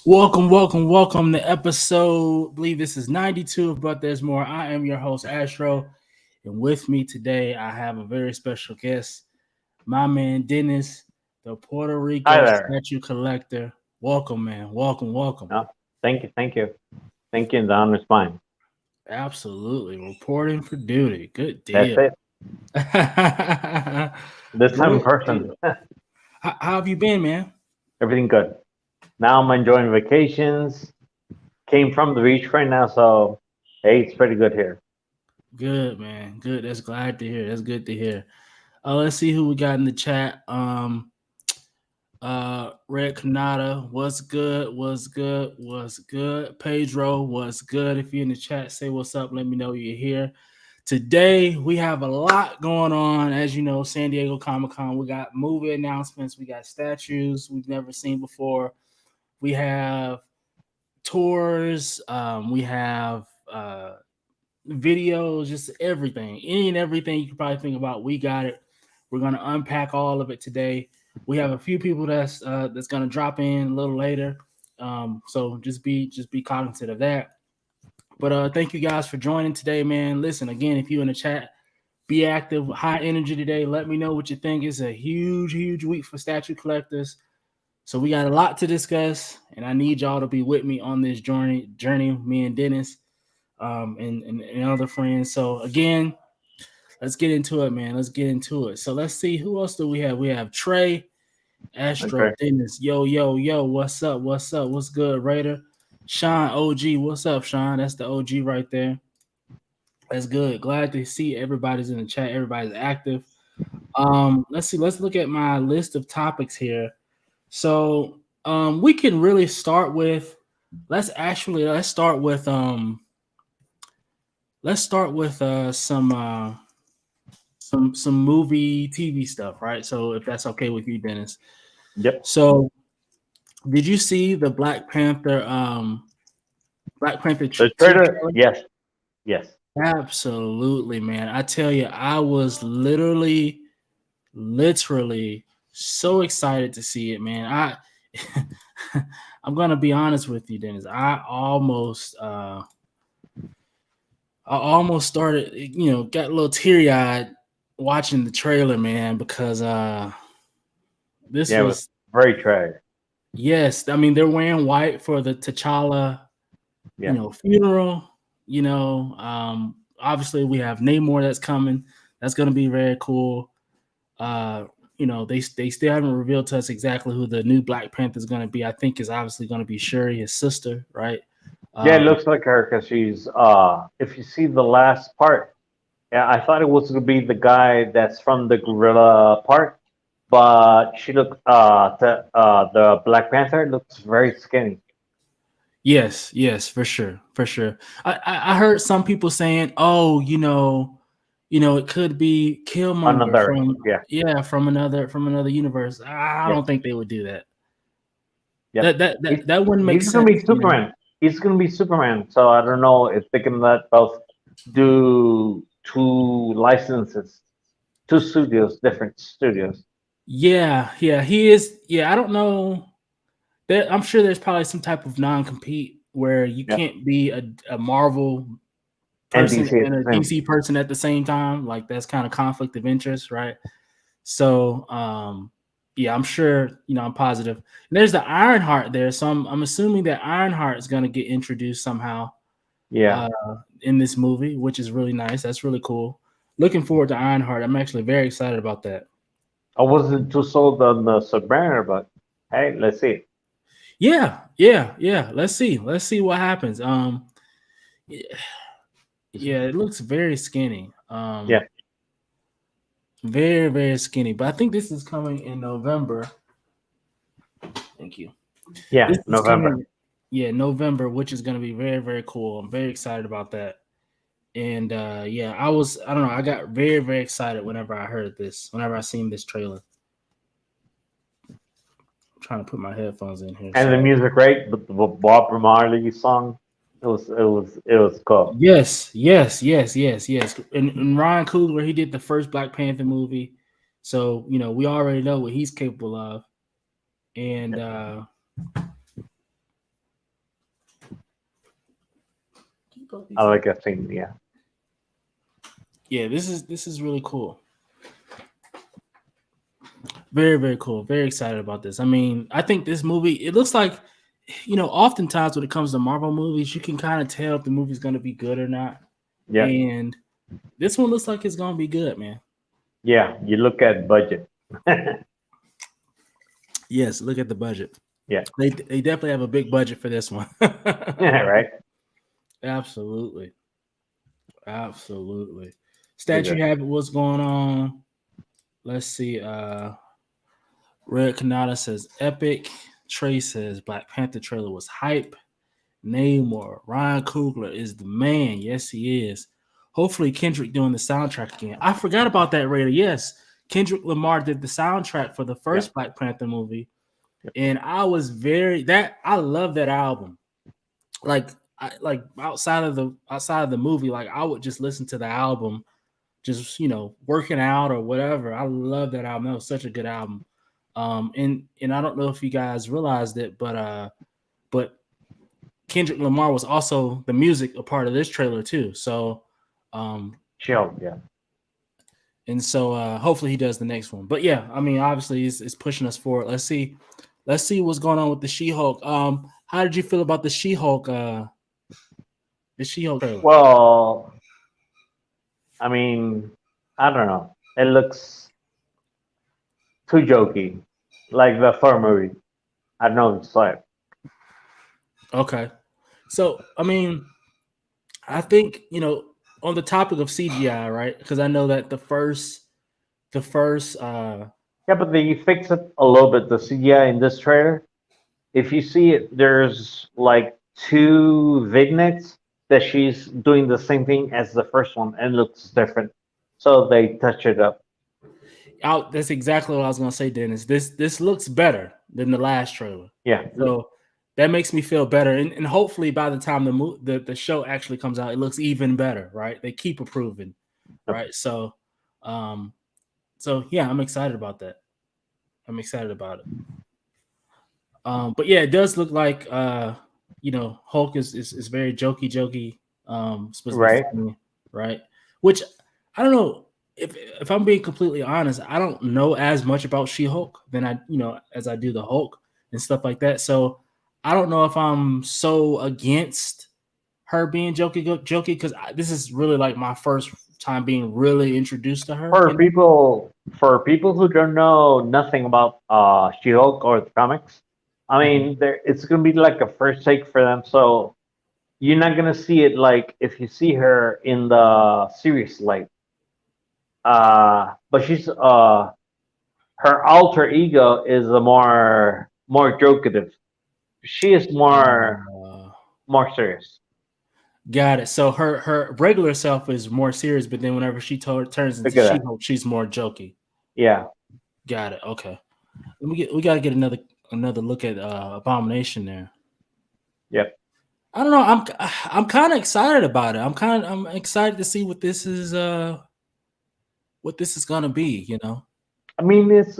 Welcome to episode, I believe this is 92 of But There's More. I am your host, Astro, and with me today, I have a very special guest, my man, Dennis, the Puerto Hi Rico there. statue collector. Welcome, man. Welcome. No, thank you. And the honor's mine. Absolutely. Reporting for duty. Good That's deal. it. This time in Good person. deal. How have you been, man? Everything good. Now I'm enjoying vacations. Came from the beach right now, so hey, it's pretty good here. Good, man. Good. That's glad to hear. That's good to hear. Let's see who we got in the chat. Red Canada, what's good? What's good? Pedro, what's good? If you're in the chat, say what's up. Let me know you're here. Today we have a lot going on. As you know, San Diego Comic-Con. We got movie announcements, we got statues we've never seen before. We have tours, we have videos, just everything. Any and everything you could probably think about. We got it. We're gonna unpack all of it today. We have a few people that's gonna drop in a little later. So just be cognizant of that. But thank you guys for joining today, man. Listen, again, if you're in the chat, be active, high energy today. Let me know what you think. It's a huge week for statue collectors. So we got a lot to discuss, and I need y'all to be with me on this journey, me and Dennis, and other friends. So again, let's get into it, man. Let's get into it. So let's see, who else do we have? We have Trey, Astro, Okay. Dennis. Yo. What's up? What's good, Raider? Sean, OG. What's up, Sean? That's the OG right there. That's good. Glad to see everybody's in the chat. Everybody's active. Let's see. Let's look at my list of topics here. So we can really start with. Let's start with some movie TV stuff, right? So if that's okay with you, Dennis. Yep. So did you see the Black Panther The 2 trailer. trailer? Yes. Yes. Absolutely, man. I tell you, I was literally so excited to see it, man. I'm gonna be honest with you, Dennis. I almost started, got a little teary eyed watching the trailer, man, because this Yeah, it was was, very tragic. yes. I mean, they're wearing white for the T'Challa, Yeah. funeral. Obviously we have Namor that's coming. That's gonna be very cool. Uh, they still haven't revealed to us exactly who the new Black Panther is gonna be. I think is obviously gonna be Shuri, his sister, right? Yeah, it Um, looks like her because she's if you see the last part, yeah, I thought it was gonna be the guy that's from the gorilla part, but she looked the Black Panther looks very skinny. yes, for sure. I heard some people saying, "Oh, it could be Killmonger Another, from yeah, from another universe." I yeah, don't think they would do that. yeah. That wouldn't make He's gonna be sense. Superman. He's gonna be Superman. So I don't know if they can let both do two licenses, two studios, different studios. Yeah, he is. Yeah, I don't know. I'm sure there's probably some type of non-compete where you Yeah, can't be a Marvel and person DC at and the a same. DC person at the same time. Like that's kind of conflict of interest, right? So, yeah, I'm sure. I'm positive. And there's the Ironheart there, so I'm assuming that Ironheart is going to get introduced somehow Yeah, uh, in this movie, which is really nice. That's really cool. Looking forward to Ironheart. I'm actually very excited about that. I wasn't too sold on the Submariner, but hey, let's see. Yeah. Let's see what happens. Yeah, it looks very skinny. Yeah, Very skinny. But I think this is coming in November. Thank you. yeah, This is November. coming, yeah, November, which is going to be very cool. I'm very excited about that. And yeah, I don't know, I got very excited whenever I heard this, whenever I seen this trailer. I'm trying to put my headphones in here. And the Sorry. music, right? The Bob Marley song. It was cool. Yes. And Ryan Coogler, he did the first Black Panther movie. So, we already know what he's capable of. And I like that scene. Yeah. Yeah, this is really cool. Very, very cool. Very excited about this. I mean, I think this movie, it looks like, oftentimes when it comes to Marvel movies, you can kind of tell if the movie's going to be good or not. Yeah. And this one looks like it's going to be good, man. Yeah. You look at budget. Yes, look at the budget. Yeah. They definitely have a big budget for this one. Yeah. Right. Absolutely. Absolutely. Statue Habit, what's going on? Let's see. Red Kanata says epic. Trey says Black Panther trailer was hype. Namor, Ryan Coogler is the man. Yes, he is. Hopefully Kendrick doing the soundtrack again. I forgot about that, Raider. Yes, Kendrick Lamar did the soundtrack for the first Black Panther movie. And I was I love that album. Like outside of the movie, like I would just listen to the album, just working out or whatever. I love that album. That was such a good album. And I don't know if you guys realized it, but Kendrick Lamar was also the music a part of this trailer too. So Chill, yeah. And so hopefully he does the next one. But yeah, I mean, obviously it's pushing us forward. Let's see what's going on with the She-Hulk. How did you feel about the She-Hulk? The She-Hulk trailer? Well, I mean, I don't know. It looks too jokey, like the Thor movie. I don't know. It's like Okay, so I mean, I think on the topic of CGI, right? Because I know that the first. yeah, but they fix it a little bit. The CGI in this trailer, if you see it, there's like two vignettes that she's doing the same thing as the first one, and it looks different. So they touch it up. That's exactly what I was gonna say, Dennis. This looks better than the last trailer. Yeah. So that makes me feel better, and hopefully by the time the show actually comes out, it looks even better. Right? They keep improving. Right? So, yeah, I'm excited about that. I'm excited about it. But yeah, it does look like Hulk is very jokey. Right. Funny, right? Which I don't know if I'm being completely honest. I don't know as much about She-Hulk than I as I do the Hulk and stuff like that. So I don't know if I'm so against her being jokey because this is really like my first time being really introduced to her. For people who don't know nothing about She-Hulk or the comics, I mean, it's gonna be like a first take for them. So you're not gonna see it like if you see her in the series light. But she's her alter ego is a more jokative. She is more serious. Got it. So her regular self is more serious, but then whenever she turns into She-Hulk, she's more jokey. Yeah. Got it. Okay. We got to get another look at Abomination there. Yep. I don't know. I'm kind of excited about it. I'm excited to see what this is gonna be. I mean, it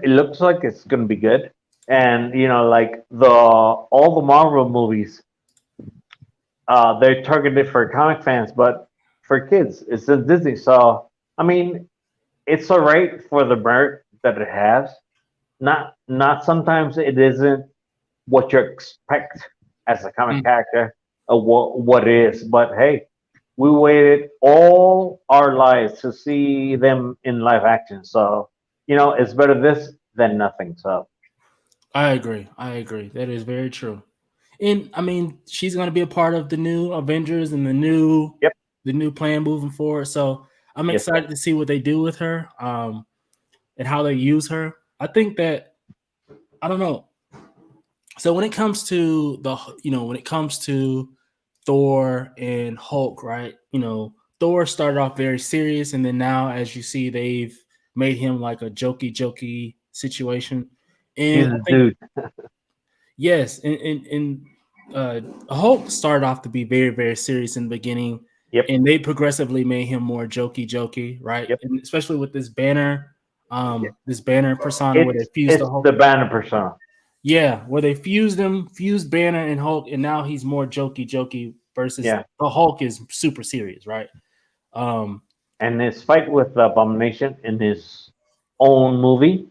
looks like it's gonna be good, and like all the Marvel movies, they're targeted for comic fans, but for kids, it's in Disney. So I mean, it's all right for the merit that it has. Not sometimes it isn't what you expect as a comic character of what it is. But hey, we waited all our lives to see them in live action. So it's better this than nothing. So I agree. That is very true. And I mean, she's going to be a part of the new Avengers and the new plan moving forward. So I'm excited to see what they do with her, and how they use her. I think that I don't know. So when it comes to Thor and Hulk, right? Thor started off very serious, and then now, as you see, they've made him like a jokey situation. And I think, yes, and Hulk started off to be very, very serious in the beginning, and they progressively made him more jokey, right? And especially with this banner, this banner persona where they fused the banner persona. Yeah, where they fused Banner and Hulk, and now he's more jokey Versus Yeah. the Hulk is super serious, right? Um, And his fight with the Abomination in his own movie,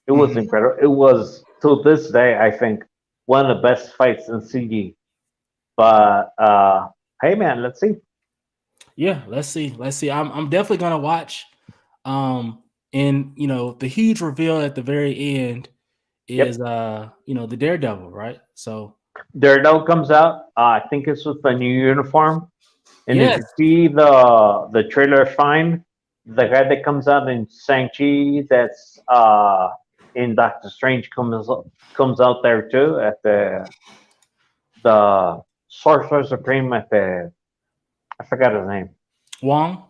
it was mhm. incredible. It was to this day, I think, one of the best fights in CG. But hey, man, let's see. Yeah, let's see. Let's see. I'm definitely gonna watch. And the huge reveal at the very end is Yep. the Daredevil, right? So Daredevil comes out. I think it's with a new uniform. And if yes, you see the trailer, fine. The guy that comes out in Shang-Chi, that's in Doctor Strange, comes out there too at the Sorcerer Supreme at the, I forgot his name. Wong.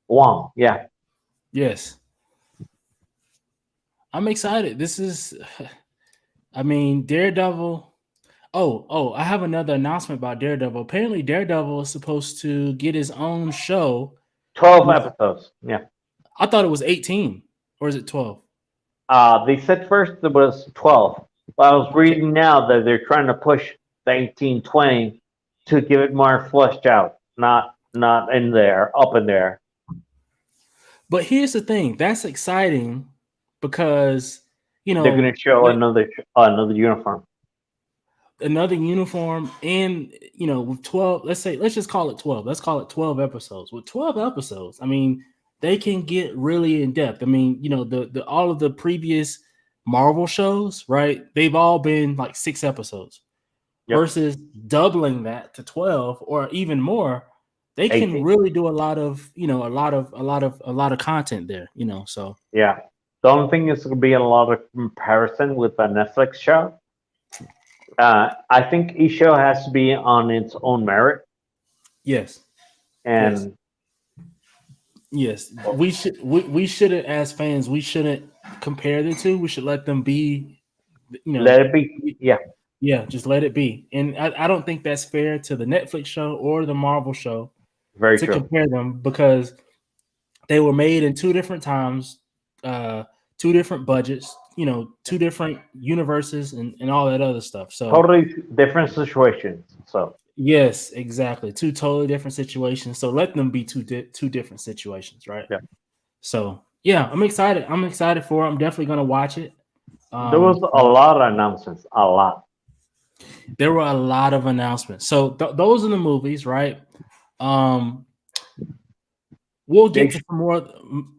Wong. Yeah. Yes, I'm excited. This is, I mean, Daredevil. Oh, I have another announcement about Daredevil. Apparently, Daredevil is supposed to get his own show. 12 episodes. Yeah. I thought it was 18, or is it 12? They said first it was 12. But I was Okay, reading now that they're trying to push the 18, 20 to give it more fleshed out. Not in there, up in there. but here's the thing. That's exciting because They're gonna show with another uniform. another uniform and with 12, let's just call it 12. Let's call it 12 episodes. With 12 episodes, I mean, they can get really in depth. I mean, the all of the previous Marvel shows, right? They've all been like 6 episodes Yep. versus doubling that to 12 or even more. They can 18. really do a lot of content there, so Yeah. The only thing is going to be a lot of comparison with the Netflix show. I think each show has to be on its own merit, yes. Yes. and Yes, we shouldn't, as fans, we shouldn't compare the two. We should let them be, you know, let it be. Yeah, yeah, just let it be. And I don't think that's fair to the Netflix show or the Marvel show very to true. compare them because they were made in two different times, two different budgets, two different universes and all that other stuff. So Totally different situations. So yes, exactly. Two totally different situations. So let them be two different situations, right? yeah, So yeah, I'm excited. I'm excited for it. I'm definitely gonna watch it. there was a So lot of announcements. A lot. there were a lot of announcements. So those are the movies, right? Um, we'll They, get to some more.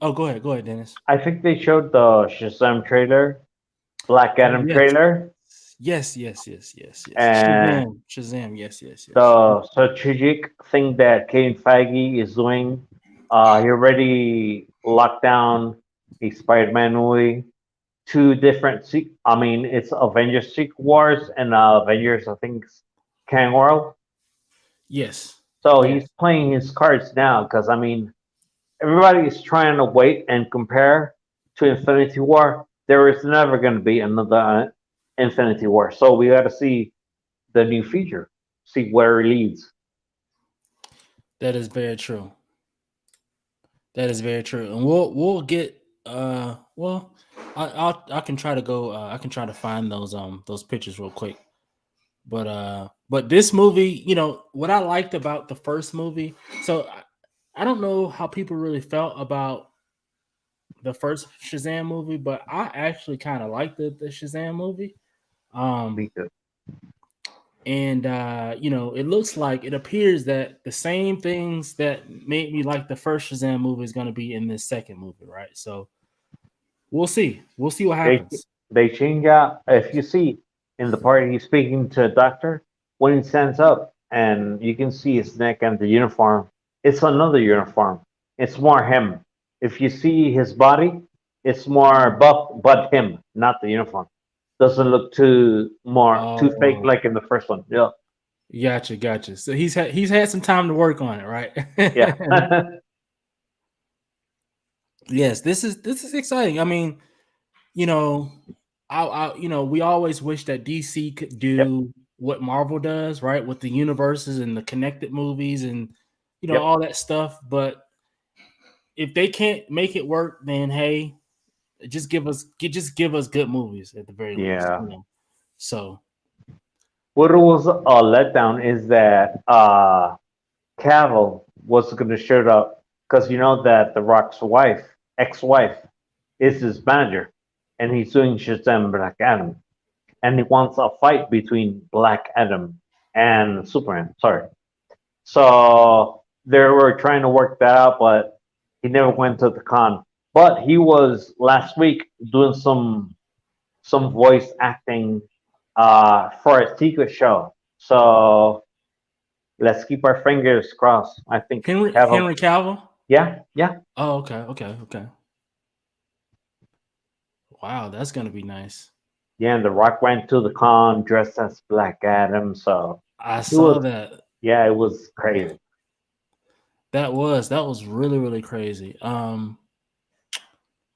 Oh, go ahead, Dennis. I think they showed the Shazam trailer, Black Oh Adam yes, trailer, yes. and Shazam. Yes. the strategic thing that Kevin Feige is doing. He already locked down a Spider-Man movie, two different. I mean, it's Avengers Secret Wars and Avengers, I think, Kang World. Yes, So yes. he's playing his cards now because I mean, everybody is trying to wait and compare to Infinity War. There is never going to be another Infinity War, so we got to see the new feature, see where it leads. That is very true. That is very true. And we'll get well, I can try to go. I can try to find those pictures real quick. But this movie, what I liked about the first movie. So I don't know how people really felt about the first Shazam movie, but I actually kind of liked the Shazam movie. Um, Me too. and it appears that the same things that made me like the first Shazam movie is going to be in this second movie, right? So we'll see. We'll see what They happens. they change out. If you see in the part he's speaking to a doctor, when he stands up and you can see his neck and the uniform, it's another uniform. It's more him. If you see his body, it's more buff, but him, not the uniform. Doesn't look too fake Oh, like in the first one. Yeah, gotcha. So he's had some time to work on it, yeah, right? Yes, this is exciting. I mean, you know, we always wish that DC could yep, do what Marvel does, right? With the universes and the connected movies and yep, all that stuff. But if they can't make it work, then hey, just give us good movies at the very least, yeah. So what was a letdown is that Cavill was going to show up because you know that The Rock's wife, ex-wife, is his manager, and he's doing Shazam Black Adam, and he wants a fight between Black Adam and Superman. Sorry, so they were trying to work that out, but he never went to the con. But he was last week doing some voice acting for a secret show. So let's keep our fingers crossed. I think Cavill. Henry Cavill. Yeah, yeah, Oh, okay. Wow, that's gonna be nice. yeah. And The Rock went to the con dressed as Black Adam. So I it saw was, that. yeah, it was crazy. That was really crazy.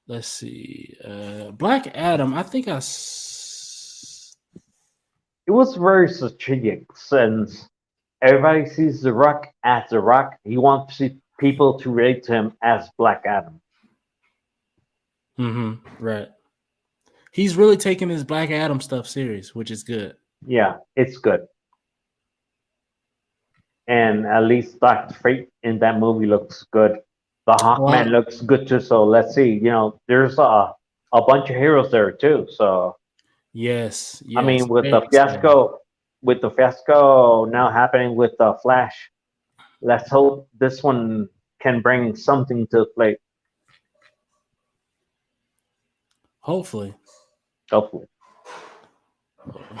Let's see. Black Adam. I think It was very strategic since everybody sees The Rock as The Rock. He wants people to relate to him as Black Adam. Right. He's really taking his Black Adam stuff serious, which is good. Yeah, it's good. And at least Doctor Fate in that movie looks good. The Hawkman Well, looks good too. So let's see. There's a bunch of heroes there too. So I yes, mean, with very the exciting. fiasco now happening with the Flash, let's hope this one can bring something to the plate. Hopefully. Hopefully.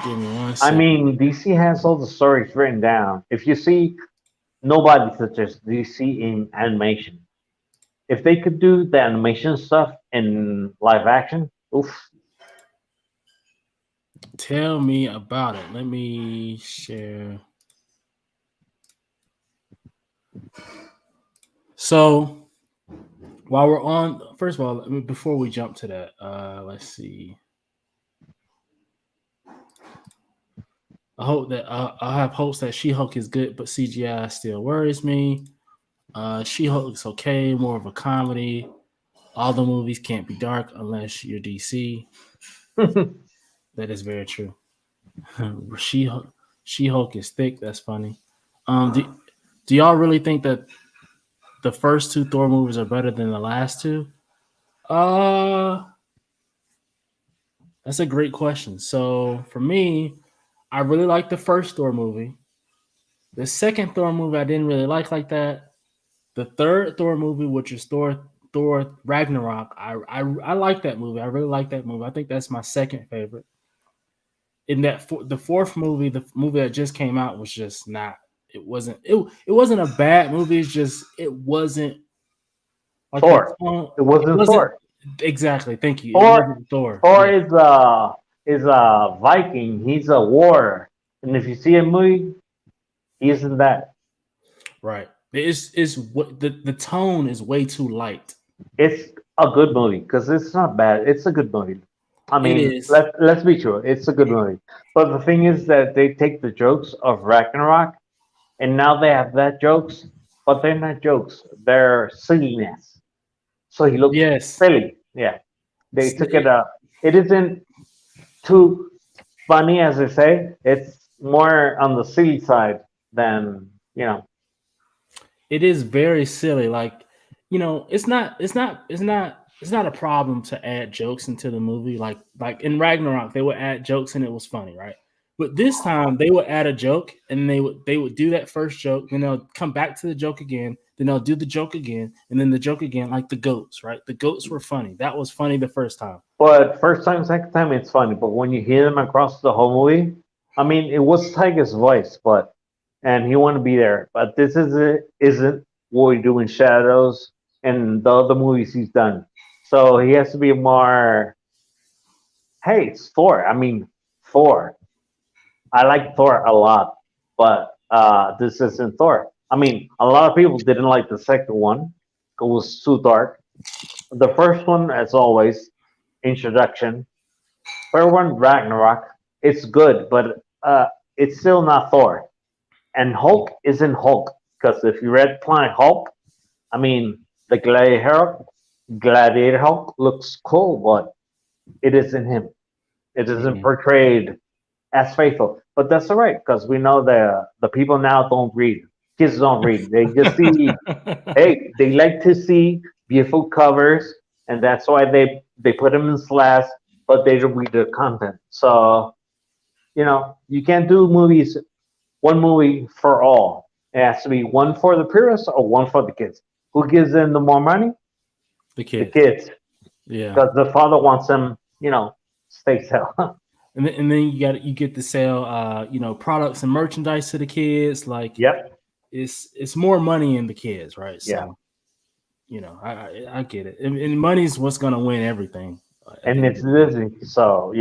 Give me one I second. mean, DC has all the stories written down. If you see nobody such as DC in animation, if they could do the animation stuff in live action, oof. Tell me about it. Let me share. So while we're on, first of all, before we jump to that, let's see. I have hopes that She-Hulk is good, but CGI still worries me. She-Hulk looks okay, more of a comedy. All the movies can't be dark unless you're DC. That is very true. She She-Hulk is thick. That's funny. Do y'all really think that the first two Thor movies are better than the last two? Uh, that's a great question. So for me, I really like the first Thor movie. The second Thor movie I didn't really like that. The third Thor movie, which is Thor Ragnarok, I like that movie. I really like that movie. I think that's my second favorite. In the fourth movie, the movie that just came out was just not. It wasn't a bad movie. It's just it wasn't like the Thor. tone. It It wasn't wasn't Thor. exactly. Thank you. It Thor wasn't Thor. Thor Yeah, is a Viking. He's a warrior. And if you see a movie, he isn't that. right. It's what the tone is way too light. It's a good movie because it's not bad. It's a good movie. I It mean, is. let's be true. It's a good movie. But the thing is that they take the jokes of Ragnarok and now they have that jokes, but they're not jokes. They're silliness. So he looks Yes. silly. Yeah, they took it. It, It isn't too funny as they say. It's more on the silly side than it is very silly. Like, it's not a problem to add jokes into the movie. Like in Ragnarok, they would add jokes and it was funny, right? But this time they would add a joke and they would do that first joke, then they'll come back to the joke again, then they'll do the joke again, and then the joke again, like the goats, right? The goats were funny. That was funny the first time. But first time, second time, it's funny. But when you hear him across the whole movie, I mean, it was Tiger's voice, but and he wanted to be there. But this isn't what we do in Shadows and the other movies he's done. So he has to be more. Hey, it's Thor. I mean, Thor. I like Thor a lot, but this isn't Thor. I mean, a lot of people didn't like the second one. It was too dark. The first one, as always, introduction. Third one, Ragnarok. It's good, but it's still not Thor. And Hulk isn't Hulk because if you read Planet Hulk, I mean, the Gladiator Hulk looks cool, but it isn't him. It isn't Mhm. portrayed as faithful. But that's all right because we know the people now don't read. Kids don't read. They just see. Hey, they like to see beautiful covers, and that's why they put them in slash. But they don't read the content. So you can't do one movie for all. It has to be one for the purists or one for the kids. Who gives them the more money? The The kids. kids, Yeah. because the father wants them, stay sell. And then you get to sell products and merchandise to the kids. Like Yep. it's more money in the kids, right? Yeah. So I get it, and money's what's gonna win everything at the And end it's of the day. Disney, so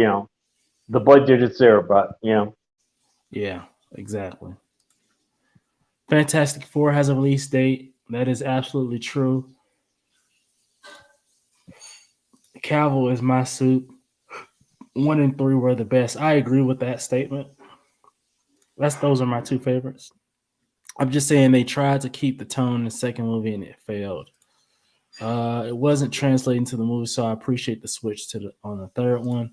the budget is there, but Yeah, exactly. Fantastic Four has a release date. That is absolutely true. Cavill is my suit. 1 and 3 were the best. I agree with that statement. Those are my two favorites. I'm just saying they tried to keep the tone in the second movie and it failed. It wasn't translating to the movie, so I appreciate the switch on the third one.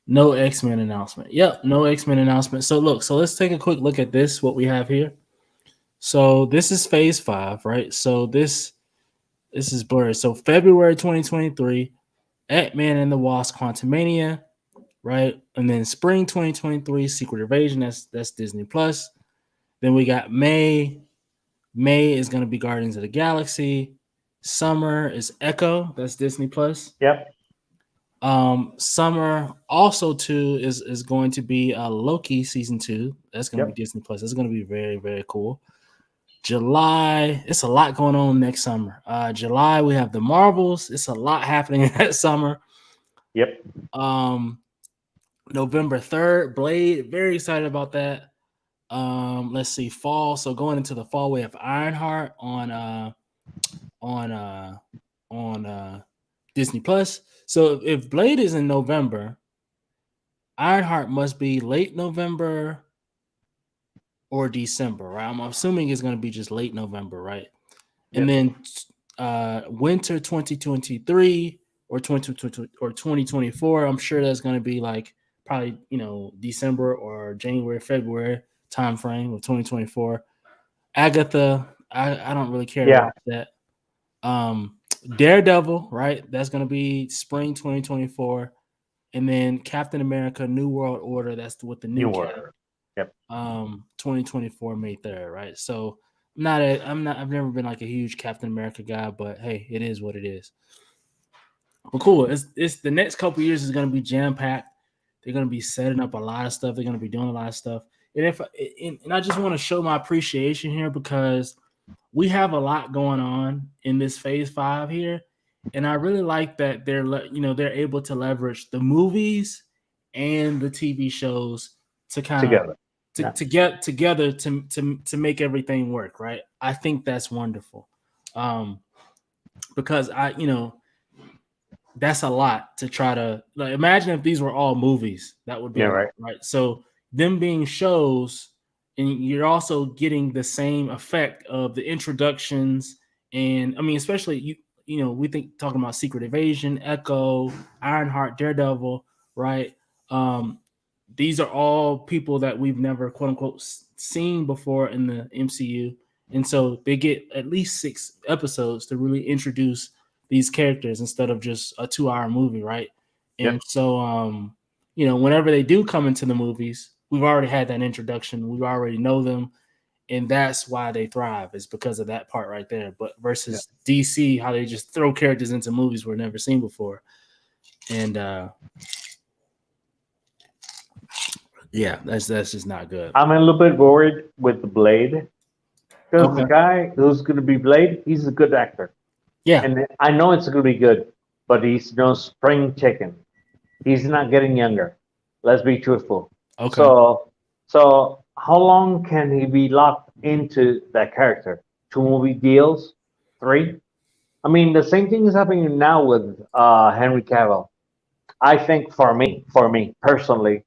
No X-Men announcement. Yep, no X-Men announcement. So let's take a quick look at this. What we have here. So this is Phase 5, right? So this is blurry. So February 2023, Ant-Man and the Wasp: Quantumania, right? And then spring 2023, Secret Invasion. That's Disney Plus. Then we got May. May is going to be Guardians of the Galaxy. Summer is Echo. That's Disney Plus. yep, Summer also too is going to be Loki season 2. That's going to be yep, Disney Plus. That's going to be very very cool. July, it's a lot going on next summer. July we have the Marvels. It's a lot happening that summer. yep, Um, November 3rd, Blade. Very excited about that. Let's see, fall. So going into the fall, we have Ironheart on uh on Disney Plus. So if Blade is in November, Ironheart must be late November or December, right? I'm assuming it's going to be just late November, right? And yep, then winter 2023 or 2024, I'm sure that's going to be like probably December or January, February time frame of 2024. Agatha, I don't really care yeah, about that. Um, Daredevil, right? That's going to be spring 2024, and then Captain America: New World Order. That's with the new New cap. Order. Yep. 2024 May 3rd, right? So I've never been like a huge Captain America guy, but hey, it is what it is. But cool. It's the next couple years is going to be jam packed. They're going to be setting up a lot of stuff. They're going to be doing a lot of stuff. And I just want to show my appreciation here because we have a lot going on in this phase 5 here, and I really like that they're able to leverage the movies and the TV shows to kind of Together. Yeah. to get together to make everything work, right? I think that's wonderful. Because that's a lot to try to like imagine if these were all movies. That would be Yeah. a lot, Right. right? So them being shows, and you're also getting the same effect of the introductions, and I mean, especially we think talking about Secret Invasion, Echo, Ironheart, Daredevil, right? Um, these are all people that we've never quote unquote seen before in the MCU, and so they get at least 6 episodes to really introduce these characters instead of just a 2-hour movie, right? And Yep. so, whenever they do come into the movies, we've already had that introduction. We already know them, and that's why they thrive. Is because of that part right there. But Yep. versus DC, how they just throw characters into movies we've never seen before, and yeah, that's just not good. I'm a little bit worried with the Blade because the Okay, guy who's going to be Blade, he's a good actor, yeah, and I know it's going to be good, but he's no spring chicken. He's not getting younger. Let's be truthful. okay. So how long can he be locked into that character? 2 movie deals, 3. I mean, the same thing is happening now with Henry Cavill. I think for me personally,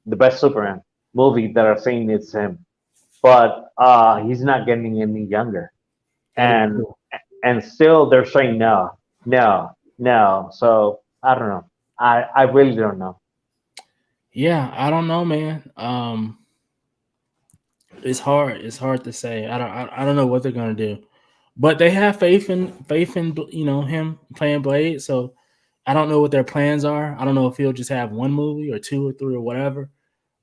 the best Superman movie that I've seen is him. But he's not getting any younger, That is and true. still they're saying no, no, no. So I don't know. I really don't know. Yeah, I don't know, man. It's hard. It's hard to say. I don't know what they're gonna do, but they have faith in him playing Blade. So I don't know what their plans are. I don't know if he'll just have one movie or two or three or whatever.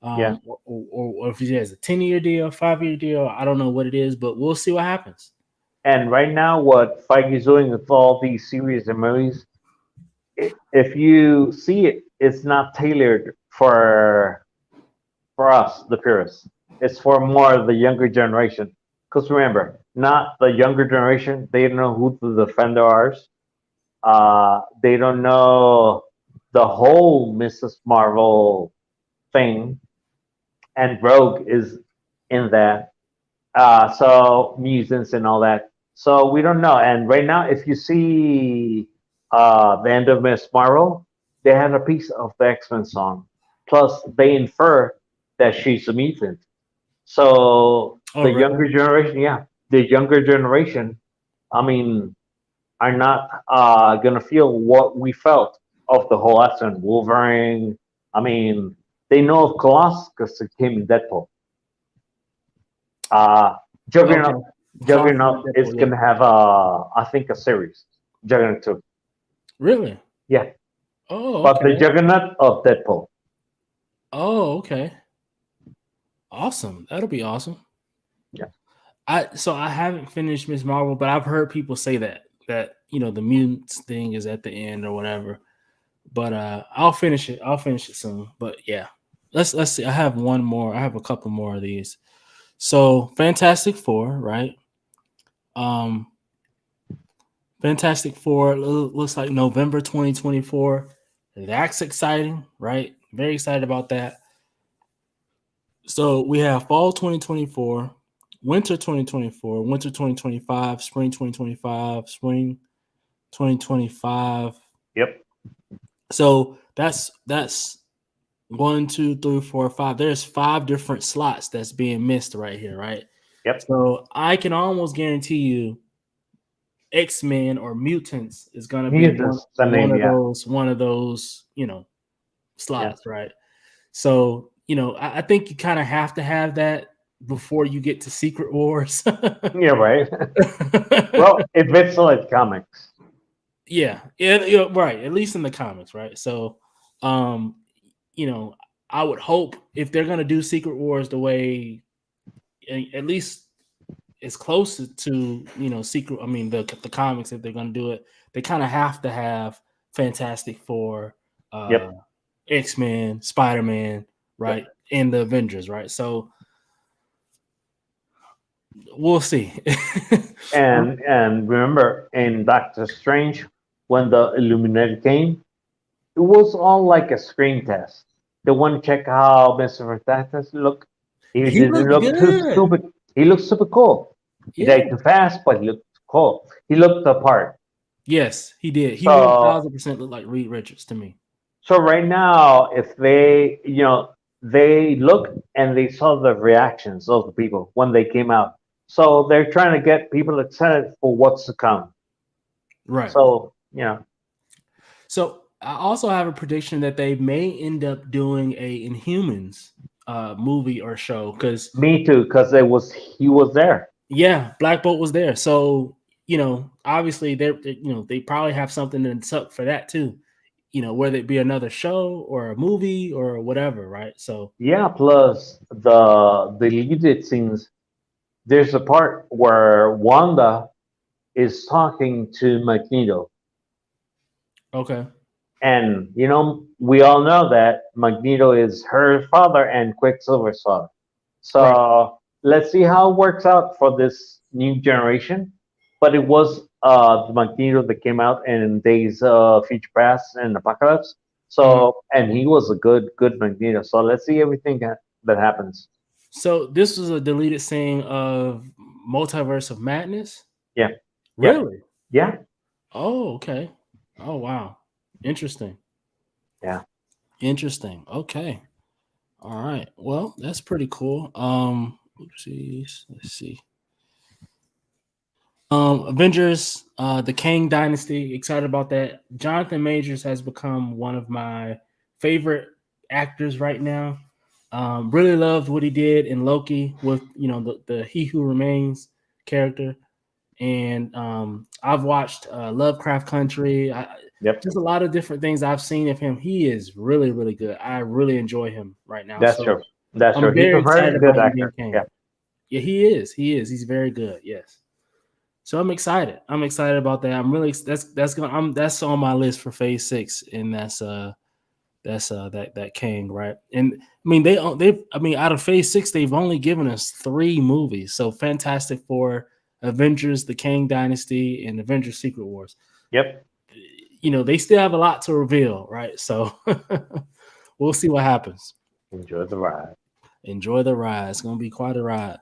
Yeah. Or if he has a 10-year deal, 5-year deal. I don't know what it is, but we'll see what happens. And right now, what Feige's doing with all these series and movies, if you see it, it's not tailored for us, the purists. It's for more of the younger generation. Because remember, not the younger generation. They don't know who the Defender are. They don't know the whole Mrs. Marvel thing, and Rogue is in that. So mutants and all that. So we don't know. And right now, if you see the end of Miss Marvel, they had a piece of the X-Men song. Plus, they infer that she's a mutant. So Oh, the really? younger generation, yeah, the younger generation, I mean, are not gonna feel what we felt of the whole X-Men. Wolverine. I mean, they know of Colossus because it came in Deadpool. Uh, Okay. Juggernaut, Colossus and Juggernaut is Deadpool, yeah. gonna have I think a series, Juggernaut 2. Really? Yeah, Oh, but the okay. Juggernaut of Deadpool. Oh, okay. Awesome. That'll be awesome. Yeah, I haven't finished Miss Marvel, but I've heard people say that the mutants thing is at the end or whatever. But I'll finish it. I'll finish it soon. But yeah, let's see. I have one more. I have a couple more of these. So Fantastic Four, right? Um, Fantastic Four looks like November 2024. That's exciting, right? Very excited about that. So we have fall 2024, winter 2024, winter 2025, spring 2025, spring 2025. yep, So that's one, two, three, four, five. There's five different slots that's being missed right here, right? yep. So I can almost guarantee you X-Men or mutants is gonna be one Mutants, the one name. of Yeah, those one of those, yeah, slots, right? So, I think you kind of have to have that before you get to Secret Wars. yeah. Right. Well, if it's like comics, yeah, right. At least in the comics, right? So, um, you know, I would hope if they're gonna do Secret Wars the way, at least as close to Secret. I mean, the comics, if they're gonna do it, they kind of have to have Fantastic Four, yep, X-Men, Spider-Man, yep. right, and the Avengers, right? So we'll see. And remember in Doctor Strange when the Illuminati came, it was all like a screen test. They want to check how Mr. Fantastic look. He He didn't looked look too good. stupid. He looked super cool. He Yeah. died too fast, but he looked cool. He looked the part. Yes, he did. He So 1000% looked like Reed Richards to me. so right now, if they they look and they saw the reactions of the people when they came out. So they're trying to get people excited for what's to come. Right. So So I also have a prediction that they may end up doing a Inhumans movie or show because me too, because he was there. yeah, Black Bolt was there. So obviously they probably have something in up for that too. Whether it be another show or a movie or whatever, right? So Yeah, plus the deleted scenes. There's a part where Wanda is talking to Magneto, okay, and we all know that Magneto is her father and Quicksilver's father. right. So let's see how it works out for this new generation. But it was the Magneto that came out in Days of Future Past and Apocalypse. Mhm. So and he was a good Magneto. So let's see everything that happens. So this was a deleted scene of Multiverse of Madness. Yeah. Yep. Really? Yeah. Oh, okay. Oh, wow. Interesting. Yeah. Interesting. Okay. All right. Well, that's pretty cool. Oopsies. Let's see. Avengers, the Kang Dynasty. Excited about that. Jonathan Majors has become one of my favorite actors right now. Really loved what he did in Loki with the He Who Remains character, and I've watched Lovecraft Country. Yep, Just a lot of different things I've seen of him. He is really, really good. I really enjoy him right now. that's So true. That's true. I'm He's a very very excited good about him being actor. Kang. Yeah, Yeah, he is. He is. He's very good. Yes. So I'm excited. I'm excited about that. I'm really that's on my list for Phase 6, and that Kang, right? And I mean out of Phase 6 they've only given us 3 movies. So Fantastic Four, Avengers, the Kang Dynasty, and Avengers Secret Wars. yep. They still have a lot to reveal, right? So we'll see what happens. Enjoy the ride. Enjoy the ride. It's gonna be quite a ride.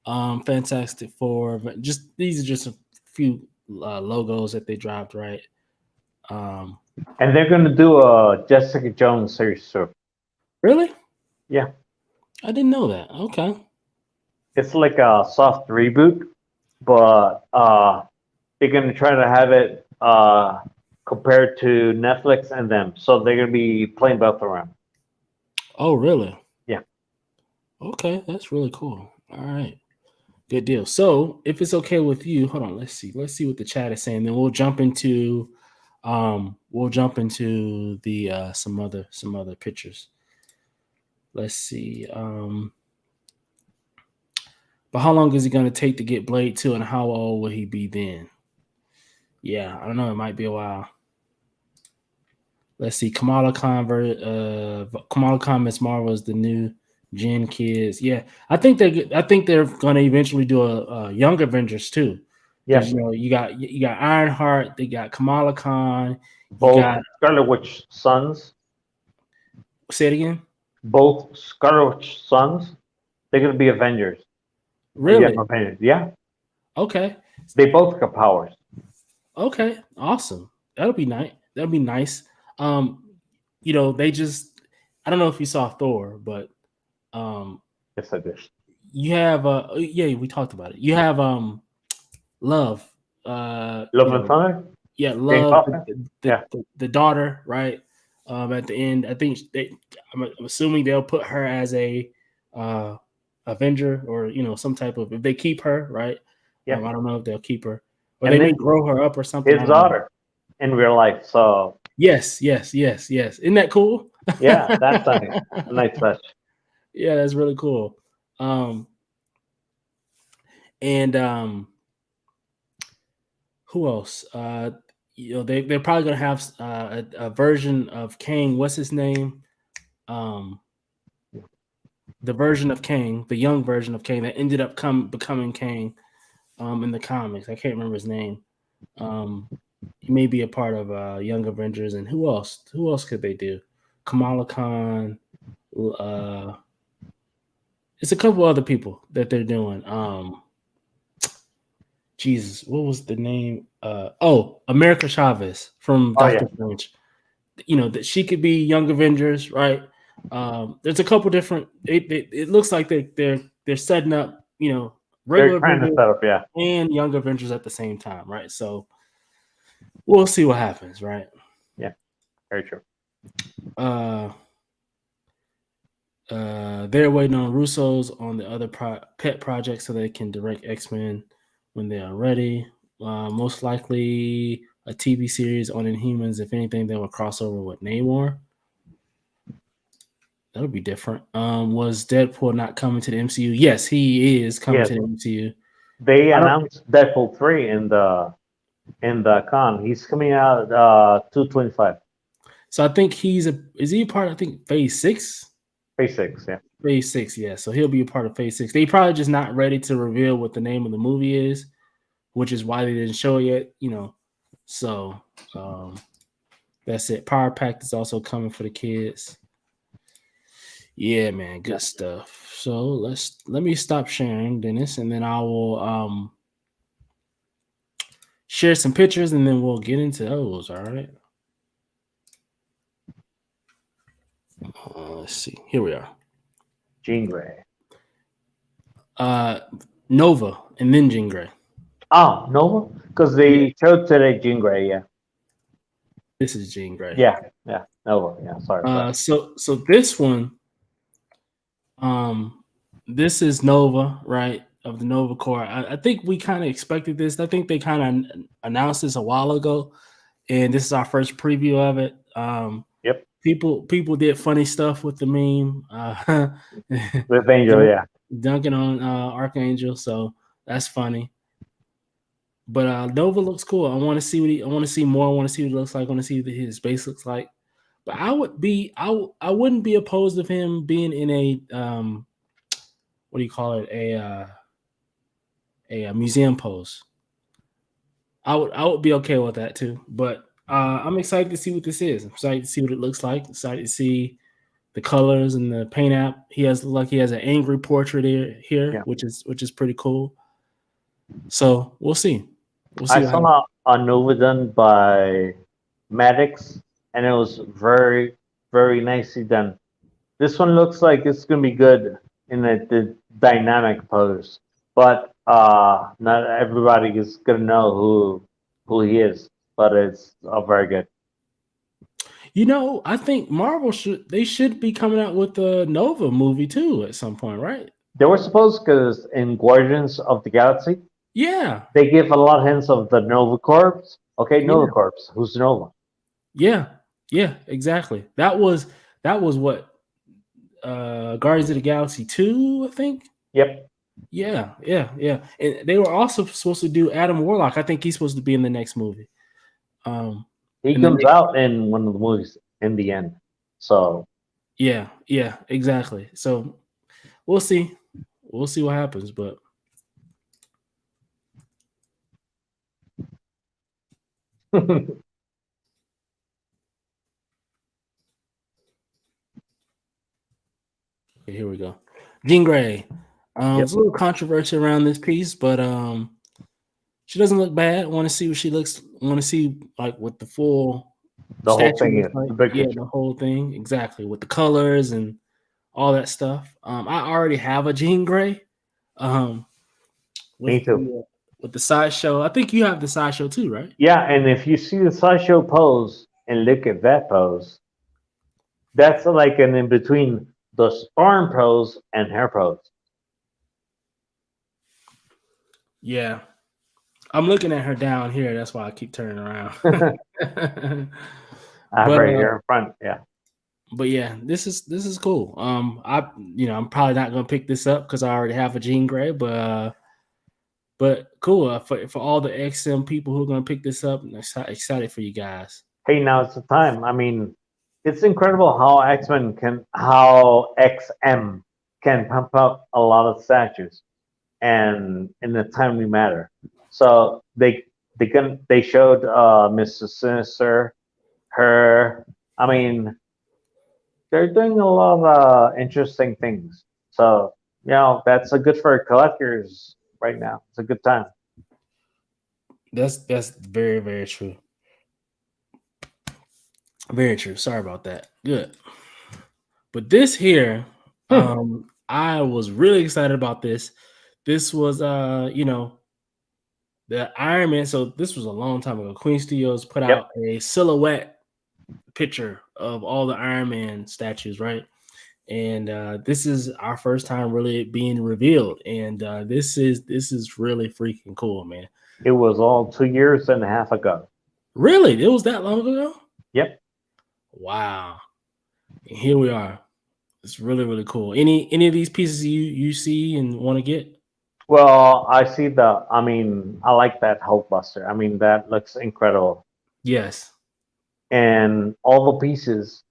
Fantastic Four, but these are just a few logos that they dropped, right? Um, And they're gonna do a Jessica Jones series too. really? Yeah, I didn't know that. Okay. it's like a soft reboot, but they're gonna try to have it compared to Netflix and them. So they're gonna be playing both around. Oh, really? Yeah. Okay, that's really cool. All right. Good deal. So, if it's okay with you, hold on. Let's see. Let's see what the chat is saying. Then we'll jump into the some other pictures. Let's see. But how long is it going to take to get Blade 2, and how old will he be then? Yeah, I don't know. It might be a while. Let's see. Kamala Khan Miss Marvel is the new Gen Kids. Yeah, I think they're going to eventually do a Young Avengers too. Yeah, Because you got Ironheart, they got Kamala Khan, you both got Scarlet Witch sons, say it again. both Scarlet Witch sons. They're gonna be Avengers. Really? Yeah, Avengers. Yeah, Okay. they both got powers. Okay. Awesome. That'll be nice. That'll be nice. They just I don't know if you saw Thor, but Yes, I did. you have yeah, we talked about it. You have Love. Love and Thunder. Yeah, Jane Love Foster. Yeah, the daughter, right? At the end, I think I'm assuming they'll put her as a Avenger, or some type of, if they keep her, right? yeah. I don't know if they'll keep her, or And they may then grow her up or something. his I don't know. daughter in real life. So Yes. Isn't that cool? yeah, that's a nice touch. Yeah, that's really cool. And who else? They're probably gonna have a version of Kang. What's his name? The version of Kang, the young version of Kang that ended up becoming Kang in the comics. I can't remember his name. He may be a part of Young Avengers. And who else? Who else could they do? Kamala Khan. It's a couple other people that they're doing. Jesus, what was the name? America Chavez from Doctor Strange. That she could be Young Avengers, right? There's a couple different. It looks like they're setting up, regular They're trying to Avengers set up, yeah. and Young Avengers at the same time, right? So we'll see what happens, right? Yeah, very true. They're waiting on Russo's on the other pet project so they can direct X-Men when they are ready. Most likely a TV series on Inhumans. If anything, they will cross over with Namor. That'll be different. Was Deadpool not coming to the MCU? Yes, he is coming to the MCU. They announced Deadpool 3 in the con. He's coming out 2/25. So I think is he a part? I think Phase 6. Phase 6, yeah. Phase 6, yeah. So he'll be a part of Phase 6. They probably just not ready to reveal what the name of the movie is, which is why they didn't show it yet. So that's it. Power Pack is also coming for the kids. Yeah, man, good stuff. So let me stop sharing, Dennis, and then I will share some pictures, and then we'll get into those. All right. Let's see. Here we are. Jean Grey. Nova, and then Jean Grey. Oh, Nova? Because they showed today Jean Grey, yeah. This is Jean Grey. Yeah, yeah. No, yeah. Sorry. Go ahead. So this one, um, this is Nova, right? Of the Nova Corps. I think we kind of expected this. I think they kind of announced this a while ago, and this is our first preview of it. Yep. People did funny stuff with the meme, With Angel, dunk, yeah. dunking on Archangel, so that's funny. But Nova looks cool. I want to see more. I want to see what it looks like. I want to see what his base looks like. But I wouldn't be opposed of him being in a what do you call it, a museum pose. I would be okay with that too. But I'm excited to see what this is. I'm excited to see what it looks like. Excited to see the colors and the paint app. He has an angry portrait here, Yeah. which is pretty cool. So we'll see. We'll see I what happens. saw a Nova done by Maddox, and it was very, very nicely done. This one looks like it's gonna be good in the dynamic pose, but not everybody is gonna know who he is. But it's very good. I think Marvel should be coming out with a Nova movie too at some point, right? They were supposed because in Guardians of the Galaxy Yeah, they give a lot of hints of the Nova Corps. Okay, yeah, Nova Corps. Who's Nova? yeah, yeah. Exactly. That was what Guardians of the Galaxy 2, I think. Yep, Yeah, yeah, yeah. And they were also supposed to do Adam Warlock. I think he's supposed to be in the next movie. Um, he and then comes out in one of the movies in the end. So yeah, yeah, exactly. So we'll see. We'll see what happens. But okay, here we go. Jean Grey. yep, There's a little controversy around this piece, but she doesn't look bad. Want to see what she looks. Want to see like what the full the whole statue thing looks is like. the big Yeah, picture. the whole thing exactly with the colors and all that stuff. I already have a Jean Grey. Um, Me with too. the sideshow. I think you have the sideshow too, right? Yeah, and if you see the Sideshow pose and look at that pose, that's like an in between the Storm pose and her pose. Yeah, I'm looking at her down here. That's why I keep turning around. I have but right here in front. Yeah. but yeah, this is cool. I'm probably not gonna pick this up because I already have a Jean Grey, but cool for all the XM people who are gonna pick this up. I'm excited for you guys. Hey, now it's the time. I mean, it's incredible how how XM can pump up a lot of statues and in a timely manner. So they showed Mr. Sinister, her. I mean, they're doing a lot of interesting things. So that's a good for collectors right now. It's a good time. That's very very true. Very true. Sorry about that. Good. But this here, Hmm. I was really excited about this. This was the Iron Man. So this was a long time ago. Queen Studios put Yep. out a silhouette picture of all the Iron Man statues, right? And this is our first time really being revealed, and this is really freaking cool, man. It was all 2 years and a half ago. Really, it was that long ago? Yep. Wow! And here we are. It's really really cool. Any of these pieces you see and want to get? Well, I see the. I mean, I like that Hulkbuster. I mean, that looks incredible, Yes. and all the pieces.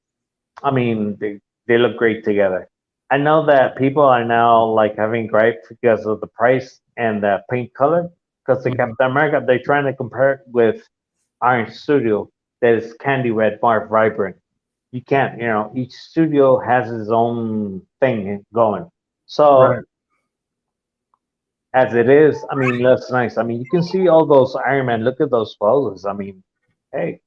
I mean, they look great together. I know that people are now like having gripe because of the price and the paint color. Because the Mhm. Captain America, they're trying to compare it with Iron Studio that is candy red, more vibrant. You can't, each studio has its own thing going. So Right. as it is, I mean, that's nice. I mean, you can see all those Iron Man. Look at those poses. I mean, hey,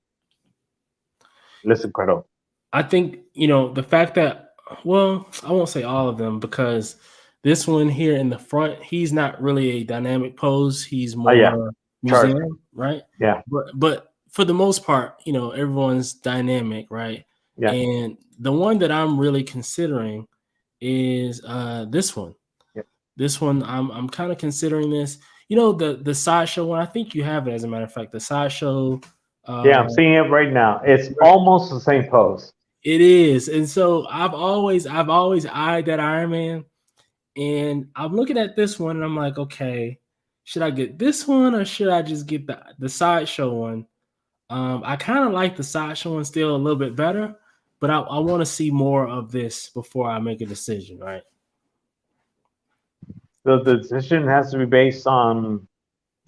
looks incredible. I think the fact that, well, I won't say all of them because this one here in the front, he's not really a dynamic pose. He's Oh yeah, more charged. museum, right? Yeah, But for the most part, everyone's dynamic, right? Yeah, And the one that I'm really considering is this one. yeah, This one, I'm kind of considering this. The sideshow one. I think you have it, as a matter of fact. The sideshow. yeah. Uh, I'm seeing it right now. It's right. almost the same pose. It is, and so I've always eyed that Iron Man, and I'm looking at this one, and I'm like, okay, should I get this one or should I just get the sideshow one? I kind of like the sideshow one still a little bit better, but I want to see more of this before I make a decision, right? So the decision has to be based on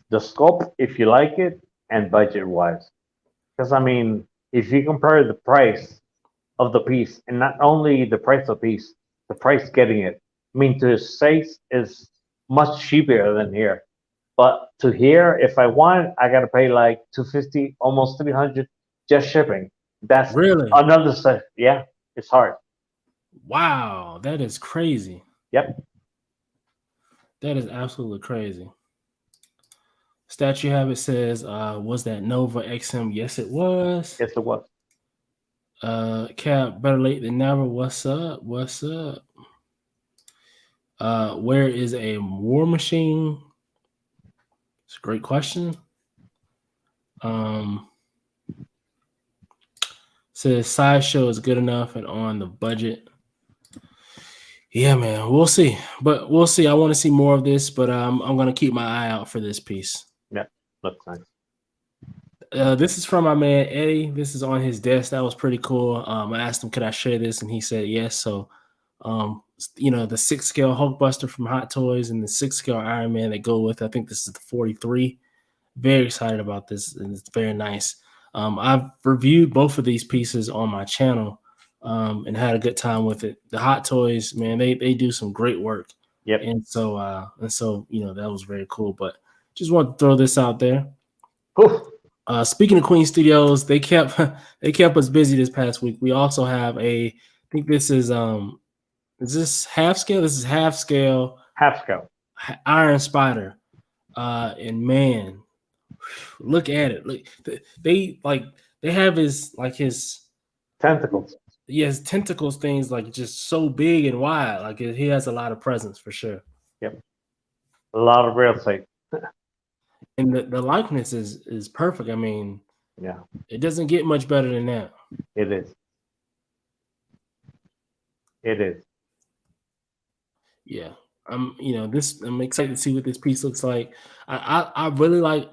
the scope, if you like it, and budget wise. Because I mean, if you compare the price of the piece, and not only the price of the piece, the price getting it. I mean, to States is much cheaper than here. But to here, if I want it, I gotta pay like 250, almost 300 just shipping. That's Really? another set. Yeah, it's hard. Wow, that is crazy. Yep. That is absolutely crazy. Statue Habit says, was that Nova XM? Yes, it was. Yes, it was. Cap, better late than never. What's up? What's up? Where is a war machine? It's a great question. Um, says Sideshow is good enough and on the budget. Yeah, man, we'll see. But we'll see. I want to see more of this, but I'm gonna keep my eye out for this piece. Yeah, looks nice. This is from my man Eddie. This is on his desk. That was pretty cool. I asked him, could I share this? And he said yes. So, the 6 scale Hulkbuster from Hot Toys and the 6 scale Iron Man that go with, I think this is the 43. Very excited about this, and it's very nice. I've reviewed both of these pieces on my channel and had a good time with it. The Hot Toys, man, they do some great work. Yep. And so that was very cool. But just want to throw this out there. Whew. Speaking of Queen Studios, they kept us busy this past week. We also have I think this is this half scale? This is half scale Half scale. Iron Spider. And man, look at it. Look, they have his Tentacles. his tentacles things like just so big and wide. Like he has a lot of presence for sure. Yep. A lot of real estate. And the likeness is perfect. I mean, Yeah, it doesn't get much better than that. it is. It is. Yeah. I'm excited to see what this piece looks like. I really like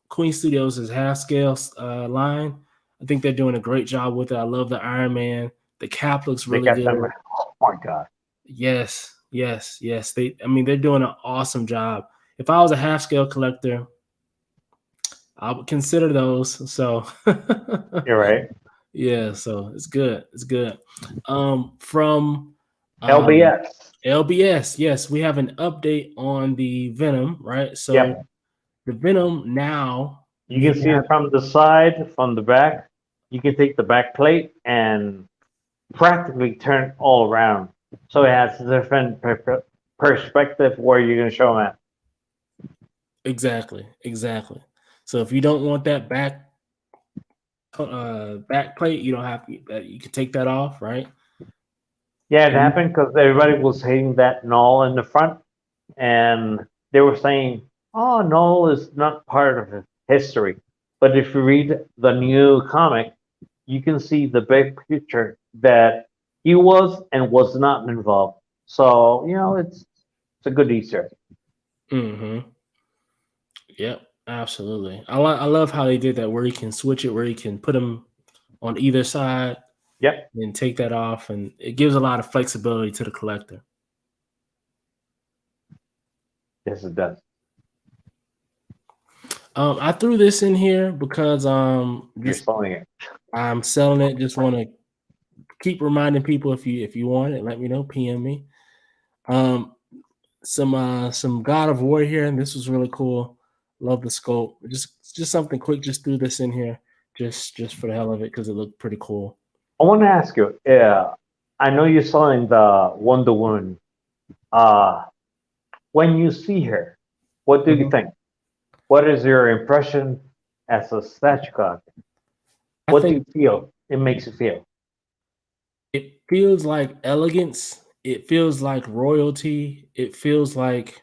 Queen Studios' half scale line. I think they're doing a great job with it. I love the Iron Man. The cap looks They really got good. them. Oh my god. Yes. They're doing an awesome job. If I was a half scale collector, I would consider those. So You're right. yeah, so it's good. It's good. From LBS. LBS, yes, we have an update on the Venom, right? So Yep. the Venom now You can see it from the side, from the back. You can take the back plate and practically turn it all around. So it has a different perspective where you're going to show them at. exactly. So if you don't want that back plate, you don't have you can take that off, right? Yeah, it happened because everybody was hating that null in the front. And they were saying, oh, null is not part of history. But if you read the new comic, you can see the big picture that he was and was not involved. So, it's a good Easter egg. Mm-hmm. Yep, absolutely. I love how they did that, where you can switch it, where you can put them on either side Yep. and take that off, and it gives a lot of flexibility to the collector. Yes, it does. I threw this in here because You're selling it. I'm selling it. Just want to keep reminding people, if you want it, let me know. PM me. Some God of War here, and this was really cool. Love the scope. Just something quick. Just threw this in here, just for the hell of it, because it looked pretty cool. I want to ask you, I know you're selling the Wonder Woman. When you see her, what do you think? What is your impression? as a statue collector? I What do think you feel it makes you feel? it feels like elegance. It feels like royalty. It feels like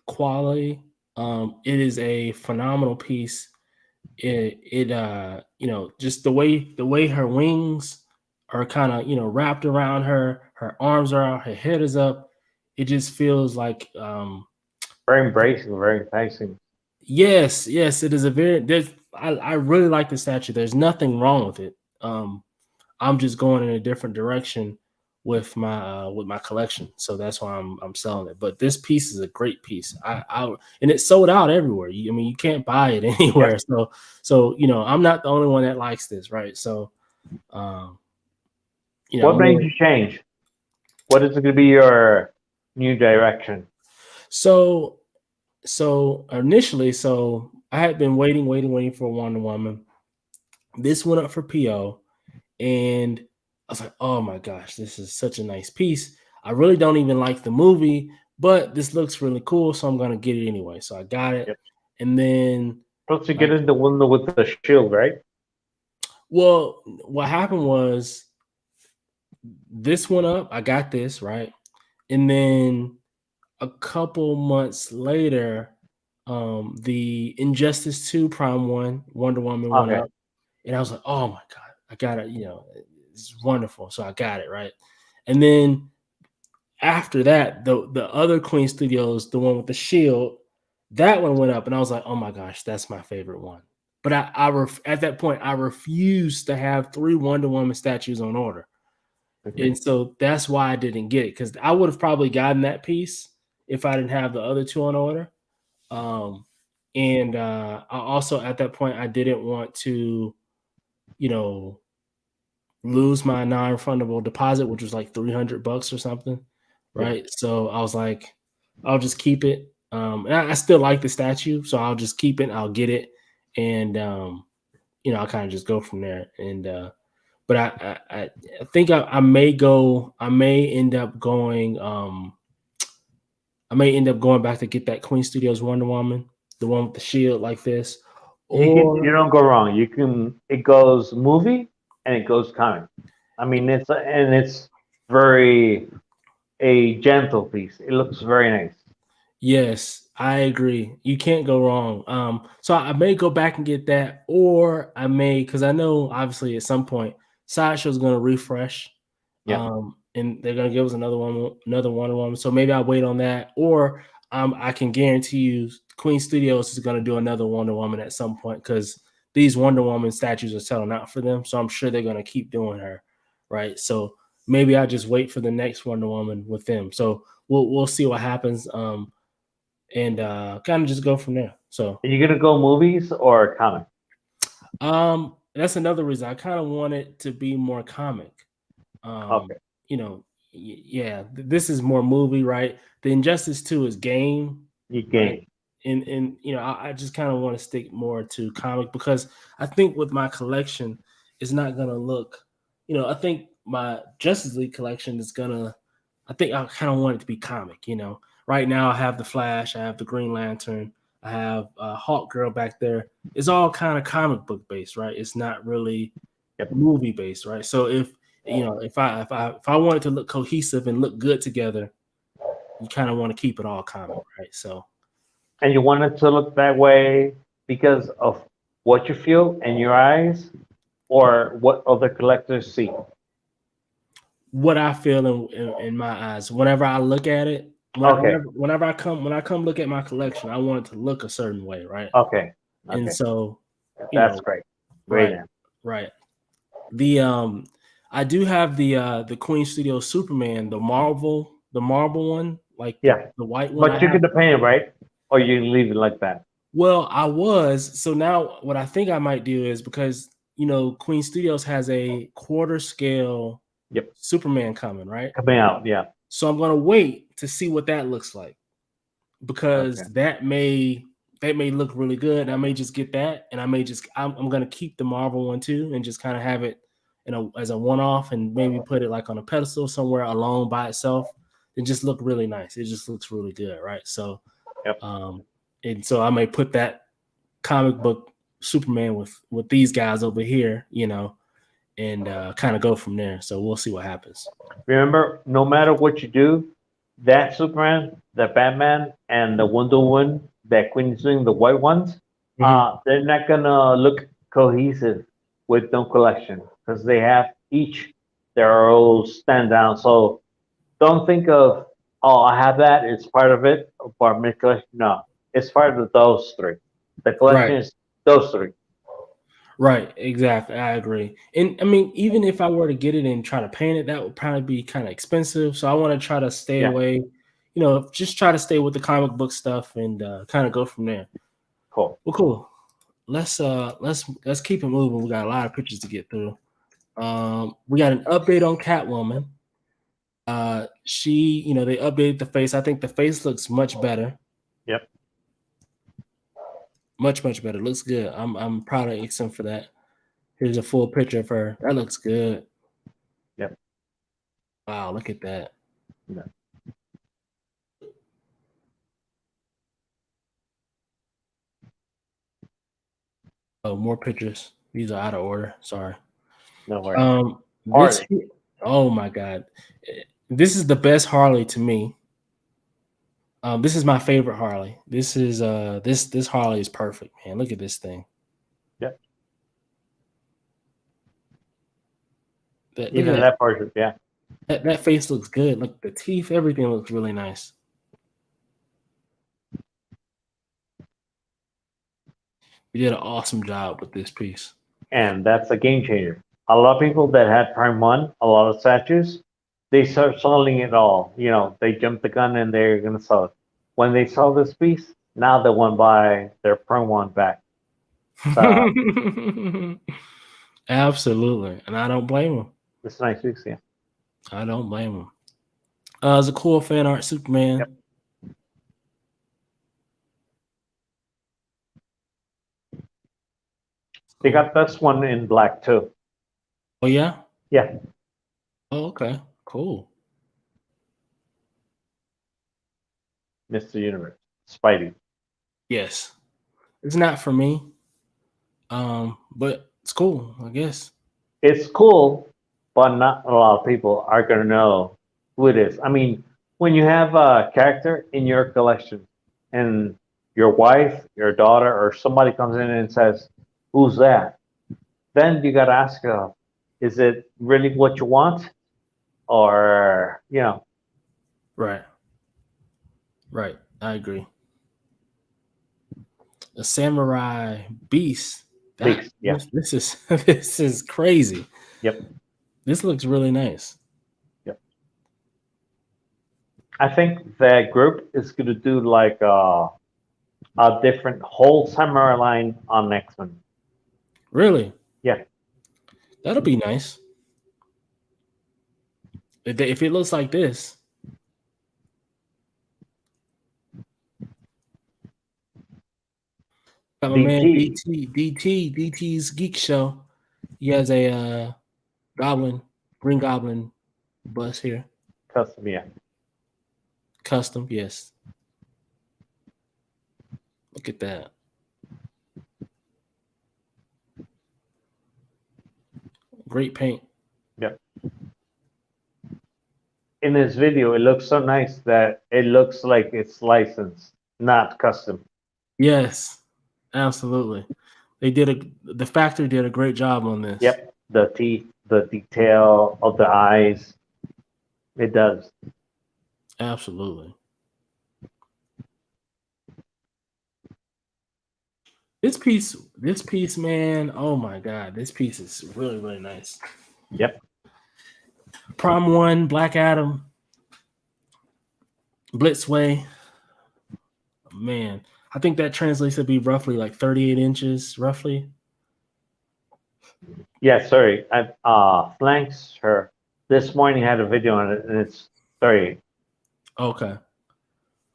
quality. It is a phenomenal piece. Just the way her wings are kind of wrapped around her arms are out, her head is up. It just feels like Very embracing, very enticing. yes, it is a very there's I really like the statue. There's nothing wrong with it. I'm just going in a different direction with my collection, so that's why I'm selling it. But this piece is a great piece. I and it's sold out everywhere. I mean, you can't buy it Yep. anywhere. So I'm not the only one that likes this, right? So um, What I'm made really you change? What is going to be your new direction? so initially. So I had been waiting for Wonder Woman. This went up for PO, and I was like, oh my gosh, this is such a nice piece. I really don't even like the movie, but this looks really cool, so I'm gonna get it anyway. So I got it, Yep. and then Plus, you get like, in the window with the shield, right? well, what happened was this went up. I got this right, and then a couple months later, the Injustice 2 Prime One Wonder Woman went Okay. up, and I was like, oh my god, I got it. It's wonderful. So I got it right, and then after that, the other Queen Studios, the one with the shield, that one went up, and I was like, oh my gosh, that's my favorite one. But at that point, I refused to have 3 Wonder Woman statues on order, Okay. and so that's why I didn't get it, because I would have probably gotten that piece if I didn't have the other 2 on order. Um, and I also at that point I didn't want to, you know, lose my non-refundable deposit, which was like $300 or something, Yep. right? So I was like, I'll just keep it. And I still like the statue, so I'll just keep it. I'll get it, and I'll kind of just go from there. And but I think I may go. I may end up going. I may end up going back to get that Queen Studios Wonder Woman, the one with the shield like this, You or don't go wrong. You can. It goes movie and it goes comic. I mean, it's very a gentle piece. It looks very nice. yes, I agree. You can't go wrong. So I may go back and get that, or I may, because I know obviously at some point Sideshow's going to refresh, Yeah. and they're going to give us another Wonder Woman. So maybe I'll wait on that, or I can guarantee you Queen Studios is going to do another Wonder Woman at some point, because these Wonder Woman statues are selling out for them. So I'm sure they're going to keep doing her, right? So maybe I just wait for the next Wonder Woman with them. So we'll see what happens. And kind of just go from there. So Are you gonna go movies or comic? that's another reason I kind of want it to be more comic. Okay. Yeah, this is more movie, right? The Injustice 2 is game, You right? game. And I just kind of want to stick more to comic, because I think with my collection, it's not gonna look, I think my Justice League collection is gonna, I think I kind of want it to be comic. Right now I have the Flash, I have the Green Lantern, I have Hawk Girl back there. It's all kind of comic book based, right? It's not really Yep. movie based, right? So if I want it to look cohesive and look good together, you kind of want to keep it all comic, right? So And you want it to look that way because of what you feel in your eyes or what other collectors see. what I feel in my eyes, whenever I look at it, Okay. whenever I come look at my collection, I want it to look a certain way, right? Okay. And Okay. so, you That's know, great. Great right, answer. right. The I do have the Queen Studio Superman, the marble one, like the, Yeah. the white one. I But you have. can paint it, right? Or you leave it like that. Well, I was. So now what I think I might do is, because Queen Studios has a quarter scale Yep. Superman coming, right? Coming out. Yeah. So I'm gonna wait to see what that looks like, because Okay. that may look really good. I may just get that, and I'm gonna keep the Marvel one too, and just kind of have it as a one-off, and maybe put it like on a pedestal somewhere alone by itself. It just look really nice. It just looks really good, right? So Yep. and so I may put that comic book Superman with these guys over here, and kind of go from there. So we'll see what happens. Remember, no matter what you do, that Superman, the Batman, and the Wonder Woman that Quinn is doing, the white ones, Mhm. they're not gonna look cohesive with no collection because they have each their own stand down. So don't think of, oh, I have that, it's part of it, or part of my collection. No, it's part of those three. The collection Right. is those three. Right, exactly. I agree. And I mean, even if I were to get it and try to paint it, that would probably be kind of expensive. So I want to try to stay Yeah, away, just try to stay with the comic book stuff and kind of go from there. cool. Well, cool. Let's keep it moving. We got a lot of pictures to get through. We got an update on Catwoman. They updated the face. I think the face looks much better. Yep. Much better. Looks good. I'm proud of Ixon for that. Here's a full picture of her. That looks good. Yep. Wow, look at that. Yeah. Oh, more pictures. These are out of order. Sorry. No worries. This. Harley. Oh my God, this is the best Harley to me. This is my favorite Harley. This is this Harley is perfect, man. Look at this thing. Yep. Look Even at that portrait, yeah. that face looks good. Look, the teeth, everything looks really nice. You did an awesome job with this piece. And that's a game changer. A lot of people that had Prime One, a lot of statues, they start selling it all. You know, they jumped the gun and they're gonna sell it. When they sell this piece, now they want to buy their Prime One back. So Absolutely, and I don't blame him. it's a nice piece, yeah. I don't blame him. It's a cool fan art Superman. Yep. They got this one in black too. Oh yeah. Yeah. Oh, okay. Cool. Mr. Universe. Spidey. Yes. It's not for me. But it's cool, I guess. It's cool, but not a lot of people are gonna know who it is. I mean, when you have a character in your collection and your wife, your daughter, or somebody comes in and says, "Who's that?" Then you gotta ask, is it really what you want, or Right. Right. I agree. A samurai beast. beast? Yeah. This is this is crazy. Yep. This looks really nice. Yep. I think that group is gonna do like a different whole samurai line on X-Men. Really? Yeah. That'll be nice. If it looks like this. Got my man DT DT's Geek Show. He has a Green Goblin bus here. custom, yeah. Custom, yes. Look at that. Great paint. Yep. In this video, it looks so nice that it looks like it's licensed, not custom. Yes, absolutely. The factory did a great job on this. Yep. The teeth, the detail of the eyes, it does. Absolutely. This piece, man, oh my God, this piece is really, really nice. Yep. Prime 1, Black Adam, Blitzway. Man, I think that translates to be roughly like 38 inches, roughly. Yeah, sorry. I flanks her. This morning had a video on it, and it's sorry. Okay.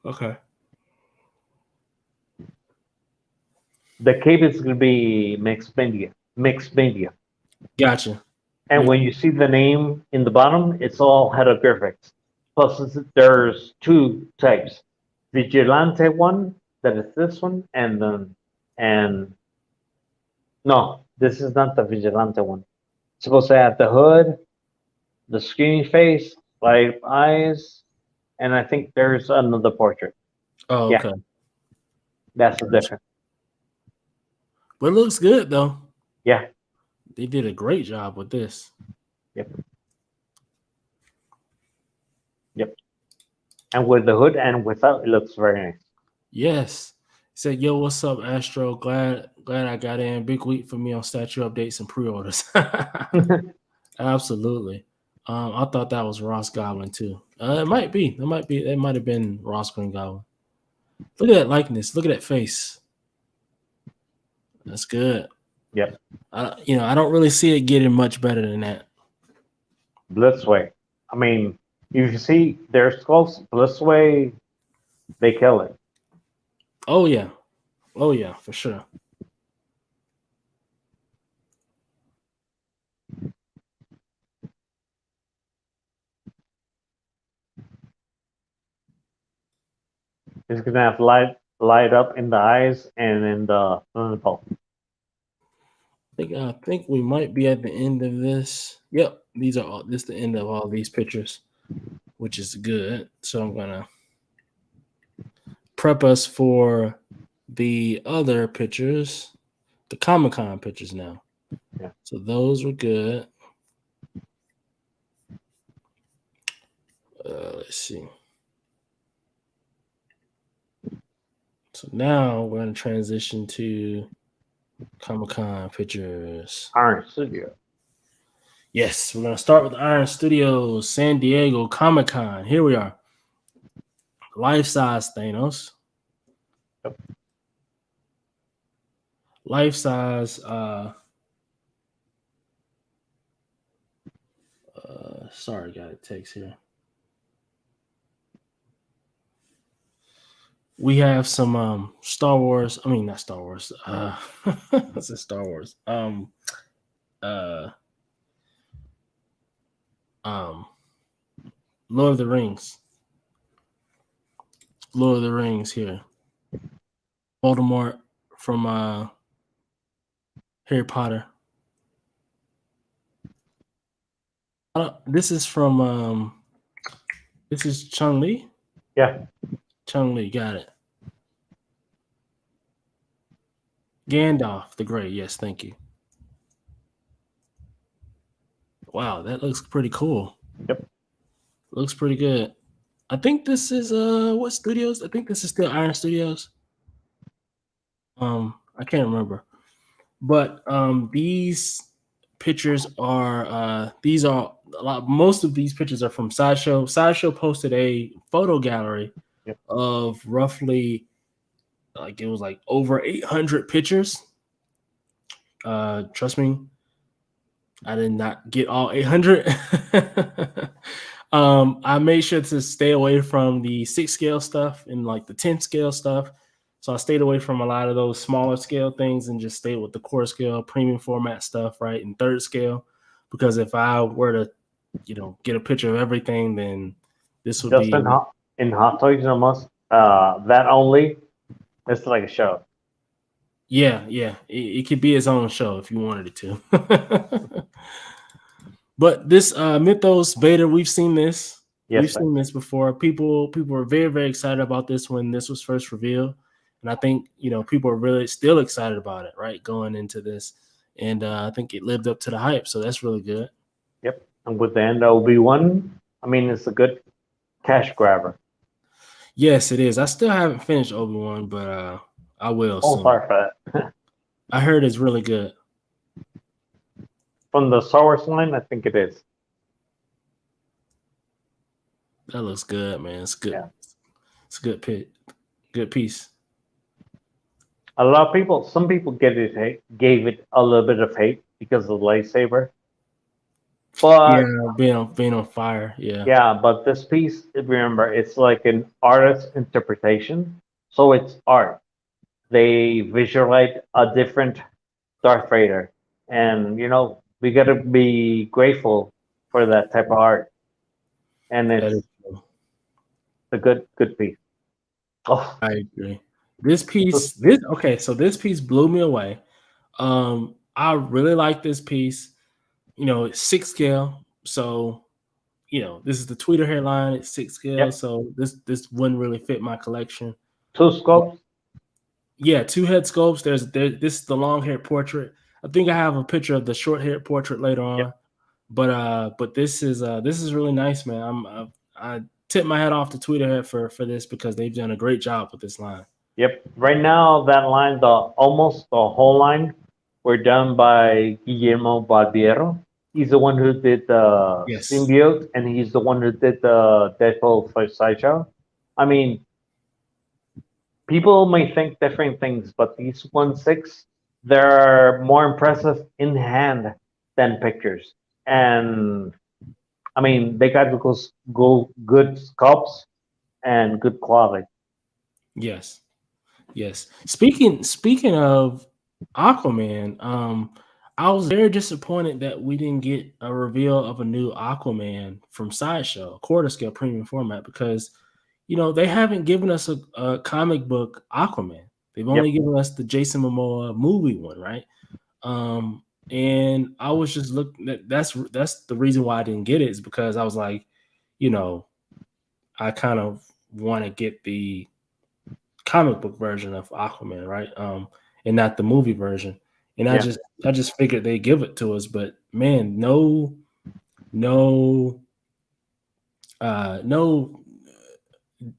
Okay. The cape is gonna be mixed media. Mixed media. Gotcha. And when you see the name in the bottom, it's all hieroglyphics. Plus, there's two types: Vigilante one, that is this one, and then and no, this is not the Vigilante one. It's supposed to have the hood, the screen face, light eyes, and I think there's another portrait. Oh, Yeah, okay. that's the difference. But it looks good though. Yeah, They did a great job with this. yep, yep. And with the hood and without, it looks very nice. Yes. He said, "Yo, what's up, Astro? Glad I got in. Big week for me on statue updates and pre-orders." Absolutely. I thought that was Ross Goblin too. It might be. It might be. It might have been Ross Green Goblin. Look at that likeness. Look at that face. That's good. Yep, I don't really see it getting much better than that. Blitzway. I mean, if you see their sculpts, Blitzway, they kill it. Oh yeah. Oh yeah, for sure. It's gonna have light up in the eyes and in the pulp. I think we might be at the end of this. Yep, these are all. This is the end of all these pictures, which is good. So I'm gonna prep us for the other pictures, the Comic-Con pictures now. Yeah. So those were good. Let's see. So now we're going to transition to Comic-Con pictures. Iron Studio. Yes, we're going to start with Iron Studios, San Diego Comic-Con. Here we are. Life-size Thanos. Yep. Life-size sorry, got it takes here. We have some Star Wars. I mean, not Star Wars. What's it? Star Wars. Lord of the Rings. Lord of the Rings here. Voldemort from Harry Potter. This is from this is Chung-Li. Yeah. Chung-Li, got it. Gandalf the Grey, yes, thank you. Wow, that looks pretty cool. Yep. Looks pretty good. I think this is what studios? I think this is still Iron Studios. I can't remember. But these pictures are most of these pictures are from Sideshow. Sideshow posted a photo gallery of roughly it was like over 800 pictures. Trust me, I did not get all 800. I made sure to stay away from the 6 scale stuff and like the 10 scale stuff. So I stayed away from a lot of those smaller scale things and just stayed with the core scale, premium format stuff, right? And 3rd scale. Because if I were to, get a picture of everything, then this would Just be in Hot Toys and must that only. It's like a show. Yeah. It could be its own show if you wanted it to. But this Mythos beta, we've seen this. Yes, we've seen this before. People were very, very excited about this when this was first revealed. And I think, people are really still excited about it, right? Going into this. And I think it lived up to the hype. So that's really good. Yep. And with the end of Obi-Wan, I mean, it's a good cash grabber. Yes, it is. I still haven't finished Obi-Wan, but I will soon. Sorry for that. I heard it's really good. From the Star Wars line, I think it is. That looks good, man. It's good. Yeah. It's a good pick. Good piece. A lot of people, some people gave it a little bit of hate because of the lightsaber. But being on fire. Yeah. Yeah, but this piece, remember, it's like an artist's interpretation. So it's art. They visualize a different Darth Vader. And, we got to be grateful for that type of art. And it's a good piece. I agree. This piece, this okay, so this piece blew me away. I really like this piece. It's 6 scale, so this is the tweeter headline. It's 6 scale, Yep. so this wouldn't really fit my collection. Two scopes. Yeah, two head sculpts. This is the long haired portrait. I think I have a picture of the short haired portrait later Yep. on. But this is really nice, man. I tip my hat off to Tweeterhead for this because they've done a great job with this line. Yep. Right now, that line, almost the whole line, were done by Guillermo Barbiero. He's the one who did the Yes. symbiote, and he's the one who did the Deadpool for Sideshow. I mean, people may think different things, but these 1/6, they're more impressive in hand than pictures. And I mean, they got good sculpts and good quality. Yes. Yes. Speaking of Aquaman, I was very disappointed that we didn't get a reveal of a new Aquaman from Sideshow, quarter scale premium format, because they haven't given us a comic book Aquaman. They've only Yep. given us the Jason Momoa movie one, right? And I was just looking that's the reason why I didn't get it, is because I was like, I kind of want to get the comic book version of Aquaman, right? And not the movie version. And Yeah. I just figured they give it to us, but man, no no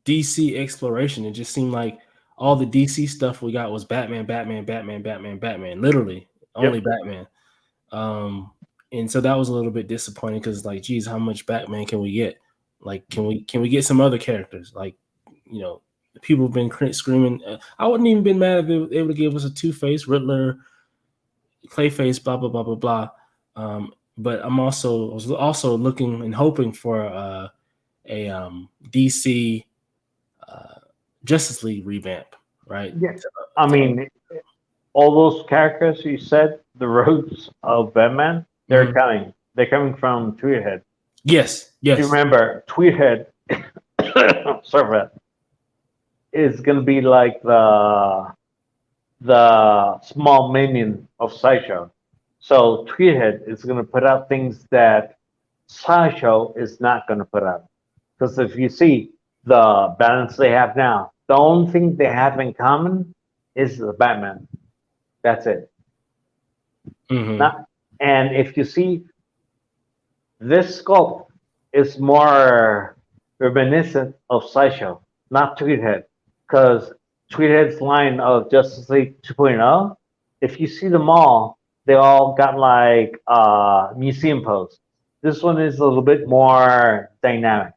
DC exploration. It just seemed like all the DC stuff we got was Batman, Batman, Batman, Batman, Batman. Literally only Yep. Batman. And so that was a little bit disappointing because, like, geez, how much Batman can we get? Like, can we get some other characters? Like, people have been screaming. I wouldn't even been mad if they were able to give us a Two-Face, Riddler, Clayface, blah blah blah blah blah. But I was also looking and hoping for a DC Justice League revamp, right? Yeah. I mean, all those characters you said, the rogues of Batman, they're Mhm. coming. They're coming from Tweethead. Yes, You yes. remember, Tweethead, sorry for that, is gonna be like the small minion of Sideshow. So Tweethead is gonna put out things that Sideshow is not gonna put out. Because if you see the balance they have now, the only thing they have in common is the Batman. That's it. Hmm. Not, and if you see, this sculpt is more reminiscent of Sideshow, not Tweethead. Because Tweethead's line of Justice League 2.0, if you see them all, they all got like museum pose. This one is a little bit more dynamic.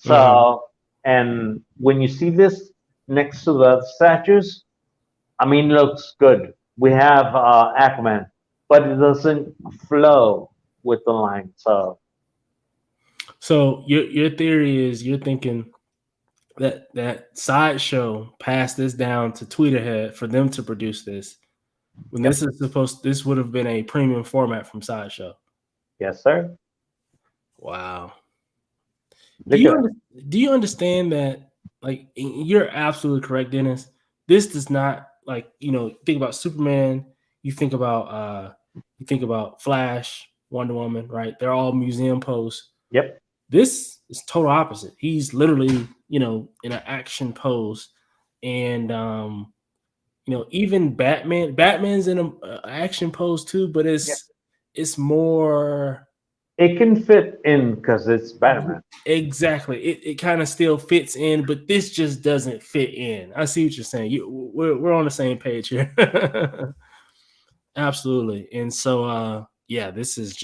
Hmm. So, and when you see this next to the statues, I mean, it looks good. We have Aquaman, but it doesn't flow with the line. So your theory is you're thinking that Sideshow passed this down to Tweeterhead for them to produce this, when Yep. this would have been a premium format from Sideshow. Yes, sir. Wow. Do Look you at that. do you understand that? Like, you're absolutely correct, Dennis. This does not, like, think about Superman. You think about Flash, Wonder Woman, right? They're all museum pose. Yep. This is total opposite. He's literally, in an action pose, and even Batman's in a action pose too, but Yeah. it's more. It can fit in because it's Batman. Exactly. It kind of still fits in, but this just doesn't fit in. I see what you're saying. We're on the same page here. Absolutely. And so yeah, this is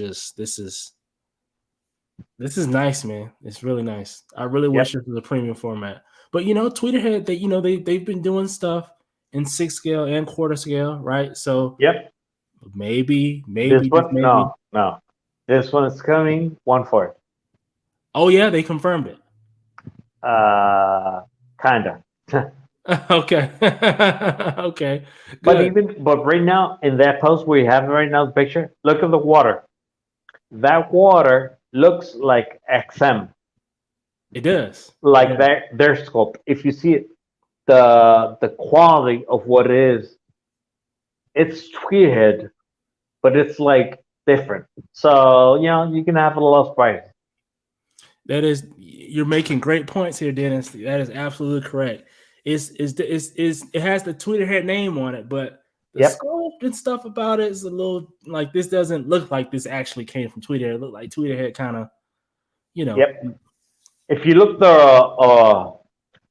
nice, man. It's really nice. I really Yep. wish this was a premium format. But Tweeterhead, they've been doing stuff in 6 scale and quarter scale, right? So Yep. maybe, This just one, maybe. no. This one is coming 1/4. Oh yeah, they confirmed it. Kinda. Okay. Okay. But Good. right now in that post we have right now the picture. Look at the water. That water looks like XM, It does. It like does. their scope. If you see it, the quality of what it is, it's Tweethead, but it's like different. So you can have a little surprise. That is, you're making great points here, Dennis. That is absolutely correct. It has the Tweeterhead name on it, but the Yep. sculpt and stuff about it is a little like this doesn't look like this actually came from Tweeterhead. It looked like Tweeterhead kind of, you know. Yep. If you look the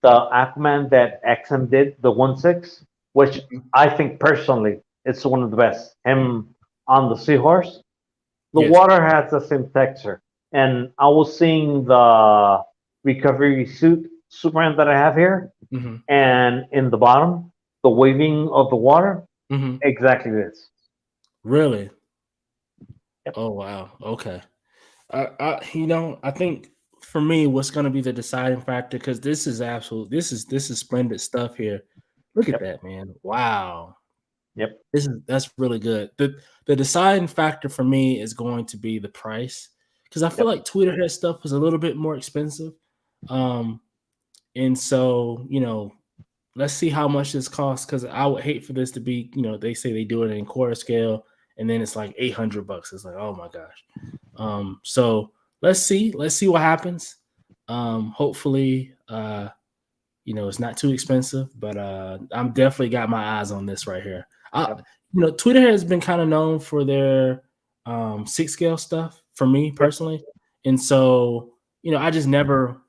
Aquaman that XM did, the 1/6, which I think personally it's one of the best. Him on the seahorse, the Yes. water has the same texture, and I was seeing the recovery suit Superman that I have here, Mm-hmm. and in the bottom, the waving of the water, Mm-hmm. exactly this. Really? Yep. Oh wow. Okay. I think for me, what's going to be the deciding factor, because this is splendid stuff here. Look at Yep. that, man! Wow, Yep. that's really good. The deciding factor for me is going to be the price, because I feel Yep. like Tweeterhead stuff was a little bit more expensive, um, and so let's see how much this costs, because I would hate for this to be, they say they do it in quarter scale and then it's like $800. It's like, oh my gosh. So let's see what happens. Hopefully, it's not too expensive, but I'm definitely got my eyes on this right here. Twitter has been kind of known for their 6 scale stuff for me personally, and so I just never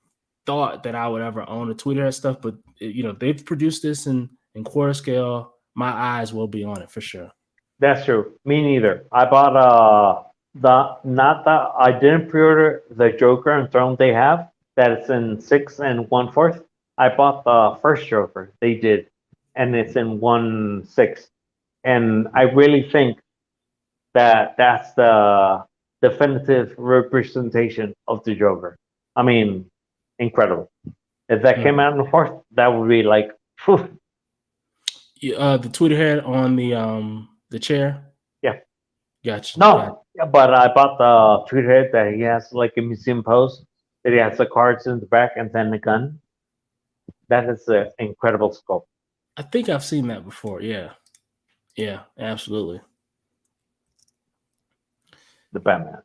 thought that I would ever own a Twitter stuff, but they've produced this in quarter scale. My eyes will be on it for sure. That's true. Me neither. I bought the not that I didn't pre-order the Joker and Throne they have that it's in 6 1/4. I bought the first Joker they did, and it's in 1/6. And I really think that that's the definitive representation of the Joker. I mean, incredible. If that came out in the fourth, that would be like, phew. The Twitter head on the chair. Yeah. Gotcha. No, but I bought the Twitter head that he has like a museum pose. That he has the cards in the back and then the gun. That is an incredible sculpt. I think I've seen that before. Yeah, absolutely. The Batman.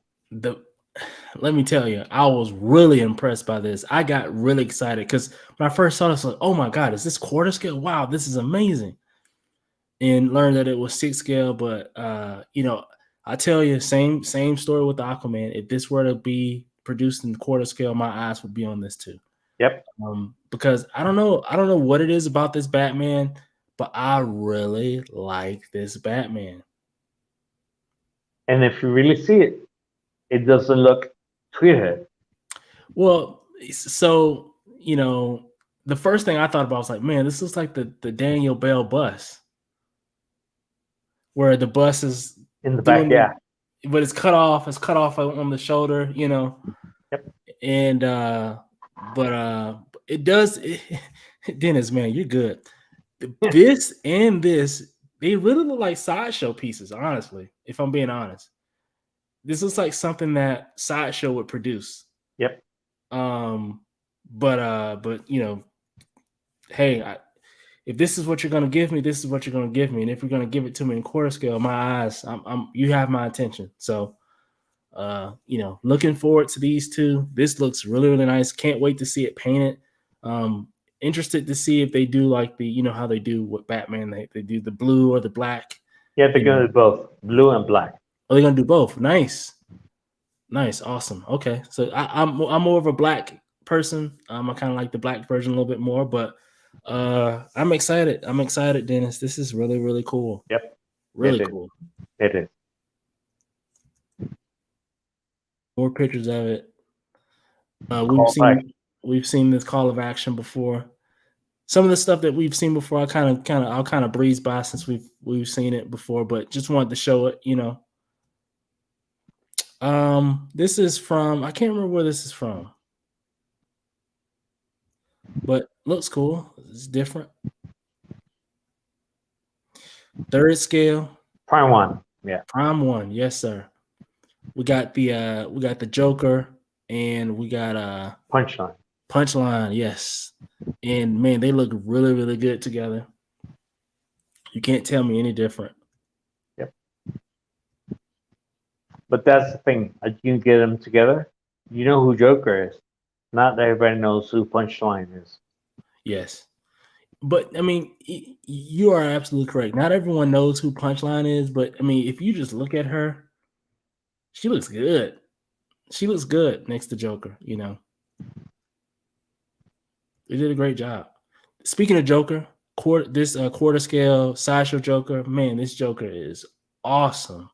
Let me tell you, I was really impressed by this. I got really excited because when I first saw this, I was like, oh my God, is this quarter scale? Wow, this is amazing. And learned that it was 6 scale, but I tell you, same story with the Aquaman. If this were to be produced in quarter scale, my eyes would be on this too. Yep. Because I don't know what it is about this Batman, but I really like this Batman. And if you really see it, it doesn't look Tweethead. Well, so the first thing I thought about was like, man, this looks like the Daniel Bell bus, where the bus is in the back, yeah. But it's cut off. It's cut off on the shoulder, Yep. And but it does. Dennis, man, you're good. This and this, they really look like Sideshow pieces. Honestly, if I'm being honest, this looks like something that Sideshow would produce. Yep. But hey, if this is what you're gonna give me, this is what you're gonna give me. And if you're gonna give it to me in quarter scale, my eyes, you have my attention. So, looking forward to these two. This looks really, really nice. Can't wait to see it painted. Interested to see if they do like how they do with Batman. They do the blue or the black. Yeah, they're gonna do both, blue and black. Oh, they're gonna do both. Nice, awesome. Okay, so I'm more of a black person. I kind of like the black version a little bit more, but I'm excited. Dennis. This is really, really cool. Yep, really cool. It is. More pictures of it. We've seen this call of action before. Some of the stuff that we've seen before, I'll kind of breeze by since we've seen it before, but just wanted to show it. This is from, I can't remember where this is from, but looks cool. It's different. 3rd scale. Prime 1. Yeah. Prime 1. Yes, sir. We got the Joker, and we got Punchline. Punchline, yes. And man, they look really, really good together. You can't tell me any different. Yep. But that's the thing. You get them together. You know who Joker is. Not everybody knows who Punchline is. Yes. But I mean, you are absolutely correct. Not everyone knows who Punchline is, but I mean, if you just look at her, she looks good. She looks good next to Joker, you know. They did a great job. Speaking of Joker, quarter scale Sideshow Joker, man, this Joker is awesome.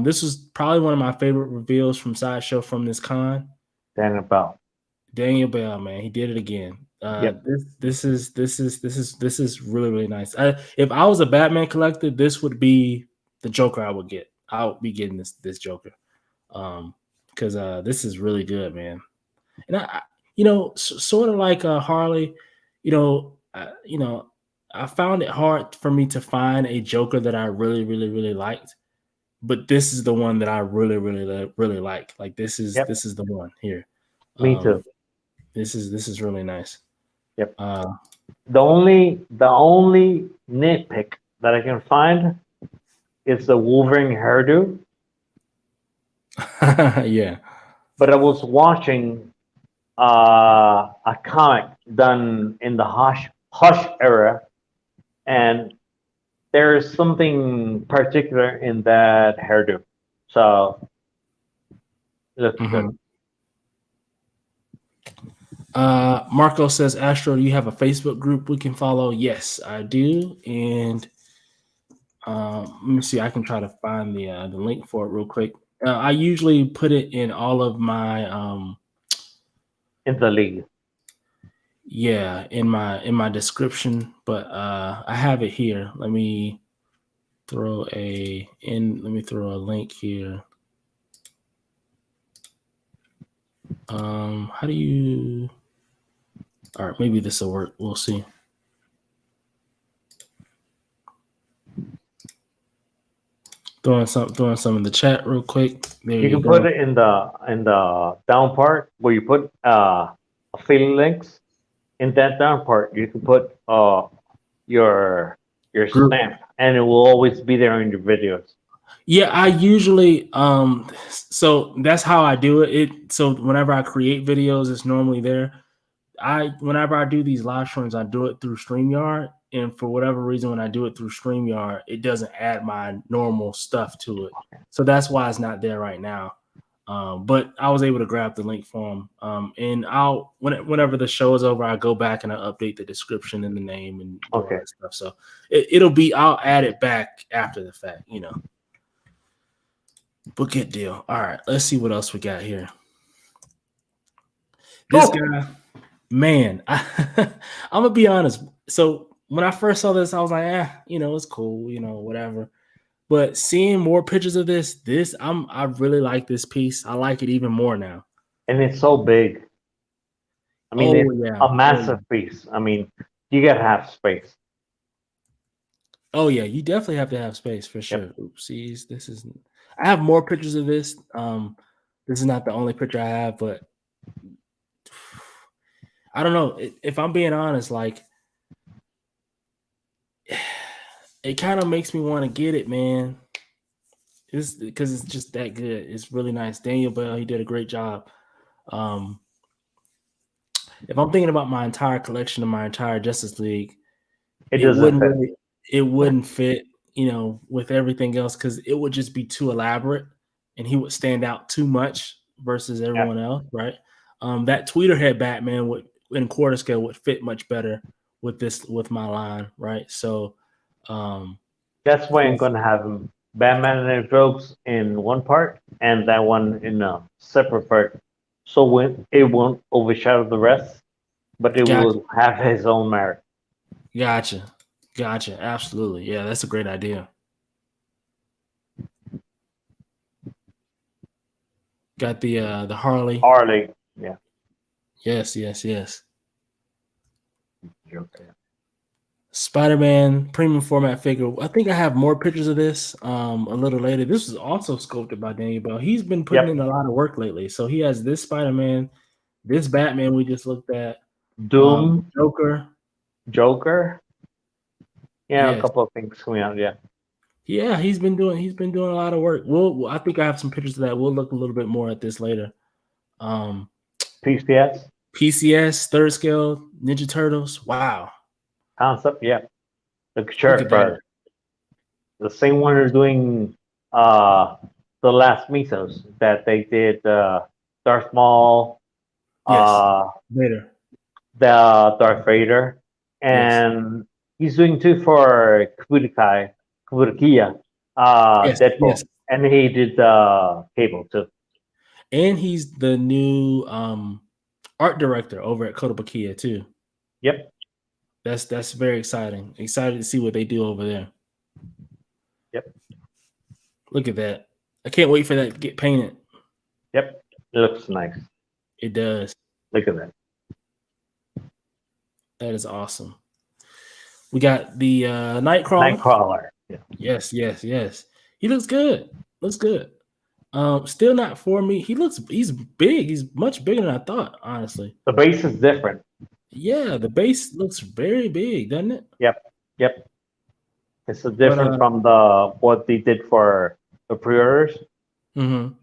This was probably one of my favorite reveals from Sideshow from this con. Daniel Bell, man, he did it again. Yep. This is really, really nice. If I was a Batman collector, this would be the Joker I would get. I would be getting this Joker, because this is really good, man. And I sort of like Harley, I found it hard for me to find a Joker that I really, really, really liked. But this is the one that I really, really, really like. Like this is the one here. Me too. This is really nice. Yep. The only nitpick that I can find is the Wolverine hairdo. Yeah. But I was watching a comic done in the Hush era, and there is something particular in that hairdo. So it looks good. Marco says, Astro, do you have a Facebook group we can follow? Yes, I do. And let me see. I can try to find the link for it real quick. I usually put it in all of my in the league. Yeah, in my description, but I have it here. Let me throw a link here. How do you? All right, maybe this will work. We'll see. Throwing some in the chat real quick. There you can go. put it in the down part where you put affiliate links. In that down part, you can put your stamp, and it will always be there in your videos. Yeah, I usually so that's how I do it. So whenever I create videos, it's normally there. Whenever I do these live streams, I do it through StreamYard, and for whatever reason, when I do it through StreamYard, it doesn't add my normal stuff to it. So that's why it's not there right now. But I was able to grab the link for them. And whenever the show is over, I go back and I update the description and the name and all that stuff. So I'll add it back after the fact, you know. But good deal. All right, let's see what else we got here. This guy, man, I'm gonna be honest. So when I first saw this, I was like, it's cool, whatever. But seeing more pictures of this, I really like this piece. I like it even more now. And it's so big. I mean, it's a massive piece. I mean, you gotta have space. Oh yeah, you definitely have to have space for sure. Yep. Oopsies, I have more pictures of this. This is not the only picture I have, but I don't know. If I'm being honest, like it kind of makes me want to get it, man. It's because it's just that good. It's really nice. Daniel Bell, he did a great job. If I'm thinking about my entire collection of my entire Justice League, it wouldn't fit, with everything else, because it would just be too elaborate and he would stand out too much versus everyone else, right? That tweeter head Batman in quarter scale would fit much better with my line, right? So that's why I'm gonna have him Batman and his robes in one part and that one in a separate part. So when it won't overshadow the rest, but it will have his own merit. Gotcha. Absolutely. Yeah, that's a great idea. Got the Harley. Yeah. Yes. Okay. Spider-Man premium format figure. I think I have more pictures of this a little later. This was also sculpted by Daniel Bell. He's been putting in a lot of work lately. So he has this Spider-Man. This Batman we just looked at, Doom, Joker. Joker. Yeah, a Yes. couple of things coming out. Yeah. Yeah, he's been doing a lot of work. I think I have some pictures of that. We'll look a little bit more at this later. PCS PCS, third scale, Ninja Turtles. Wow. concept. Yeah. Look Look at sharp, that. brother. The same one they're doing the last Mythos that they did Darth Maul, Yes. uh Later. the Darth Vader, Yes. and he's doing two for Kubutakia, Yes. Deadpool, Yes. and he did Cable too. And he's the new art director over at Kotobukiya too. Yep. That's very exciting. Excited to see what they do over there. Yep. Look at that. I can't wait for that to get painted. Yep. It looks nice. It does. Look at that. That is awesome. We got the Nightcrawler. Nightcrawler. Yeah. Yes. He looks good. Looks good. Still not for me. He's big. He's much bigger than I thought, honestly. The base is different. Yeah, the base looks very big, doesn't it? Yep. It's different from the what they did for the pre-orders. Mm-hmm.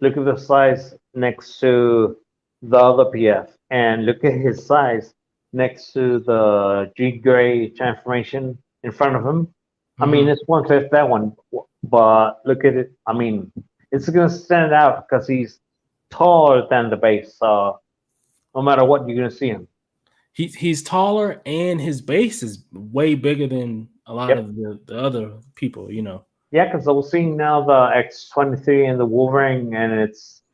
Look at the size next to the other PF, and look at his size next to the Jean Grey transformation in front of him. I mean, it's 1/5 that one, but look at it. I mean, it's gonna stand out because he's taller than the base. So no matter what, you're gonna see him. He's taller, and his base is way bigger than a lot of the other people. Yeah, because I was seeing now the X-23 and the Wolverine, and it's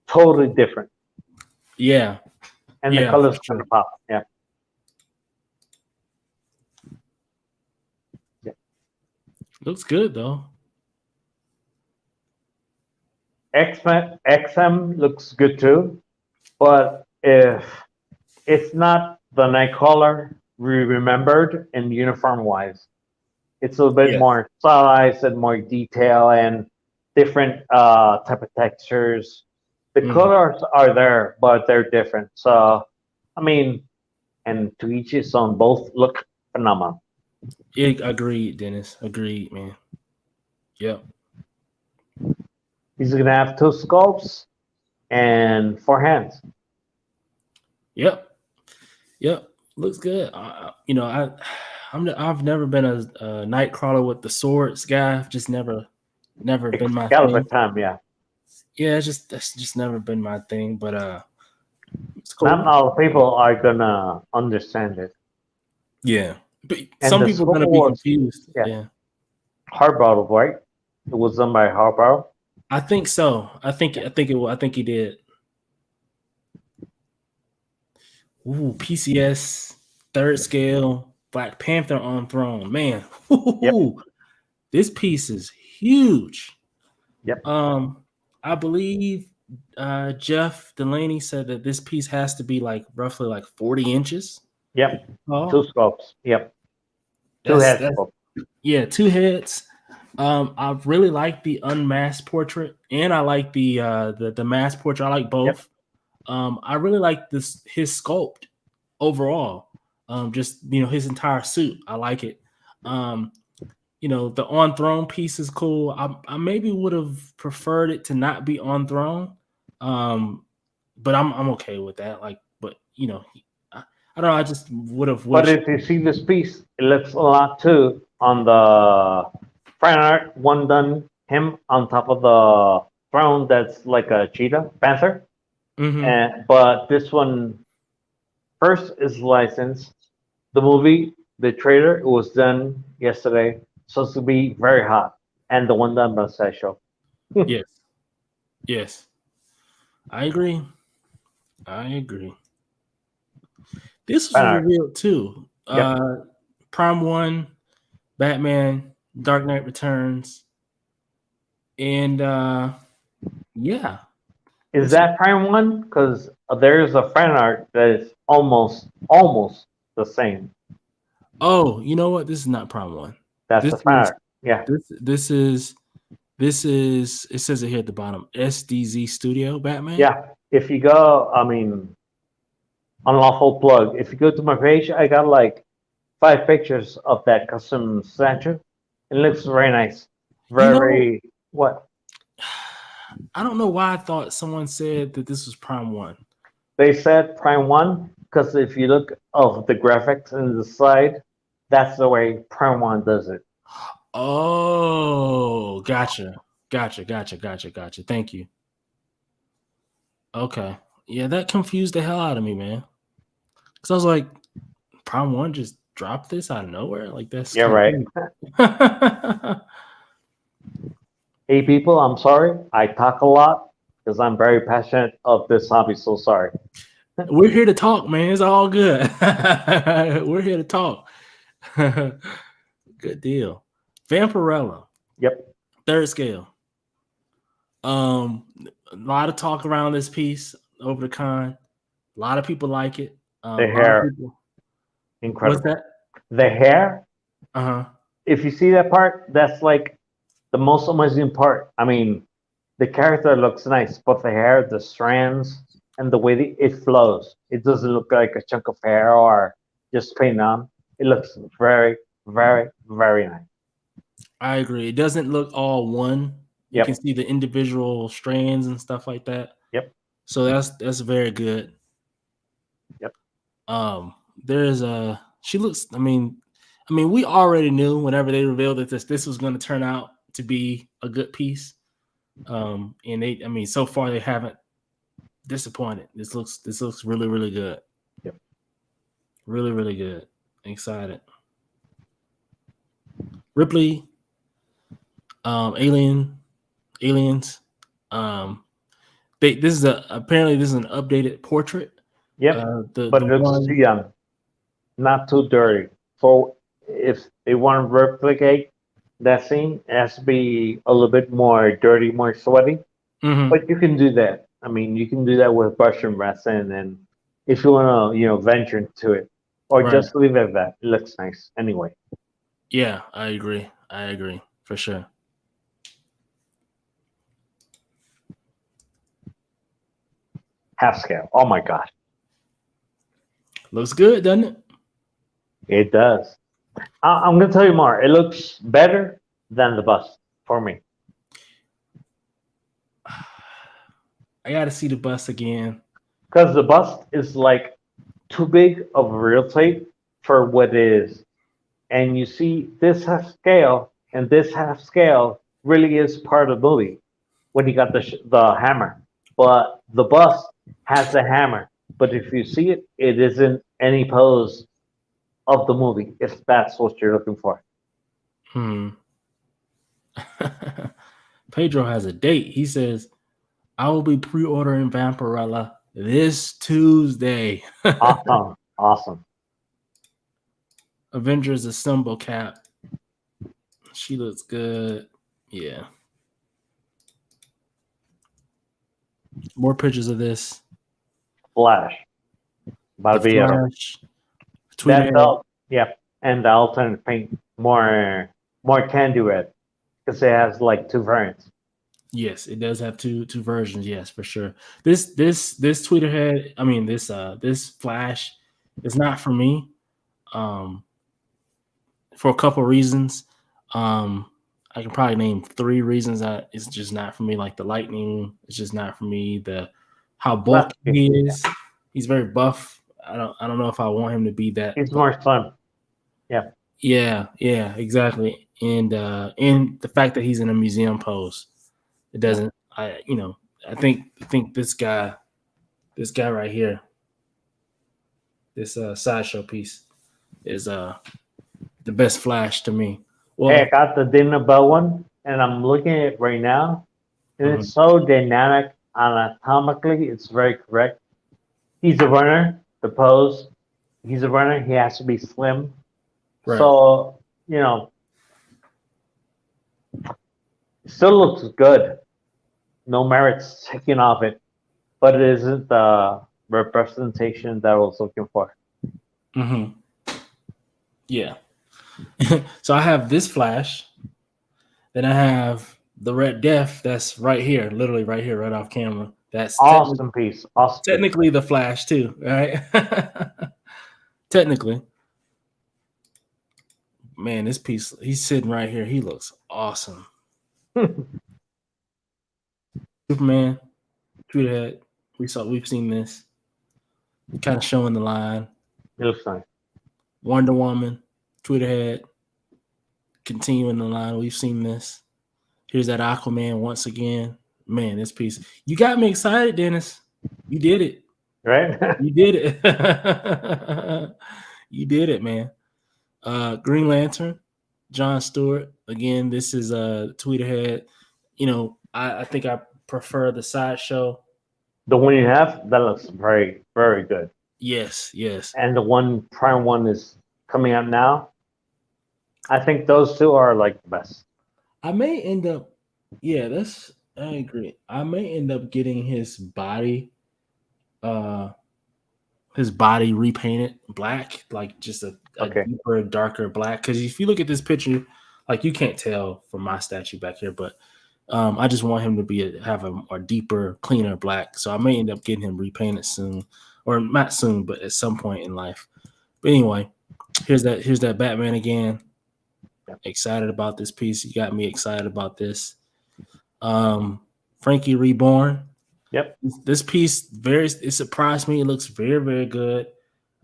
totally different. Yeah, and the colors kind of pop. Yeah. Looks good though. XM looks good too, but if it's not the Nightcrawler we remembered in uniform wise, it's a little bit more stylized and more detail and different type of textures. The colors are there, but they're different. So, I mean, and to each his own, both look phenomenal. Agreed, Dennis. Agreed, man. Yep. He's going to have 2 sculpts and 4 hands. Yep. Looks good. I've never been a Nightcrawler with the swords guy. I've just never been my thing. Time, yeah. Yeah, that's just never been my thing. But it's cool. Not all people are gonna understand it. Yeah, but some people are gonna be confused. Yeah. Hardbottle, right? It was done by Hardbottle. I think so. I think he did. Ooh, PCS, third scale, Black Panther on throne. Man, this piece is huge. Yep. I believe Jeff Delaney said that this piece has to be like roughly like 40 inches. Yep. 2 scopes. Yep. 2 heads. Yeah, 2 heads. I really like the unmasked portrait, and I like the masked portrait. I like both. Yep. I really like his sculpt overall. Just his entire suit. I like it. The on throne piece is cool. I maybe would have preferred it to not be on throne. But I'm okay with that. I don't know. I just would have wished. But if you see this piece, it looks a lot too on the fan art. One done him on top of the throne that's like a cheetah, Panther. But this one first is licensed. The movie, the trailer, it was done yesterday. Supposed to be very hot, and the one done by Sideshow. Yes, I agree. This was revealed too. Prime 1, Batman, Dark Knight Returns, and yeah. Is that Prime 1? Because there's a fan art that is almost the same. Oh, you know what? This is not Prime 1. That's the fan art. Yeah. This is. It says it here at the bottom. SDZ Studio Batman. Yeah. if you go, I mean, unlawful plug. If you go to my page, I got like 5 pictures of that custom statue. It looks very nice. You know, Very what I don't know why I thought someone said that this was Prime One. they said Prime One because if you look of the graphics in the side, that's the way Prime One does it. Oh, gotcha. Thank you. Okay. Yeah, that confused the hell out of me, man. Because I was like, Prime One just dropped this out of nowhere? Like, that's Yeah, kind right. of. Hey, people, I'm sorry. I talk a lot because I'm very passionate of this hobby. So sorry. We're here to talk, man. It's all good. We're here to talk. Good deal. Vampirella, Yep. third scale. A lot of talk around this piece over the con. A lot of people like it. The A lot of hair, people. What's incredible. that? The hair, Uh-huh. if you see that part, that's like the most amazing part. I mean, the character looks nice, but the hair, the strands, and the way it flows, it doesn't look like a chunk of hair or just paint on. It looks very, very, very nice. I agree. It doesn't look all one. You can Yep. see the individual strands and stuff like that. Yep. So that's very good. Yep. There's a she looks. I mean, we already knew whenever they revealed that this was going to turn out to be a good piece. And so far they haven't disappointed. This looks really really good. Yep. Really really good. Excited. Ripley, aliens. Um, apparently this is an updated portrait. Yep. The But it looks too one. young, not too dirty. For if they want to replicate that scene, it has to be a little bit more dirty, more sweaty. Mhm. But you can do that. I mean, you can do that with Russian resin, and if you want to, venture into it, or Right. just leave it at that. It looks nice anyway. Yeah, I agree. I agree for sure. Half scale. Oh my god, Looks good, doesn't it? it does. I'm gonna tell you more. It looks better than the bust for me. I got to see the bus again. Because the bust is like too big of a real tape for what it is. And you see, this half scale and this half scale really is part of the movie when you got the hammer. But the bust has the hammer. But if you see it, it isn't any pose of the movie, if that's what you're looking for. Hmm. Pedro has a date. He says, "I will be pre-ordering Vampirella this Tuesday." Awesome. Awesome. Avengers Assemble cap. She looks good. Yeah. More pictures of this. Flash. The Barbiero. Flash. That's Tweeter. all. Yep. And the alternate paint, more candy red, because it has like two variants. Yes, it does have two versions. Yes, for sure. This tweeter head. This Flash is not for me. Um, for a couple reasons. I can probably name 3 reasons that it's just not for me. Like the lightning, it's just not for me. The how bulky But he is. He's very buff. I don't know if I want him to be that. it's more fun. Yeah. Yeah, exactly. And the fact that he's in a museum pose, it Yeah. doesn't. I think this guy right here, this sideshow piece, is the best Flash to me. Hey, I Well, got the Dinner Bell one, and I'm looking at it right now, and mhm, it's so dynamic anatomically. It's very correct. He's a runner. The pose. He's a runner. He has to be slim. right. So it still looks good. No merits taken off it, but it isn't the representation that I was looking for. Hmm. Yeah. So I have this Flash, then I have the Red Death that's right here, literally right here, right off camera. That's Awesome piece. Awesome piece. technically the Flash too, right? Technically. Man, this piece, he's sitting right here. He looks awesome. Superman, Tweeterhead. We've seen this. Kind of showing the line. It looks nice. Wonder Woman, Tweeterhead, continuing the line. We've seen this. Here's that Aquaman once again. Man, this piece. You got me excited, Dennis. You did it. Right? You did it. You did it, man. Green Lantern, John Stewart. Again, this is Tweeterhead. You know, I think I prefer the Sideshow. The one you have, that looks very, very good. Yes, yes. And the one Prime one is coming out now. I think those two are like the best. I may end up, I agree. I may end up getting his body repainted black, like just a deeper, darker black. Because if you look at this picture, like you can't tell from my statue back here, but I just want him to have a deeper, cleaner black. So I may end up getting him repainted soon, or not soon, but at some point in life. But anyway, here's that Batman again. Yep. Excited about this piece. You got me excited about this. Frankie Reborn. Yep. This piece it surprised me. It looks very, very good.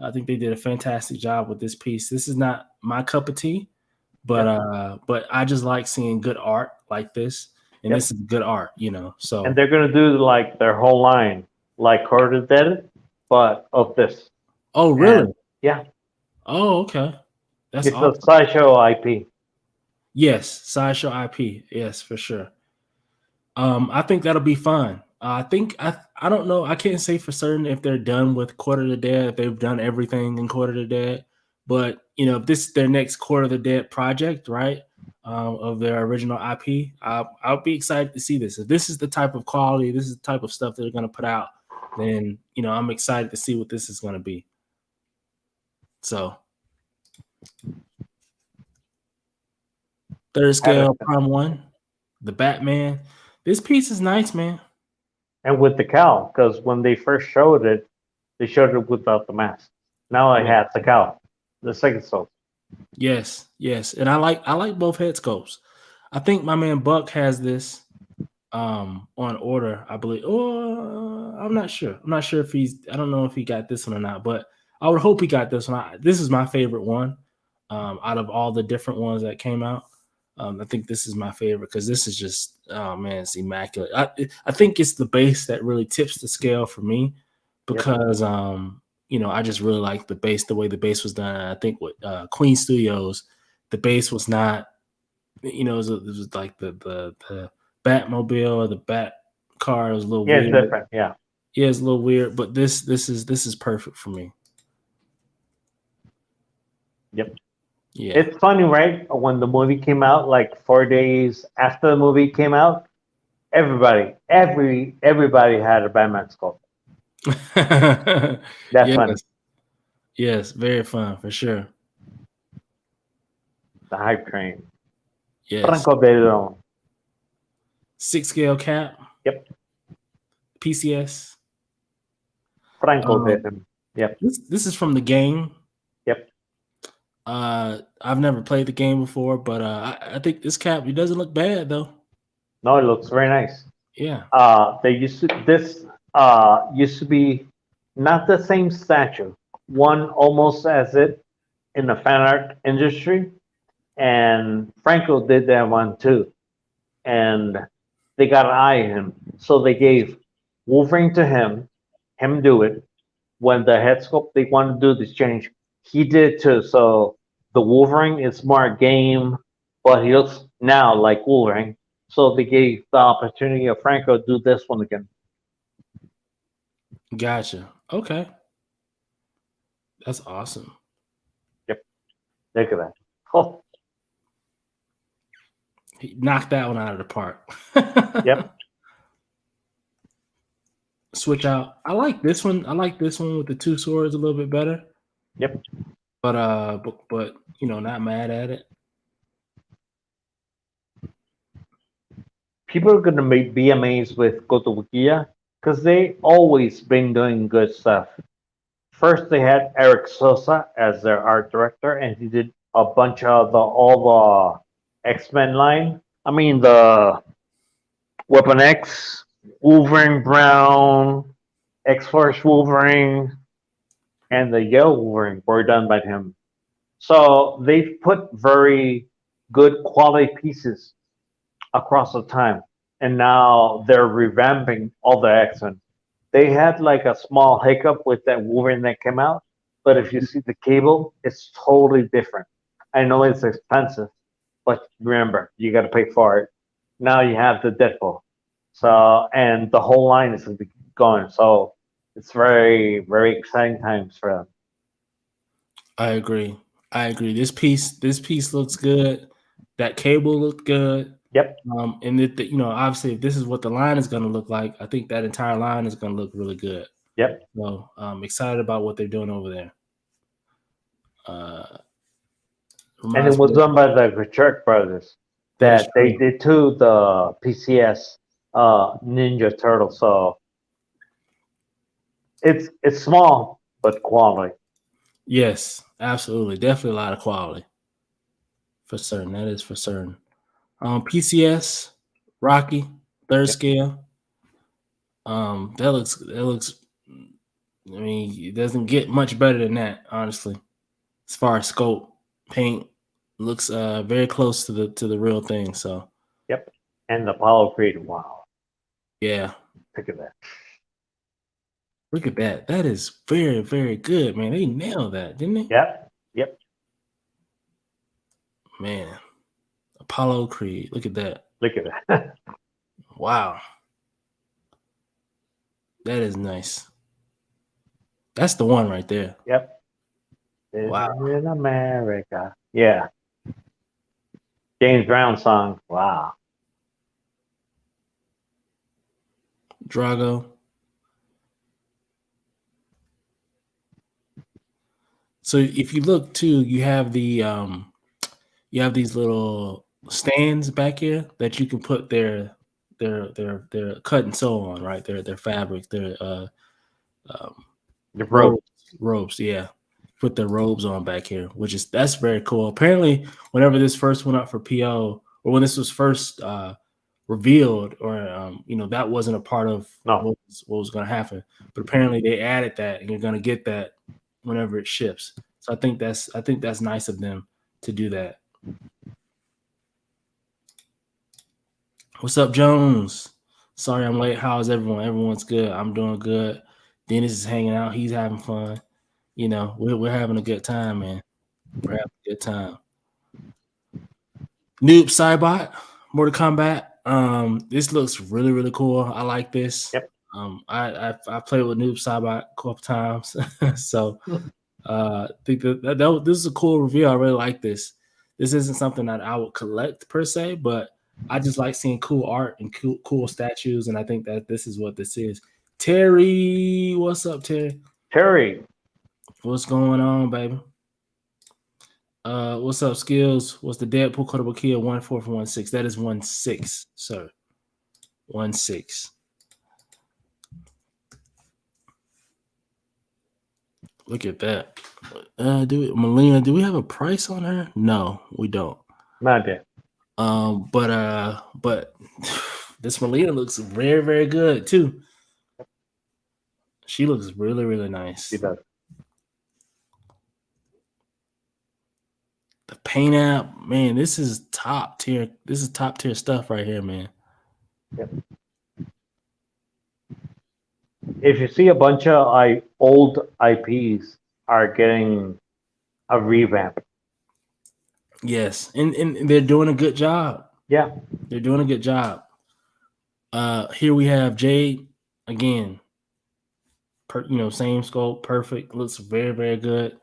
I think they did a fantastic job with this piece. This is not my cup of tea, but I just like seeing good art like this. And this is good art, you know. So and they're gonna do like their whole line, like Carter did, but of this. Oh, really? And, yeah. Oh, okay. That's it's awesome. a Sideshow IP. Yes, Sideshow IP. Yes, for sure. I think that'll be fun. I don't know. I can't say for certain if they're done with Quarter of the Dead, if they've done everything in Quarter of the Dead. But you know, if this is their next Quarter of the Dead project, right? Of their original IP, I'll be excited to see this. If this is the type of quality, this is the type of stuff that they're going to put out, then you know I'm excited to see what this is going to be. So, third scale Prime 1, the Batman. This piece is nice, man. And with the cowl, because when they first showed it, they showed it without the mask. Now I have the cowl, the second sculpt. Yes, and I like both head sculpts. I think my man Buck has this on order, I believe. Oh, I'm not sure. I don't know if he got this one or not, but I would hope he got this one. This is my favorite one out of all the different ones that came out. I think this is my favorite because this is just, oh man, it's immaculate. I think it's the base that really tips the scale for me because you know, I just really like the base, the way the base was done. I think with Queen Studios, the base was not, you know, it was like the Batmobile or the Bat car. It was a little weird. It's different. Yeah, it's a little weird, but this is perfect for me. Yep. Yeah. It's funny, right? When the movie came out, like 4 days after the movie came out, everybody had a Batman sculpt. That's funny. Yes, very fun for sure. The hype train. Yes. Franco Bello. 6 scale cap. Yep. PCS. Franco Bello. Yep. This is from the game. Yep. I've never played the game before, but I think this cap, it doesn't look bad though. No, it looks very nice. Yeah. Used to be not the same statue. One almost as it in the fan art industry, and Franco did that one too. And they got an eye on him, so they gave Wolverine to him do it. When the head sculpt they wanted to do this change, he did too. So the Wolverine is more game, but he looks now like Wolverine. So they gave the opportunity of Franco to do this one again. Gotcha. Okay. That's awesome. Yep. Look at that. Oh. He knocked that one out of the park. Yep. Switch out. I like this one. I like this one with the 2 swords a little bit better. Yep. But you know, not mad at it. People are gonna be amazed with Kotobukiya because they always been doing good stuff. First, they had Eric Sosa as their art director, and he did a bunch of all the X-Men line. I mean, the Weapon X, Wolverine Brown, X-Force Wolverine, and the Yellow Wolverine were done by him. So they've put very good quality pieces across the time, and now they're revamping all the X-Men. They had like a small hiccup with that Wolverine that came out, but if you see the cable, it's totally different. I know it's expensive, but remember, you got to pay for it. Now you have the Deadpool, so and the whole line is going. So it's very very exciting times for them. I agree. I agree. This piece looks good. That cable looked good. Yep, And obviously, if this is what the line is going to look like, I think that entire line is going to look really good. yep. So I'm excited about what they're doing over there. Uh, And it reminds was me done by the Kachuk brothers that is that they true. did too the PCS Ninja Turtle. So it's small but quality. Yes, absolutely, definitely a lot of quality for certain. That is for certain. PCS Rocky third Yep. scale. That looks. I mean, it doesn't get much better than that, honestly. As far as scope, paint looks very close to the real thing. So Yep. And the Apollo Creed. Wow. yeah, Look at that. look at that. That is very very good, man. They nailed that, didn't they? Yep. Yep. Man, Apollo Creed. Look at that. Look at that. Wow, that is nice. That's the one right there. Yep. This Wow, is in America. Yeah. James Brown song. Wow. Drago. So if you look too, you have these little stands back here that you can put their cut and sew on, right? Their fabric, their um, The road. robes, yeah. Put their robes on back here, that's very cool. Apparently, whenever this first went up for PO, or when this was first revealed, or that wasn't a part of No. what was going to happen. But apparently, they added that, and you're going to get that whenever it ships. So I think that's nice of them to do that. What's up, Jones? Sorry I'm late. How's everyone? Everyone's good. I'm doing good. Dennis is hanging out. He's having fun. We're having a good time, man. We're having a good time. Noob Cybot, Mortal Kombat. This looks really, really cool. I like this. Yep. I played with Noob Cybot a couple times, so I think that this is a cool review. I really like this. This isn't something that I would collect per se, but I just like seeing cool art and cool statues, and I think that this is what this is. Terry, what's up, Terry? Terry. What's going on, baby? What's up, Skills? What's the Deadpool credible kill? 1-4 for 1-6. That is 1-6, sir. 1-6. Look at that. Melina, do we have a price on her? No, we don't. Not yet. But this Melina looks very, very good too. She looks really, really nice. She does. The paint app, man, this is top tier. This is top tier stuff right here, man. Yep. If you see a bunch of old IPs are getting a revamp. Yes, and they're doing a good job. Yeah. They're doing a good job. Here we have Jade again. Same scope, perfect. Looks very, very good.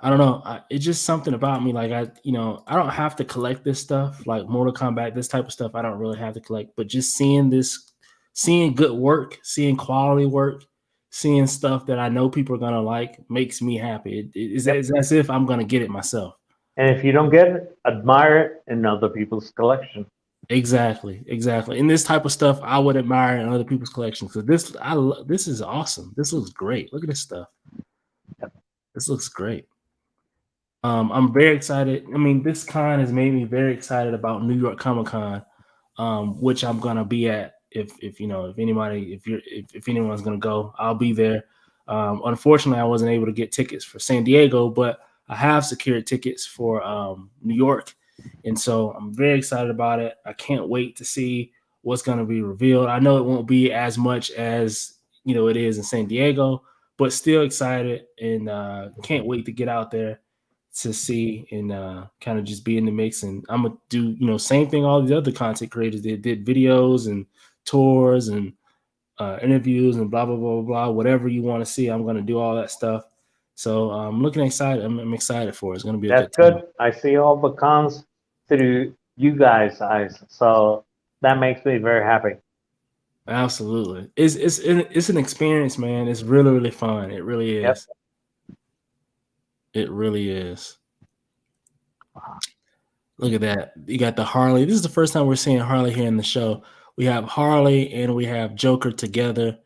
I don't know. It's just something about me. Like I don't have to collect this stuff, like Mortal Kombat, this type of stuff. I don't really have to collect, but just seeing good work, seeing quality work, seeing stuff that I know people are gonna like makes me happy. It's as if I'm gonna get it myself. And if you don't get it, admire it in other people's collection. Exactly. And this type of stuff I would admire in other people's collections because this is awesome. This looks great. Look at this stuff. This looks great. I'm very excited. I mean, this con has made me very excited about New York Comic Con, which I'm gonna be at. If you know, if anybody, if anyone's gonna go, I'll be there. Unfortunately, I wasn't able to get tickets for San Diego, but I have secured tickets for New York, and so I'm very excited about it. I can't wait to see what's gonna be revealed. I know it won't be as much as it is in San Diego, but still excited and can't wait to get out there to see and kind of just be in the mix. And I'm gonna do same thing all the other content creators did videos and tours and interviews and blah blah blah blah blah. Whatever you want to see, I'm gonna do all that stuff. So I'm looking excited. I'm excited for it. It's gonna be a That's good time. good. I see all the cons through you guys' eyes, so that makes me very happy. Absolutely, it's an experience, man. It's really fun. It really Yep. is. It really is. Look at that. You got the Harley. This is the first time we're seeing Harley here in the show. We have Harley and we have Joker together.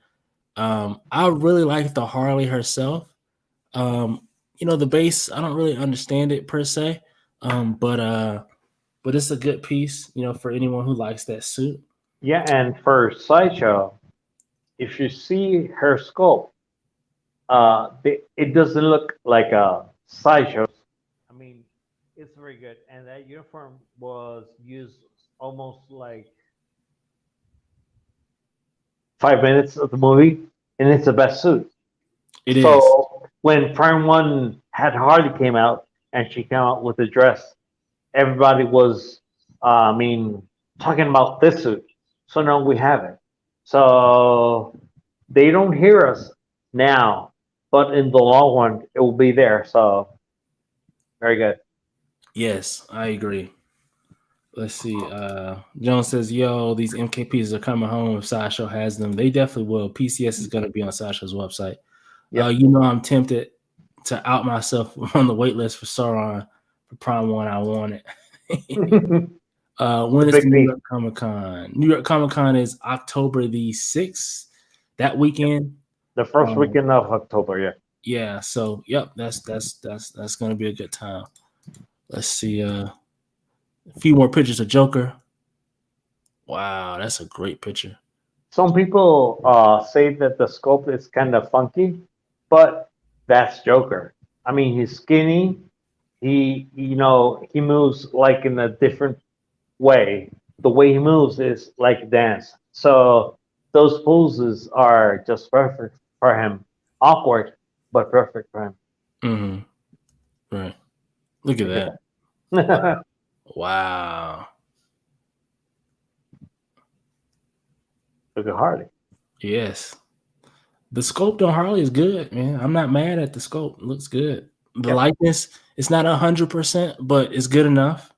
I really like the Harley herself. The base, I don't really understand it per se. But it's a good piece, for anyone who likes that suit. Yeah, and for Sideshow, if you see her sculpt, it doesn't look like a Sideshow. I mean, it's very good, and that uniform was used almost like 5 minutes of the movie, and it's the best suit. It is. So when Prime One had Harley came out, and she came out with the dress, everybody was, talking about this suit. So now we have it. So they don't hear us now, but in the long run, it will be there. So very good. Yes, I agree. Let's see. Jones says, "Yo, these MKPs are coming home if Sideshow has them. They definitely will. PCS is going to be on Sideshow's website. Yep. I'm tempted to out myself on the wait list for Sauron for Prime One. I want it. When is the New York Comic Con? New York Comic Con is October the 6th. That weekend. The first weekend of October. Yeah. Yeah. So, yep. That's going to be a good time. Let's see. A few more pictures of Joker. Wow, that's a great picture. Some people say that the sculpt is kind of funky, but that's Joker. I mean, he's skinny. He moves like in a different way. The way he moves is like dance. So those poses are just perfect for him. Awkward, but perfect for him. Mm-hmm. Right. Look at that. Wow. Look at Harley. Yes. The sculpt on Harley is good, man. I'm not mad at the sculpt. It looks good. The likeness, it's not 100%, but it's good enough.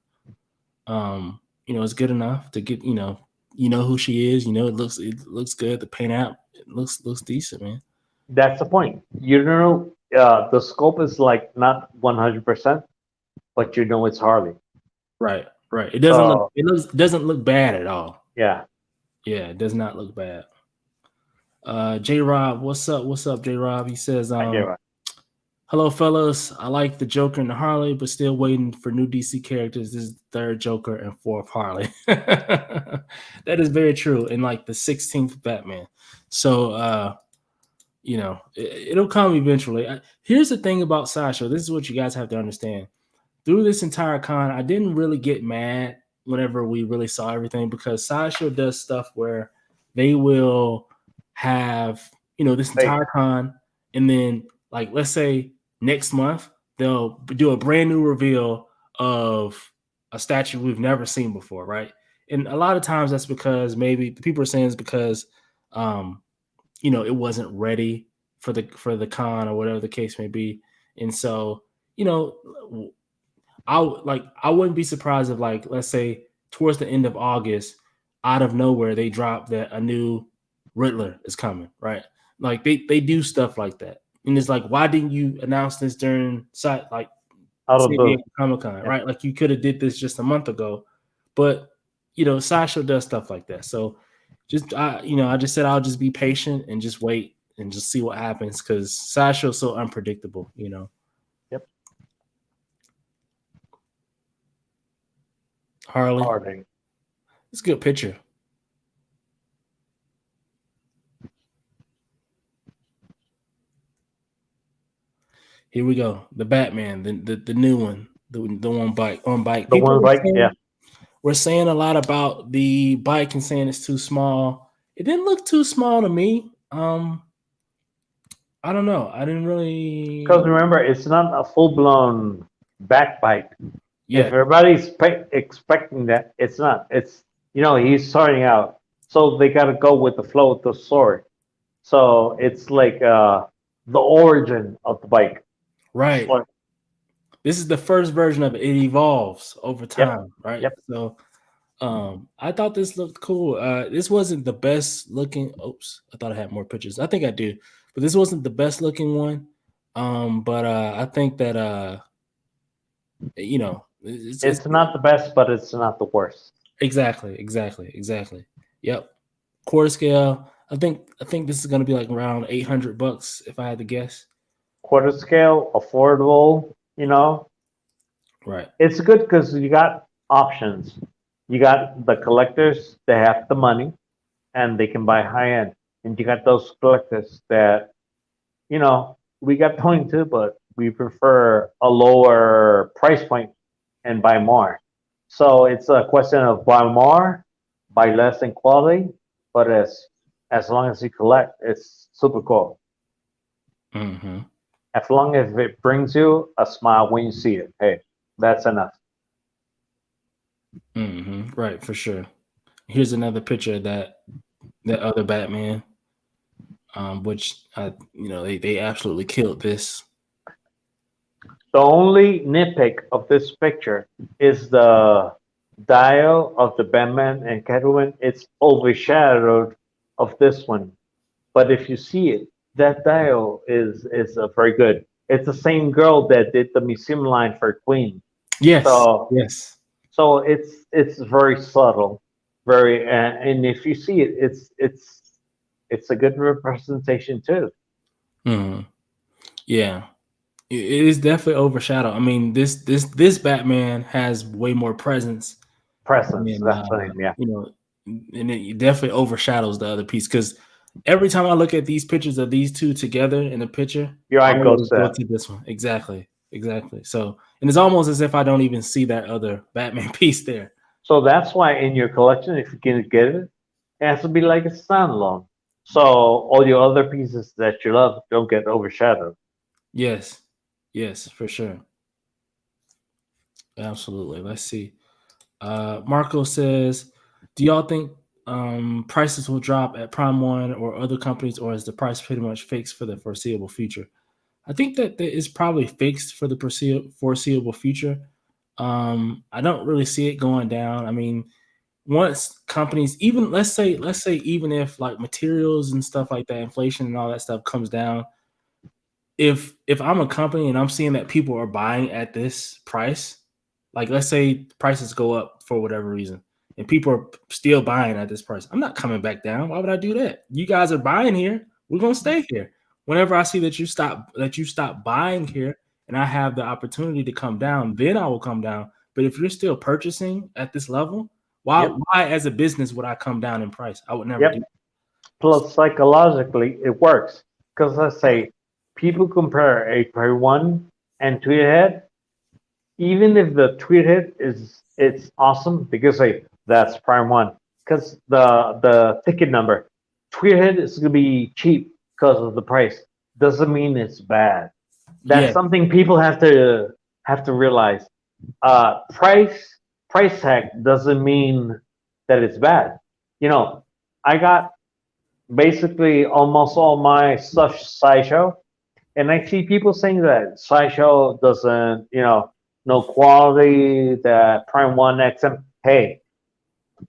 It's good enough to get, who she is. It looks good. The paint out, it looks decent, man. That's the point. The sculpt is like not 100%, but it's Harley. Right. It doesn't look bad at all. Yeah. Yeah, it does not look bad. J Rob, what's up, J Rob? He says, hello, fellas. I like the Joker and the Harley, but still waiting for new DC characters. This is the third Joker and fourth Harley. That is very true. And like the 16th Batman. So, it'll come eventually. Here's the thing about Sideshow. This is what you guys have to understand. Through this entire con, I didn't really get mad whenever we really saw everything because Sideshow does stuff where they will have, this entire con, and then like let's say next month they'll do a brand new reveal of a statue we've never seen before, right? And a lot of times that's because maybe the people are saying it's because it wasn't ready for the con or whatever the case may be. And so, I wouldn't be surprised if, like, let's say towards the end of August, out of nowhere, they drop that a new Riddler is coming, right? Like they do stuff like that. And it's like, why didn't you announce this during San Diego Comic Con, right? Like you could have did this just a month ago, but Sideshow does stuff like that. So I just said I'll just be patient and just wait and just see what happens because Sideshow's so unpredictable. Yep. Harley, Harley. it's a good picture. Here we go. The Batman, the new one, the one bike on bike. The one bike, yeah. We're saying a lot about the bike and saying it's too small. It didn't look too small to me. I don't know. I didn't really. Because remember, it's not a full blown back bike. Yeah. If everybody's expecting that, it's not. It's he's starting out, so they got to go with the flow of the story. So it's like the origin of the bike. Right. Like, this is the first version of it. It evolves over time, right? Yep. So I thought this looked cool. This wasn't the best looking. Oops, I thought I had more pictures. I think I do, but this wasn't the best looking one. But I think that it's not the best, but it's not the worst. Exactly. Yep. Quarter scale. I think this is gonna be like around $800 if I had to guess. Quarter scale, affordable. Right. It's good because you got options. You got the collectors that have the money and they can buy high end, and you got those collectors that we got point too, but we prefer a lower price point and buy more. So it's a question of buy more, buy less in quality, but as long as you collect, it's super cool. Mm-hmm. As long as it brings you a smile when you see it, hey, that's enough. Mm-hmm. Right, for sure. Here's another picture of that other Batman, which they absolutely killed this. The only nitpick of this picture is the dial of the Batman and Catwoman. It's overshadowed of this one, but if you see it, that dial is very good. It's the same girl that did the museum line for Queen. Yes. So Yes. so it's very subtle, very and if you see it, it's a good representation too. Mm-hmm. Yeah. It is definitely overshadowed. I mean, this Batman has way more presence, Presence, and that's the name, yeah. and it definitely overshadows the other piece because every time I look at these pictures of these two together in the picture, Your I eye goes always go there. to this one. Exactly. So, and it's almost as if I don't even see that other Batman piece there. So that's why in your collection, if you can get it, it has to be like a standalone. So all your other pieces that you love don't get overshadowed. Yes. Yes, for sure. Absolutely. Let's see. Marco says, "Do y'all think prices will drop at Prime One or other companies, or is the price pretty much fixed for the foreseeable future?" I think that is probably fixed for the foreseeable future. I don't really see it going down. I mean, once companies, even let's say even if like materials and stuff like that, inflation and all that stuff comes down, if I'm a company and I'm seeing that people are buying at this price, like let's say prices go up for whatever reason, and people are still buying at this price, I'm not coming back down. Why would I do that? You guys are buying here. We're gonna stay here. Whenever I see that you stop buying here, and I have the opportunity to come down, then I will come down. But if you're still purchasing at this level, why Yep. why as a business would I come down in price? I would never do. Yep. Plus, psychologically, it works. Because let's say people compare a per one and Tweethead, even if the Tweethead is it's awesome because like that's prime one. Because the ticket number, Tweethead is gonna be cheap because of the price. Doesn't mean it's bad. That's Yeah. something people have to realize. Price tag doesn't mean that it's bad. I got basically almost all my stuff Sideshow, and I see people saying that Sideshow doesn't, no quality, that Prime One XM. Hey,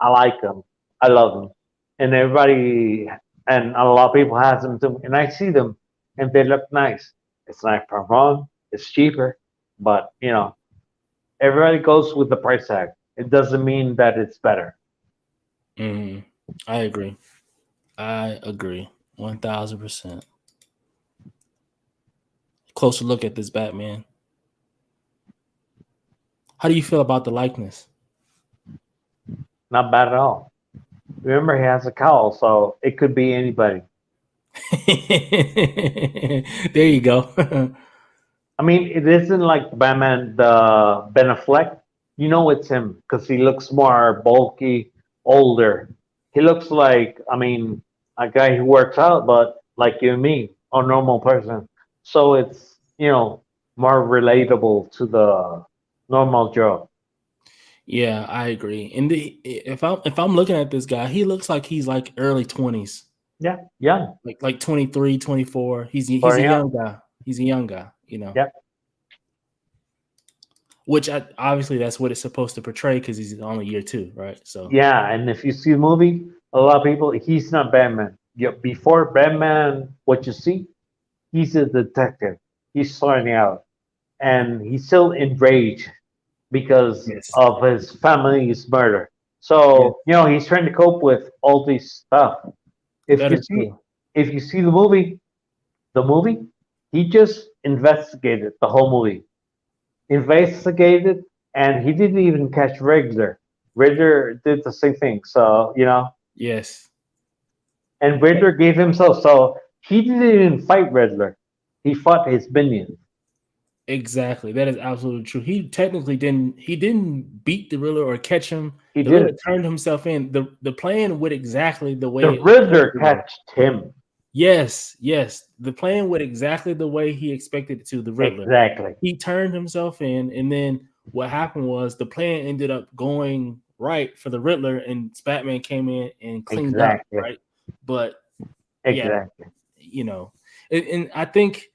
I like them, I love them, and everybody and a lot of people has them too, and I see them, and they look nice. It's not Prime One, it's cheaper, but everybody goes with the price tag. It doesn't mean that it's better. Mm, I agree. I agree. 1000%. Closer look at this Batman. How do you feel about the likeness? Not bad at all. Remember, he has a cowl, so it could be anybody. There you go. I mean, it isn't like Batman, the Ben Affleck. You know it's him because he looks more bulky, older. He looks like, I mean, a guy who works out, but like you and me, a normal person. So it's, more relatable to the normal Joe. Yeah, I agree. And if I'm looking at this guy, he looks like he's like early 20s. Yeah, young, Like 23, 24. He's or a young. young guy. He's a young guy. Yeah, Which obviously that's what it's supposed to portray because he's only year 2, right? So yeah. And if you see the movie, a lot of people, he's not Batman. Yeah, before Batman, what you see, he's a detective. He's starting out, and he's still enraged because yes. of his family's murder. Yeah, So he's trying to cope with all this stuff. If that you is see, true. if you see the movie, he just investigated the whole movie, investigated, and he didn't even catch Riddler. Riddler did the same thing. So Yes. and Riddler gave himself. So he didn't even fight Riddler. He fought his minions. Exactly. That is absolutely true. He didn't beat the Riddler or catch him. He The Riddler did. turned himself in. The plan went exactly the The way it was supposed Riddler to go. catched him. Yes, yes. The plan went exactly the way he expected it to, the Riddler. Exactly. He turned himself in, and then what happened was the plan ended up going right for the Riddler, and Batman came in and cleaned up, Exactly. right? But yeah, Exactly. you know, and I think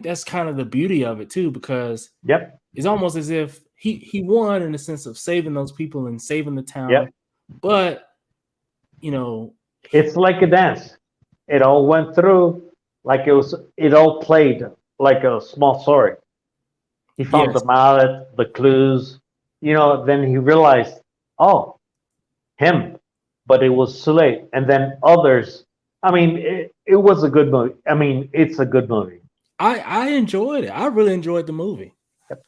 that's kind of the beauty of it too, because Yep. it's almost as if he won in the sense of saving those people and saving the town, Yep. but you know, It's like a dance. It all went through like it was. It all played like a small story. He found yes, the mallet, the clues. Then he realized, oh, him. But it was too late. And then others. I mean, it was a good movie. I mean, it's a good movie. I enjoyed it. I really enjoyed the movie. Yep.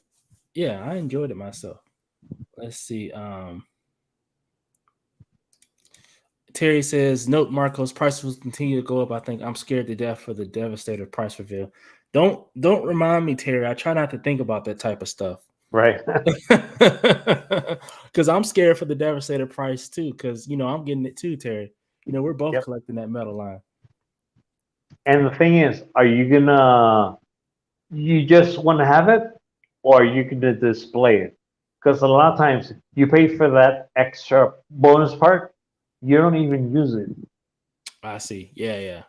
Yeah, I enjoyed it myself. Let's see. Terry says, "Note, Marcos, prices will continue to go up. I think I'm scared to death for the devastator price reveal. Don't remind me, Terry. I try not to think about that type of stuff Right. because I'm scared for the devastator price too. Because I'm getting it too, Terry. We're both Yep. collecting that metal line. And the thing is, are you gonna? You just want to have it, or are you gonna display it? Because a lot of times you pay for that extra bonus part, you don't even use it. I see. Yeah, yeah,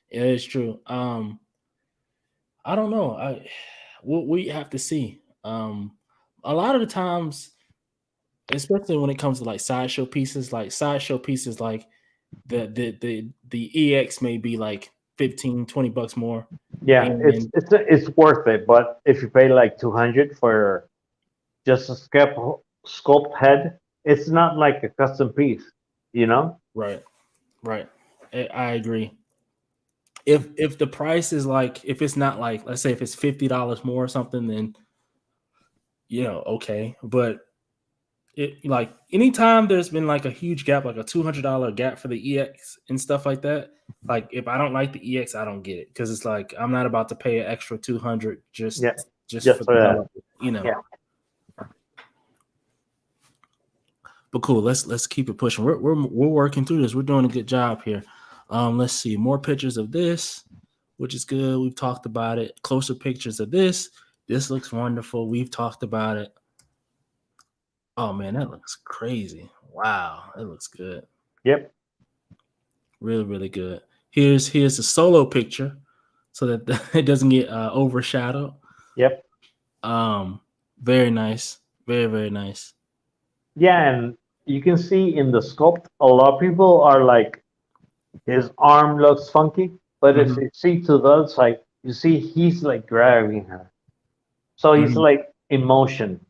it is true. I don't know. We have to see. A lot of the times, especially when it comes to like sideshow pieces, like the EX may be like 15-20 bucks more. Yeah, it's And it's it's worth it. But if you pay like 200 for just a sculpt head, it's not like a custom piece. You know? right, right. I agree. If the price is like, if it's not like, let's say if it's $50 more or something, then okay. But it, like, anytime there's been like a huge gap, like a $200 gap for the EX and stuff like that, like if I don't like the EX, I don't get it, because it's like I'm not about to pay an extra 200 just Yeah, just just for for the hell that. of it. Yeah. But cool, let's keep it pushing. We're working through this. We're doing a good job here. Let's see more pictures of this, which is good. We've talked about it. Closer pictures of this. This looks wonderful. We've talked about it. Oh man, that looks crazy. Wow, that looks good. Yep. Really, really good. Here's a solo picture so that it doesn't get overshadowed. Yep. Um, very nice. Very, very nice. Yeah, and you can see in the sculpt, a lot of people are like, his arm looks funky, but if Mhm, you see to the other side, you see he's like grabbing her. So he's mhm. like in motion.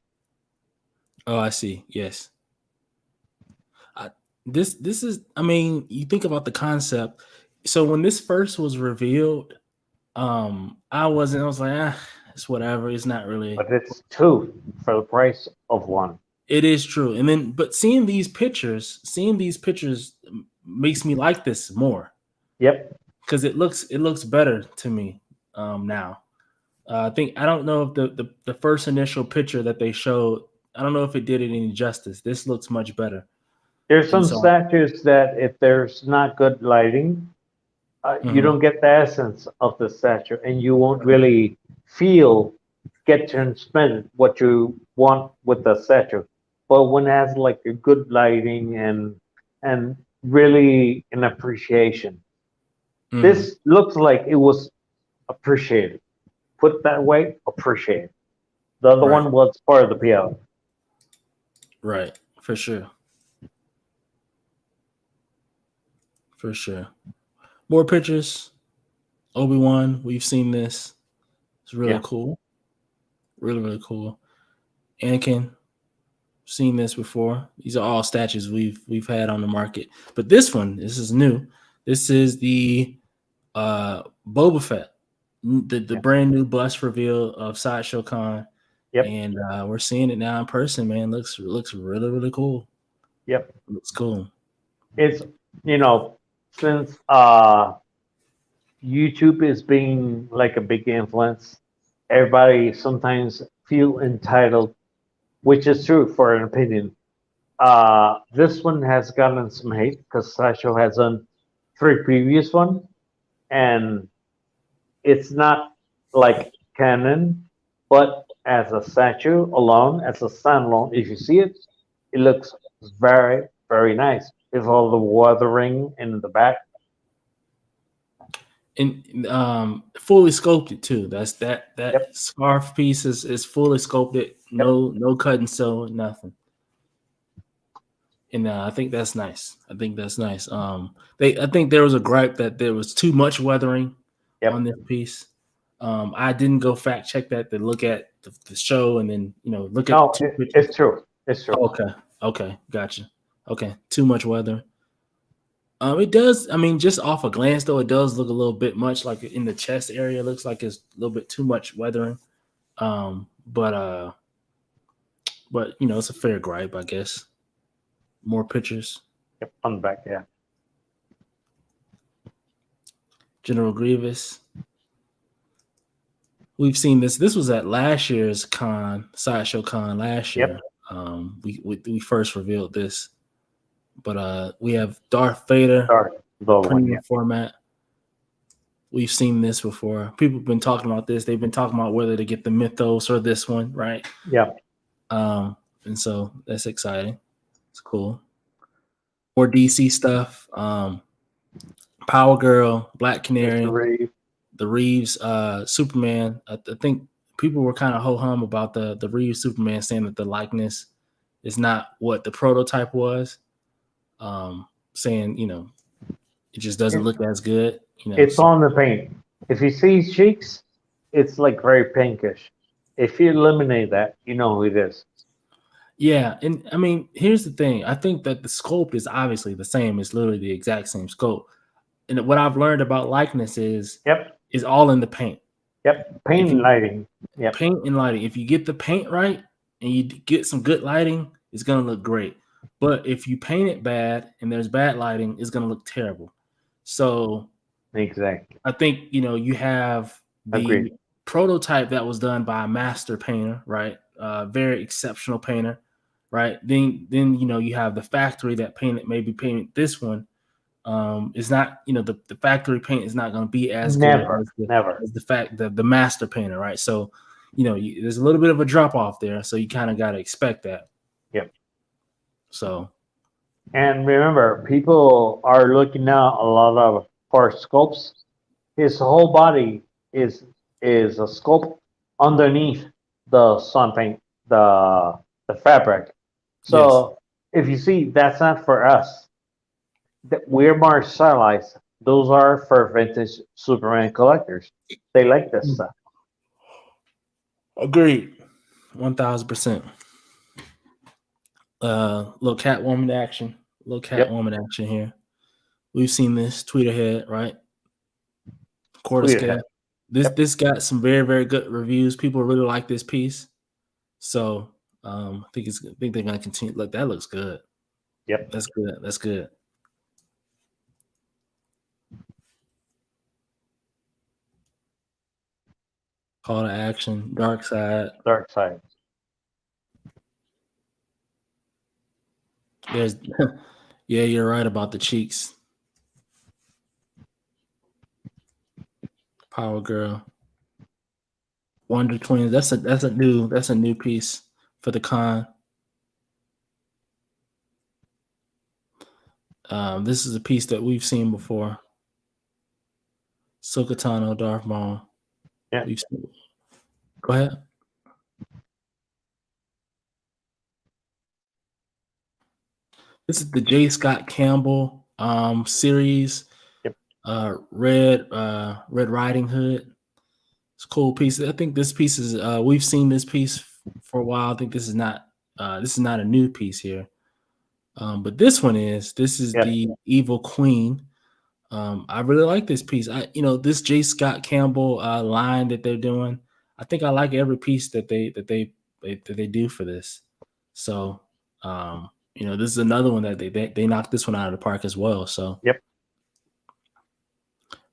Oh, I see. Yes. this is. I mean, you think about the concept. So when this first was revealed, I wasn't. I was like, it's whatever. It's not really. But it's two for the price of one. It is true. And then, but seeing these pictures makes me like this more Yep. because it looks better to me now. I think I don't know if the first initial picture that they showed, I don't know if it did it any justice. This looks much better, There's and some so statues that if there's not good lighting, you mhm, don't get the essence of the statue, and you won't really feel get transmitted what you want with the statue. But when it has like a good lighting and really an appreciation, mhm, this looks like it was appreciated. Put that way, appreciated. The other right, one was part of the PL. right, for sure, for sure. More pictures. Obi-Wan, we've seen this. It's really Yeah, cool, really really cool. Anakin, seen this before. These are all statues we've had on the market, but this is new. This is the Boba Fett, the yeah, brand new bust reveal of Sideshow Con, yep, and we're seeing it now in person. Man, looks really really cool. yep. Looks cool. It's since YouTube is being like a big influence, everybody sometimes feel entitled, which is true for an opinion. This one has gotten some hate because Sideshow has done three previous one, and it's not like canon, but as a statue alone, as a standalone, if you see it, it looks very, very nice. With all the weathering in the back. And fully sculpted too. That's that Yep, scarf piece is fully sculpted. yep. No cut and sew, nothing. And I think that's nice. I think that's nice. I think there was a gripe that there was too much weathering on Yep. this piece. I didn't go fact check that to look at the show and then look at No, two pictures. it's true. It's true. Oh, okay, gotcha. Okay, too much weathering. It does. I mean, just off a glance though, it does look a little bit much like in the chest area. It looks like it's a little bit too much weathering. But it's a fair gripe, I guess. More pictures. Yep, on the back. Yeah. General Grievous. We've seen this. This was at last year's Sideshow Con last Yep. year. We first revealed this, but we have Darth Vader, Sorry, the other one. premium Yeah. format. We've seen this before. People have been talking about this. They've been talking about whether to get the Mythos or this one, right? Yeah. And so that's exciting. It's cool. More DC stuff. Power Girl, Black Mr. Canary, Reeve. the Reeves Superman. I think people were kind of ho hum about the Reeves Superman, saying that the likeness is not what the prototype was. Saying it just doesn't It, look as good. it's So on the paint. If you see his cheeks, it's like very pinkish. If you eliminate that, you know who it is. yeah, and I mean, here's the thing. I think that the scope is obviously the same. It's literally the exact same scope. And what I've learned about likeness Yep. is all in the paint. Yep. If Paint and you lighting. Yep. paint and lighting, if you get the paint right and you get some good lighting, it's gonna look great. But if you paint it bad and there's bad lighting, it's gonna look terrible. So Exactly. I think you have Agreed. the prototype that was done by a master painter, right? Very exceptional painter, right? Then you have the factory that maybe painted this one. It's not the factory paint is not going to be as good Never. as the Never. as the fact the master painter, right? So there's a little bit of a drop off there, so you kind of got to expect that. Yep. So And remember, people are looking now a lot of for sculpts. His whole body is a sculpt underneath the sun paint, the fabric. yes. So if you see, that's not for us. We're more stylized. Those are for vintage Superman collectors. They like this stuff. Agreed. 1,000%. Little Catwoman action. little Yep. Catwoman action here. We've seen this tweet ahead, right? Quarter Tweet scale. ahead. This got some very, very good reviews. People really like this piece. So I think they're gonna continue. Look, that looks good. Yep. That's good. That's good. Call to action, dark side. Dark side. There's yeah, you're right about the cheeks. Power Girl. Wonder Twins. That's a new piece for the con. This is a piece that we've seen before. Sokatano, Darth Maul. Yeah. We've seen. Go ahead. This is the J. Scott Campbell series. Yep. Red Riding Hood. It's a cool piece. I think this piece is we've seen this piece for a while. I think this is not a new piece here. But this is the Evil Queen. I really like this piece. This J. Scott Campbell line that they're doing. I think I like every piece that they do for this. So this is another one that they knocked this one out of the park as well. So yep.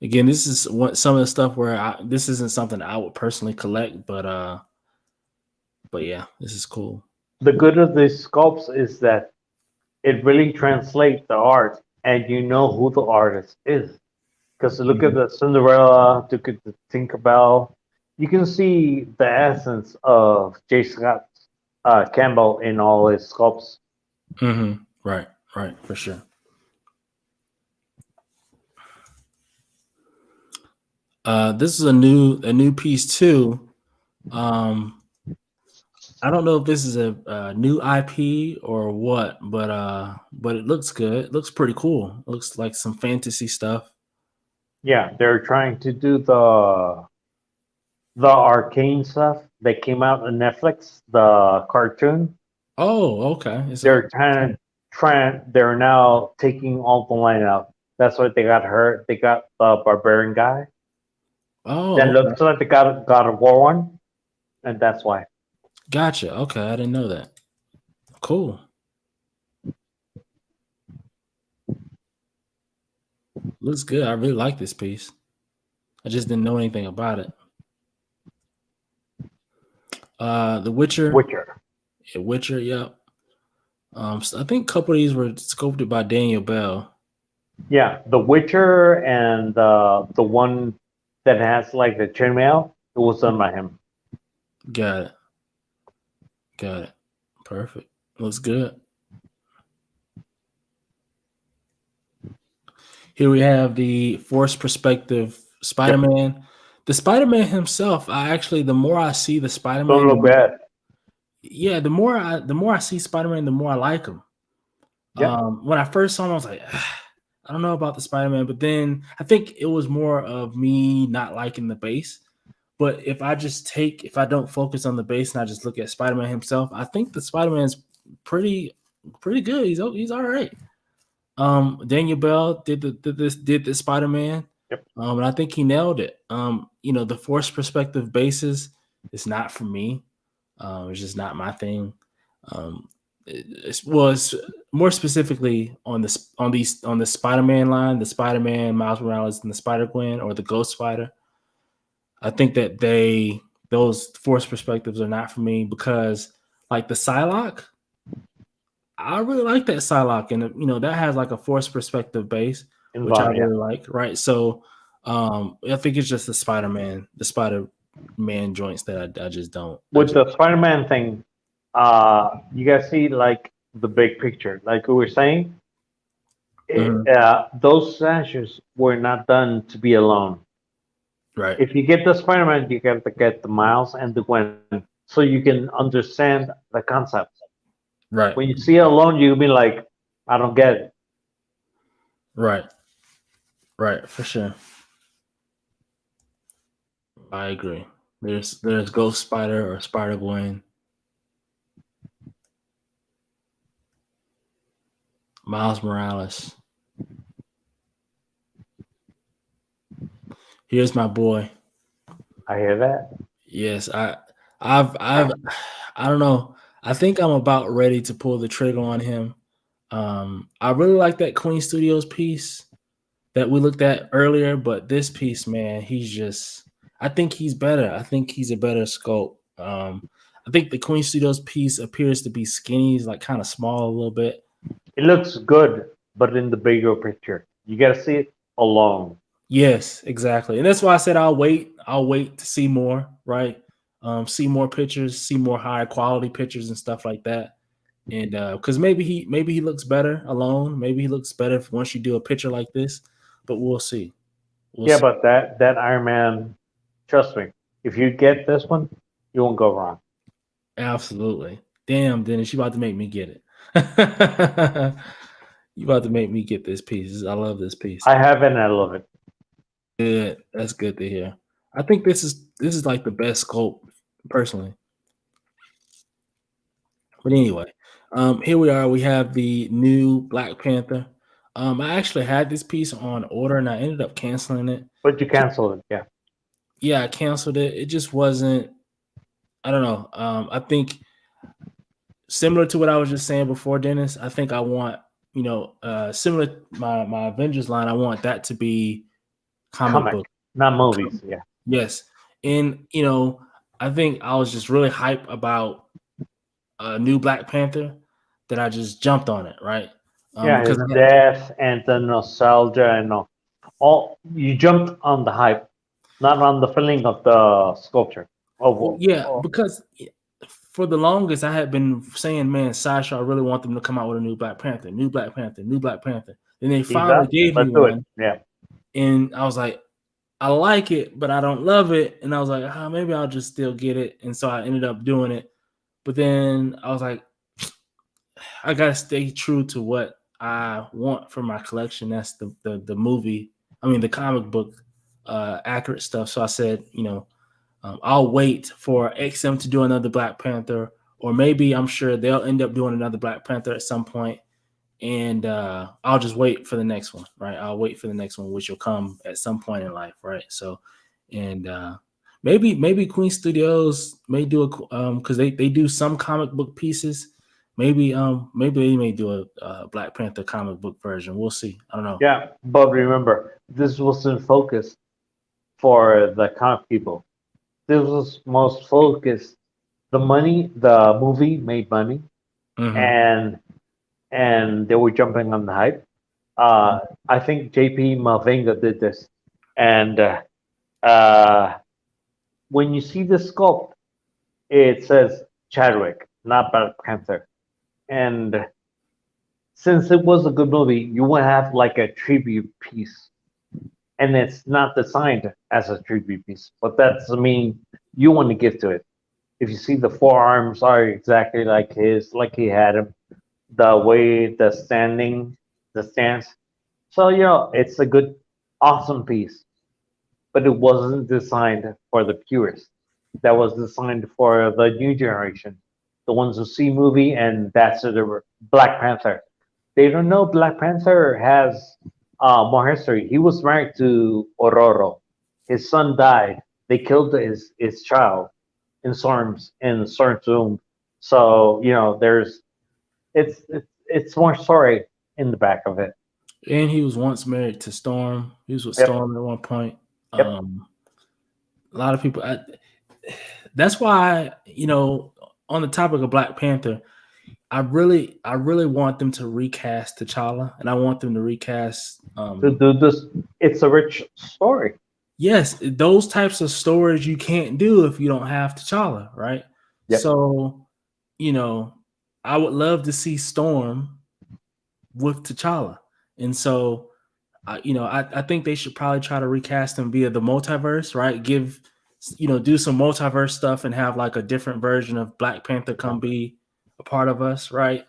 Again, this is some of the stuff where this isn't something I would personally collect, but yeah, this is cool. The good of these sculpts is that it really translates the art, and you know who the artist is. Because look at the Cinderella, look at the Tinkerbell, you can see the essence of J. Scott Campbell in all his sculpts. Mm-hmm. Right, for sure. This is a new piece too. I don't know if this is a new IP or what, but it looks good. It looks pretty cool. It looks like some fantasy stuff. Yeah, they're trying to do the Arcane stuff that came out on Netflix, the cartoon. Oh, okay. They're now taking all the line out. That's why they got hurt. They got the barbarian guy. Oh, that okay. looks like the God of War one, and that's why. Gotcha. Okay, I didn't know that. Cool. Looks good. I really like this piece. I just didn't know anything about it. The Witcher. Yeah, Witcher, yep. So I think a couple of these were sculpted by Daniel Bell. Yeah, The Witcher and the one that has like the chainmail, it was done by him. Got it. Perfect. Looks good. Here we have the forced perspective Spider-Man. Yep. The Spider-Man himself, the more I see the Spider-Man, don't look bad. Yeah, the more I see Spider-Man, the more I like him. Yep. When I first saw him, I was like, I don't know about the Spider-Man, but then I think it was more of me not liking the base. But if I don't focus on the base and I just look at Spider-Man himself, I think the Spider-Man's pretty good. He's all right. Daniel Bell did the Spider-Man. Yep. And I think he nailed it. The forced perspective bases is not for me. It's just not my thing. It's more specifically on the Spider-Man line, the Spider-Man, Miles Morales, and the Spider-Gwen or the Ghost Spider. I think that those forced perspectives are not for me because, like the Psylocke, I really like that Psylocke, and that has like a forced perspective base, which I really like. Right, so I think it's just the Spider-Man joints that I just don't. With the Spider-Man thing, you guys see like the big picture, like we were saying. Those slashes were not done to be alone. Right. If you get the Spider-Man, you have to get the Miles and the Gwen, so you can understand the concept. Right. When you see it alone, you'll be like, I don't get it. Right. Right, for sure. I agree. There's Ghost Spider or Spider-Gwen. Miles Morales. Here's my boy. I hear that. Yes, I've, I don't know. I think I'm about ready to pull the trigger on him. I really like that Queen Studios piece that we looked at earlier, but this piece, man, he's just. I think he's better. I think he's a better sculpt. I think the Queen Studios piece appears to be skinny. He's like kind of small a little bit. It looks good, but in the bigger picture, you gotta see it alone. Yes, exactly. And that's why I said I'll wait. I'll wait to see more, right? See more pictures, see more high quality pictures and stuff like that. And because maybe he looks better alone. Maybe he looks better once you do a picture like this. But we'll see. We'll Yeah, see. but that Iron Man, trust me, if you get this one, you won't go wrong. Absolutely. Damn, Dennis, you about to make me get it. You about to make me get this piece. I love this piece. I have it and I love it. Good. That's good to hear. I think this is like the best sculpt personally. But anyway, here we are. We have the new Black Panther. I actually had this piece on order and I ended up canceling it. But you cancel it, yeah. Yeah, I canceled it. It just wasn't. I don't know. I think similar to what I was just saying before, Dennis. I think I want similar to my Avengers line. I want that to be comic Comic, book. not movies, yeah. Yes, and I think I was just really hype about a new Black Panther that I just jumped on it, right? Yeah, Because his death and the nostalgia and all. You jumped on the hype, not on the feeling of the sculpture. well, yeah, because for the longest I had been saying, man, Sideshow, I really want them to come out with a new Black Panther, new Black Panther, new Black Panther. Then they he's finally up. gave me Let's do it. one, Yeah. and I was like, I like it, but I don't love it. And I was like, maybe I'll just still get it. And so I ended up doing it. But then I was like, I gotta stay true to what I want for my collection. That's the movie. I mean, the comic book accurate stuff. So I said, I'll wait for XM to do another Black Panther, or maybe I'm sure they'll end up doing another Black Panther at some point, and I'll just wait for the next one, right? I'll wait for the next one, which will come at some point in life, right? So, and maybe Queen Studios may do a because they do some comic book pieces. Maybe they may do a Black Panther comic book version. We'll see. I don't know. Yeah, but remember, this wasn't focused for the comic people. This was most focused. The movie made money, Mm-hmm. and they were jumping on the hype. I think JP Mavinga did this, and uh, when you see the sculpt, it says Chadwick, not Black Panther. And since it was a good movie, you would have like a tribute piece, and it's not designed as a tribute piece, but that doesn't mean you want to give to it. If you see the forearms are exactly like his, like he had him, the way the stance. So it's a good, awesome piece, but it wasn't designed for the purists. That was designed for the new generation, the ones who see movie and that's the Black Panther. They don't know Black Panther has more history. He was married to Ororo. His son died. They killed his child in Storm's womb. So there's it's more story in the back of it. And he was once married to Storm. He was with Yep. Storm at one point. Yep. A lot of people. That's why on the topic of Black Panther, I really want them to recast T'Challa, and I want them to recast. To do this, it's a rich story. Yes, those types of stories you can't do if you don't have T'Challa, right? Yep. So, you know, I would love to see Storm with T'Challa, and so I think they should probably try to recast him via the multiverse, right? Do some multiverse stuff and have like a different version of Black Panther come be a part of us, right?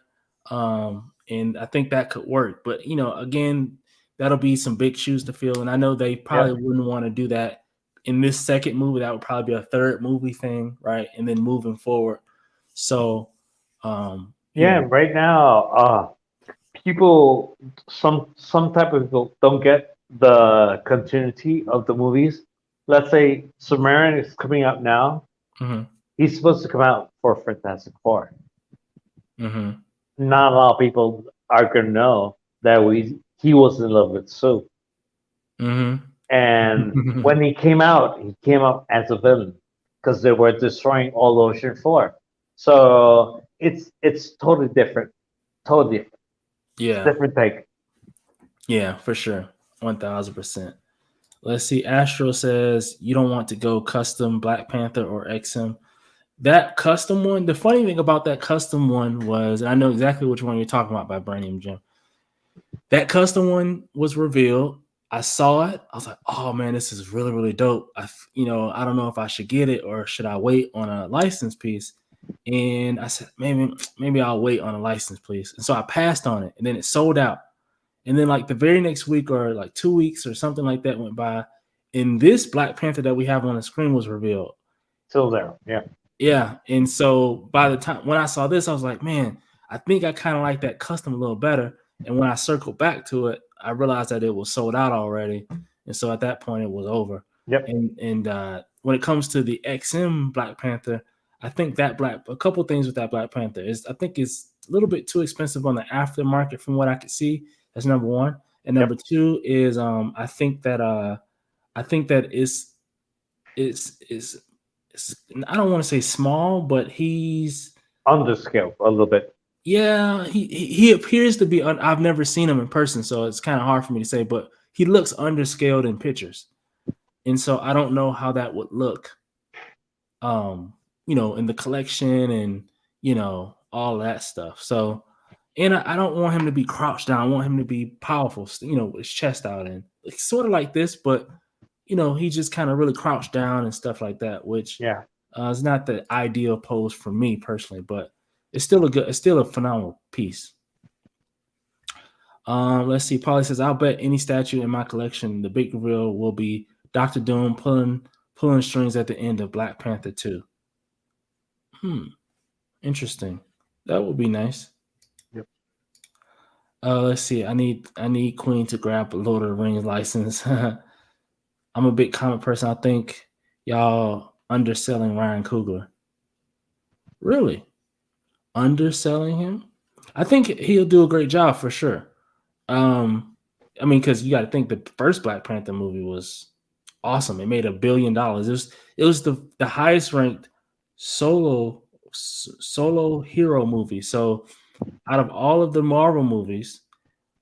And I think that could work. But again, that'll be some big shoes to fill, and I know they probably Yep. wouldn't want to do that in this second movie. That would probably be a third movie thing, right? And then moving forward. So, Yeah. Right now, people, some type of people don't get the continuity of the movies. Let's say Sumerian is coming out now. Mm-hmm. He's supposed to come out for Fantastic Four. Mm-hmm. Not a lot of people are gonna know that we he was in love with Sue. And Mm-hmm. when he came out as a villain because they were destroying all Ocean Floor. So it's totally different, totally different, Yeah. different take. Yeah, for sure. 1000%. Let's see. Astro says you don't want to go custom Black Panther or XM. That custom one, the funny thing about that custom one was, and I know exactly which one you're talking about by Branium Jim. That custom one was revealed. I saw it. I was like, oh man, this is really, really dope. I don't know if I should get it or should I wait on a license piece. And I said, maybe I'll wait on a license, please. And so I passed on it, and then it sold out. And then like the very next week or like 2 weeks or something like that went by, and this Black Panther that we have on the screen was revealed. Still there, yeah. Yeah. And so by the time when I saw this, I was like, man, I think I kind of like that custom a little better. And when I circled back to it, I realized that it was sold out already. And so at that point it was over. Yep. And when it comes to the XM Black Panther, I think that a couple things with that Black Panther is I think it's a little bit too expensive on the aftermarket from what I could see. That's number one. And number Yep. two is I think that it's I don't want to say small, but he's Underscale a little bit. yeah, he appears to be. I've never seen him in person, so it's kind of hard for me to say. But he looks underscaled in pictures, and so I don't know how that would look, in the collection and all that stuff. So, and I don't want him to be crouched down. I want him to be powerful, with his chest out and sort of like this, but he just kind of really crouched down and stuff like that, which Yeah. is not the ideal pose for me personally, but it's still a phenomenal piece. Let's see. Polly says, "I'll bet any statue in my collection, the big reveal will be Doctor Doom pulling strings at the end of Black Panther 2." Interesting. That would be nice. Yep. Let's see. I need Queen to grab a Lord of the Rings license. I'm a big comic person. I think y'all underselling Ryan Coogler. Really? Underselling him? I think he'll do a great job for sure. Because you got to think the first Black Panther movie was awesome. It made $1 billion. It was the highest ranked solo hero movie. So out of all of the Marvel movies,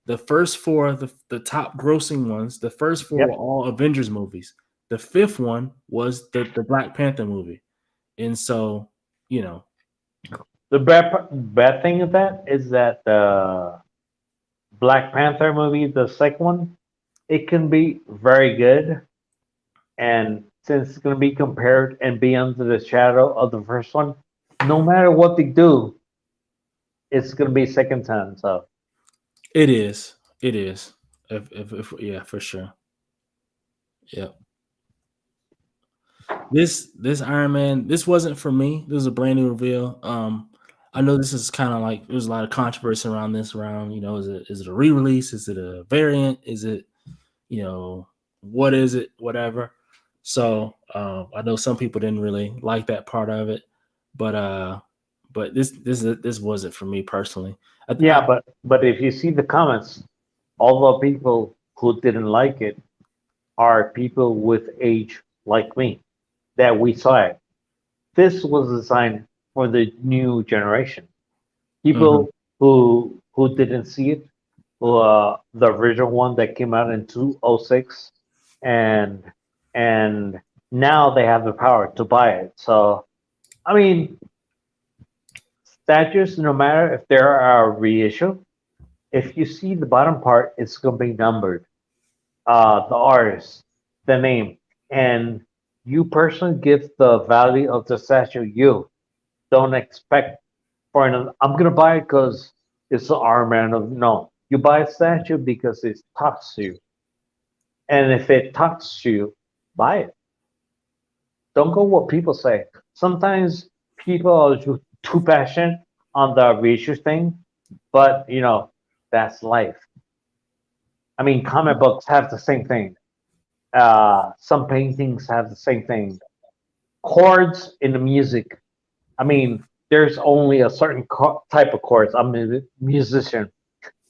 the first four, the top grossing ones, the first four were Yep. all Avengers movies. The fifth one was the Black Panther movie. And so, The bad thing of that is that the Black Panther movie, the second one, it can be very good, and since it's going to be compared and be under the shadow of the first one, no matter what they do, it's going to be second time. So it is. It is. If yeah, for sure. Yeah. This Iron Man, this wasn't for me. This was a brand new reveal. I know this is kind of like there's a lot of controversy around this round. Is it a re-release? Is it a variant? Is it, what is it? Whatever. So I know some people didn't really like that part of it, but this wasn't for me personally. yeah, but if you see the comments, all the people who didn't like it are people with age like me that we saw it. This was designed for the new generation. Mhm. People who didn't see it, the original one that came out in 2006, and and now they have the power to buy it. So I mean, statues, no matter if there are a reissue, if you see the bottom part, it's gonna be numbered. The artist, the name, and you personally give the value of the statue. You don't expect for an. I'm gonna buy it because it's the Iron Man. Of no, you buy a statue because it talks to you, and if it talks to you, buy it. Don't go what people say. Sometimes people are too passionate on the reissue thing, but That's life. I mean, comic books have the same thing. Some paintings have the same thing. Chords in the music. I mean, there's only a certain type of chords. I'm a musician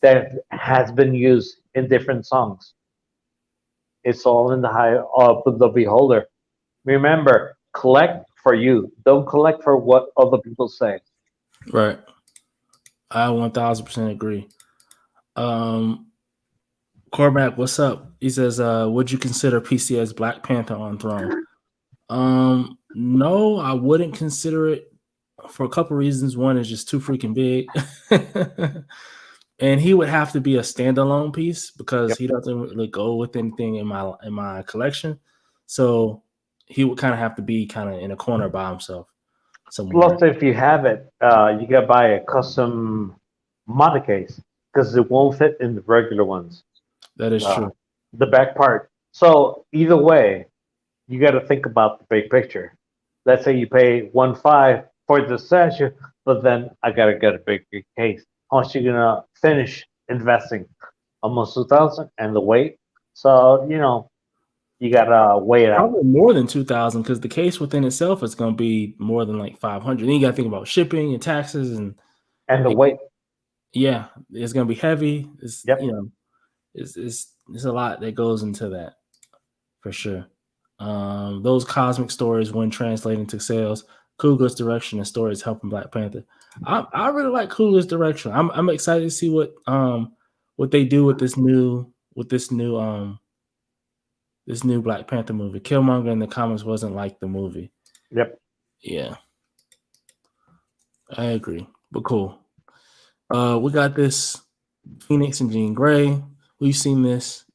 that has been used in different songs. It's all in the eye of the beholder. Remember, collect for you. Don't collect for what other people say. Right. I 1000% agree. Cormac, what's up? He says, would you consider PCS Black Panther on throne? No, I wouldn't consider it for a couple reasons. One is just too freaking big. And he would have to be a standalone piece because Yep. he doesn't really go with anything in my collection. So he would kind of have to be kind of in a corner by himself somewhere. Plus, if you have it, you gotta buy a custom model case because it won't fit in the regular ones. That is true. The back part. So either way, you got to think about the big picture. Let's say you pay 1.5 for the statue, but then I gotta get a bigger case. How much you gonna finish investing? Almost 2,000, and the weight. So you gotta weigh it out. Probably more than 2,000 because the case within itself is going to be more than like 500. Then you got to think about shipping and taxes and And the weight. yeah, it's going to be heavy. It's Yep. it's a lot that goes into that for sure. Those cosmic stories, when translating to sales, Coogler's direction and stories helping Black Panther. I really like Coogler's direction. I'm excited to see what they do with this new Black Panther movie. Killmonger in the comics wasn't like the movie. Yep. Yeah, I agree. But cool. We got this Phoenix and Jean Grey. We've seen this.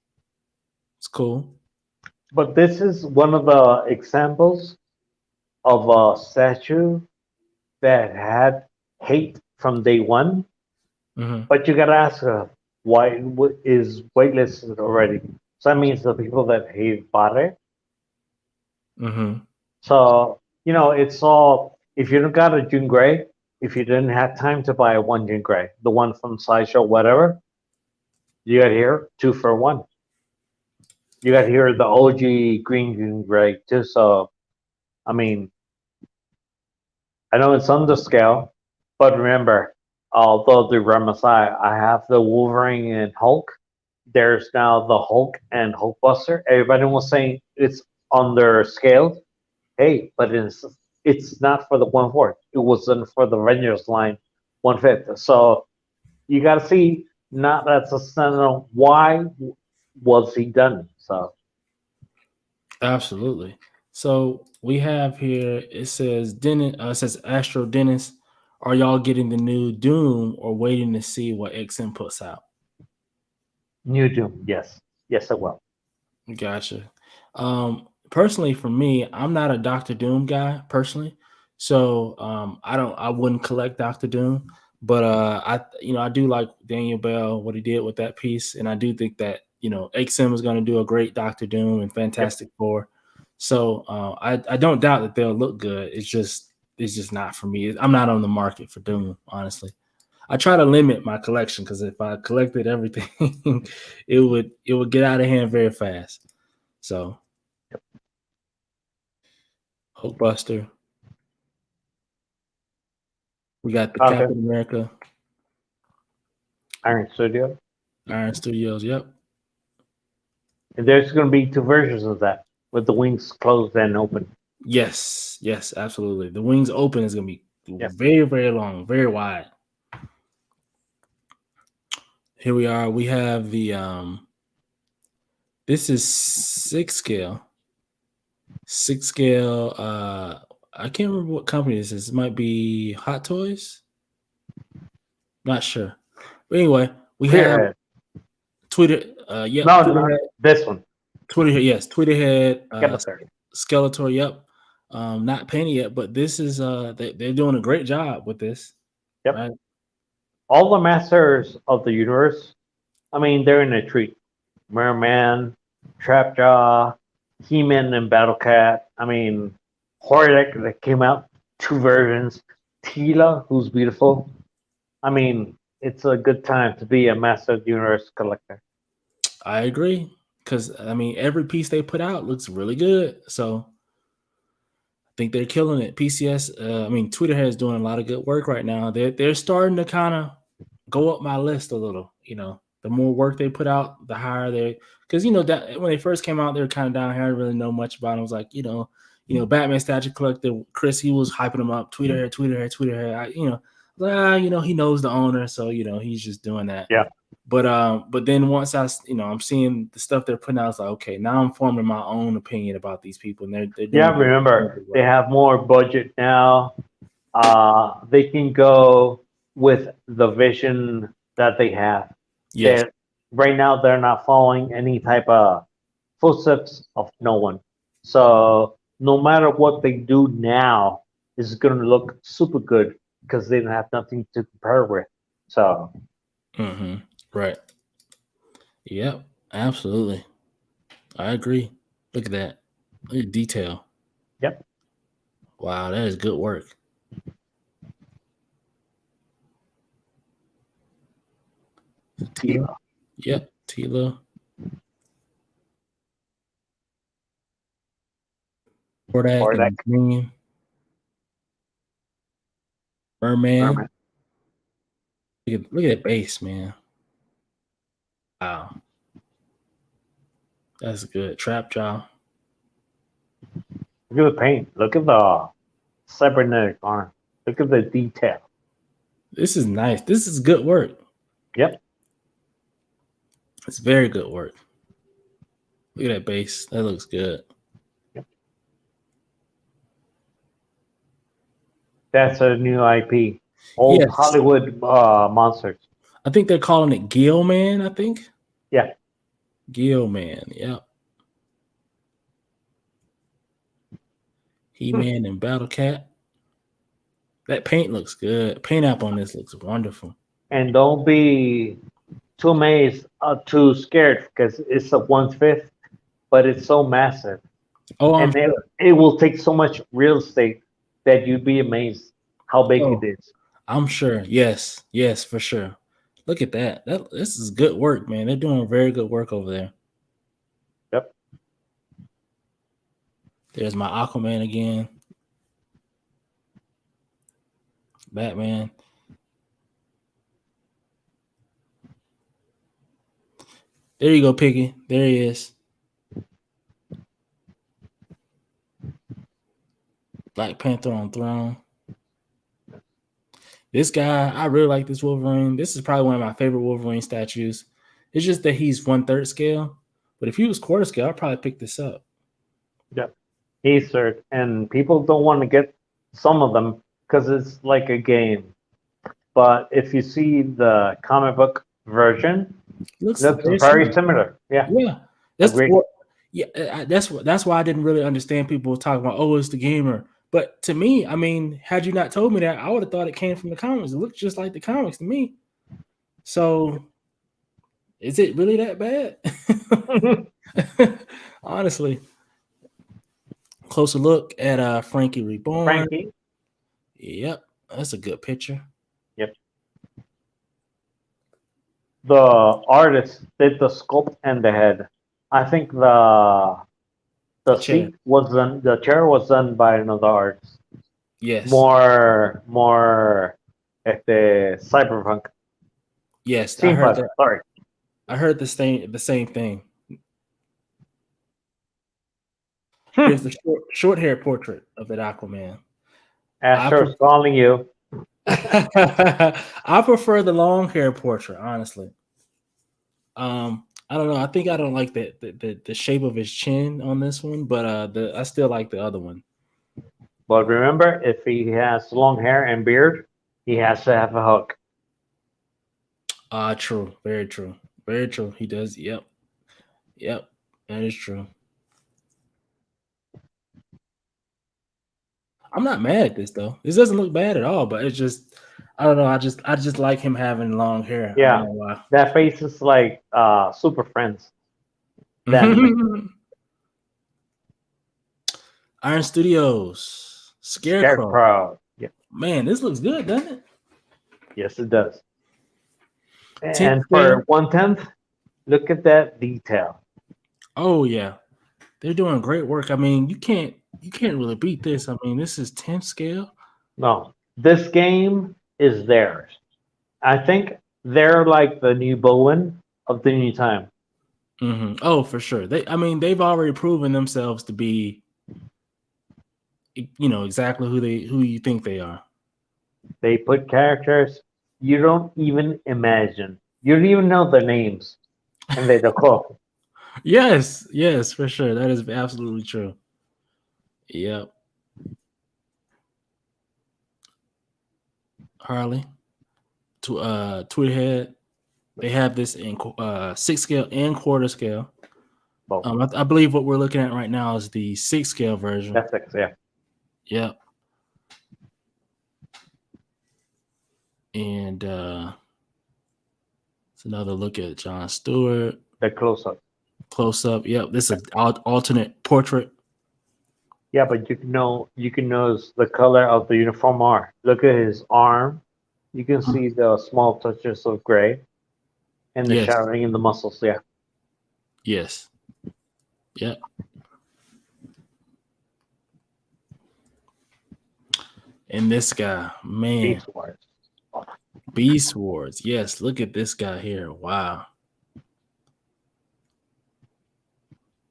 It's cool. But this is one of the examples of a statue that had hate from day one. Mm-hmm. But you gotta ask why is waitlisted already? So that means the people that hate Pare. Mm-hmm. So it's all. If you don't got a June Gray, if you didn't have time to buy a one June Gray, the one from Sideshow, whatever, you got here 2 for 1. You got here the OG green June Gray too. So I mean, I know it's under scale, but remember, although the Ramasai, I have the Wolverine and Hulk. There's now the Hulk and Hulkbuster. Everybody was saying it's under scale. Hey, but it's not for the 1/4. It wasn't for the Avengers line 1/5. So you got to see not as a sentinel. Why was he done? So Absolutely. So we have here. It says Dennis. It says Astro Dennis. Are y'all getting the new Doom or waiting to see what XM puts out? New Doom, yes, I will. Gotcha. Personally, for me, I'm not a Doctor Doom guy personally, so I wouldn't collect Doctor Doom, but I do like Daniel Bell what he did with that piece, and I do think that XM is going to do a great Doctor Doom and Fantastic Four. So I don't doubt that they'll look good. It's just not for me. I'm not on the market for Doom, honestly. I try to limit my collection because if I collected everything, it would get out of hand very fast. So, Hulkbuster. We got the Okay. Captain America, Iron Studio. Iron Studios. Yep. And there's going to be 2 versions of that with the wings closed and open. Yes, absolutely. The wings open is gonna be Yep. very, very long, very wide. Here we are. We have the this is 6 scale. 6 scale. I can't remember what company this is. It might be Hot Toys. Not sure. But anyway, we have Twitter. Yep. No, Twitterhead. this one. Twitterhead. Yes, Twitterhead. Skeletor. Skeletor. Yep. Not Penny yet, but this is they're doing a great job with this. Yep. Right? All the Masters of the Universe, I mean, they're in a treat. Merman, Trapjaw, He-Man and Battle Cat. I mean, Hordak that came out 2 versions. Tila, who's beautiful. I mean, it's a good time to be a Master of the Universe collector. I agree. Because, I mean, every piece they put out looks really good. So I think they're killing it. PCS, I mean, Twitter is doing a lot of good work right now. They're starting to kind of go up my list a little. The more work they put out, the higher they. Because that when they first came out, they were kind of down here. I didn't really know much about them. I was like, Batman statue collector Chris, he was hyping them up. Twitter. He knows the owner, so he's just doing that. Yeah. But then once I'm seeing the stuff they're putting out, it's like, okay, now I'm forming my own opinion about these people, and they're doing Yeah, remember, they have more budget now. They can go with the vision that they have. Yes. Right now, they're not following any type of footsteps of no one. So no matter what they do now, is going to look super good because they don't have nothing to compare with. So. Right. Yep. Absolutely. I agree. Look at that. Look at detail. Yep. Wow, that is good work. Tila. Yep, Tila. Hordak and Green. Merman. Look at that base, man. Wow. That's good. Trap jaw. Look at the paint. Look at the cybernetic arm. Look at the detail. This is nice. This is good work. Yep. It's very good work. Look at that base. That looks good. Yep. That's a new IP. Old Hollywood monsters. I think they're calling it Gill Man, I think. Yeah. Gill Man, yep. He-Man and Battle Cat. That paint looks good. Paint app on this looks wonderful. And don't be too amazed, too scared, because it's a 1/5, but it's so massive. Oh, and it will take so much real estate that you'd be amazed how big it is. I'm sure. Yes, for sure. Look at that. This is good work, man. They're doing very good work over there. Yep. There's my Aquaman again. Batman. There you go, Piggy. There he is. Black Panther on throne. This guy, I really like this Wolverine. This is probably one of my favorite Wolverine statues. It's just that he's 1/3 scale. But if he was quarter scale, I'd probably pick this up. Yep. He's third. And people don't want to get some of them because it's like a game. But if you see the comic book version, looks very similar. Yeah. Yeah. That's why I didn't really understand people talking about, oh, it's the gamer. But to me, I mean, had you not told me that, I would have thought it came from the comics. It looks just like the comics to me. So, is it really that bad? Honestly. Closer look at Frankie Reborn. Frankie. Yep, that's a good picture. Yep. The artist did the sculpt and the head. I think the seat was done. The chair was done by another artist. Yes. More at the cyberpunk. Yes, I heard that. Sorry. I heard the same thing. Here's the short hair portrait of that Aquaman. Astro's calling you. I prefer the long hair portrait, honestly. I don't know. I think I don't like the shape of his chin on this one, but I still like the other one. But remember, if he has long hair and beard, he has to have a hook. True. Very true. Very true. He does. Yep. That is true. I'm not mad at this though. This doesn't look bad at all, but it's just I don't know. I just like him having long hair. Yeah, that face is like Super Friends. Iron Studios Scarecrow. Yeah. Man, this looks good, doesn't it? Yes, it does. And 10th for scale. 1/10, look at that detail. Oh yeah, they're doing great work. I mean, you can't really beat this. I mean, this is 10th scale. No, this game is theirs. I think they're like the new Bowen of the new time. Oh, for sure. I mean, they've already proven themselves to be, exactly who you think they are. They put characters you don't even imagine. You don't even know their names, and they're cool. Yes, yes, for sure. That is absolutely true. Yep. Harley, to Tweet Head. They have this in 6 scale and quarter scale. Well, I believe what we're looking at right now is the 6 scale version. that's it. Yeah. Yep. And it's another look at John Stewart. The close up. Close up. Yep. This is an alternate portrait. Yeah, but you can notice the color of the uniform are. Look at his arm. You can see the small touches of gray and the Yes. shadowing in the muscles. Yeah. Yes. Yep. And this guy, man, Beast Wars. Beast Wars. Yes, look at this guy here. Wow.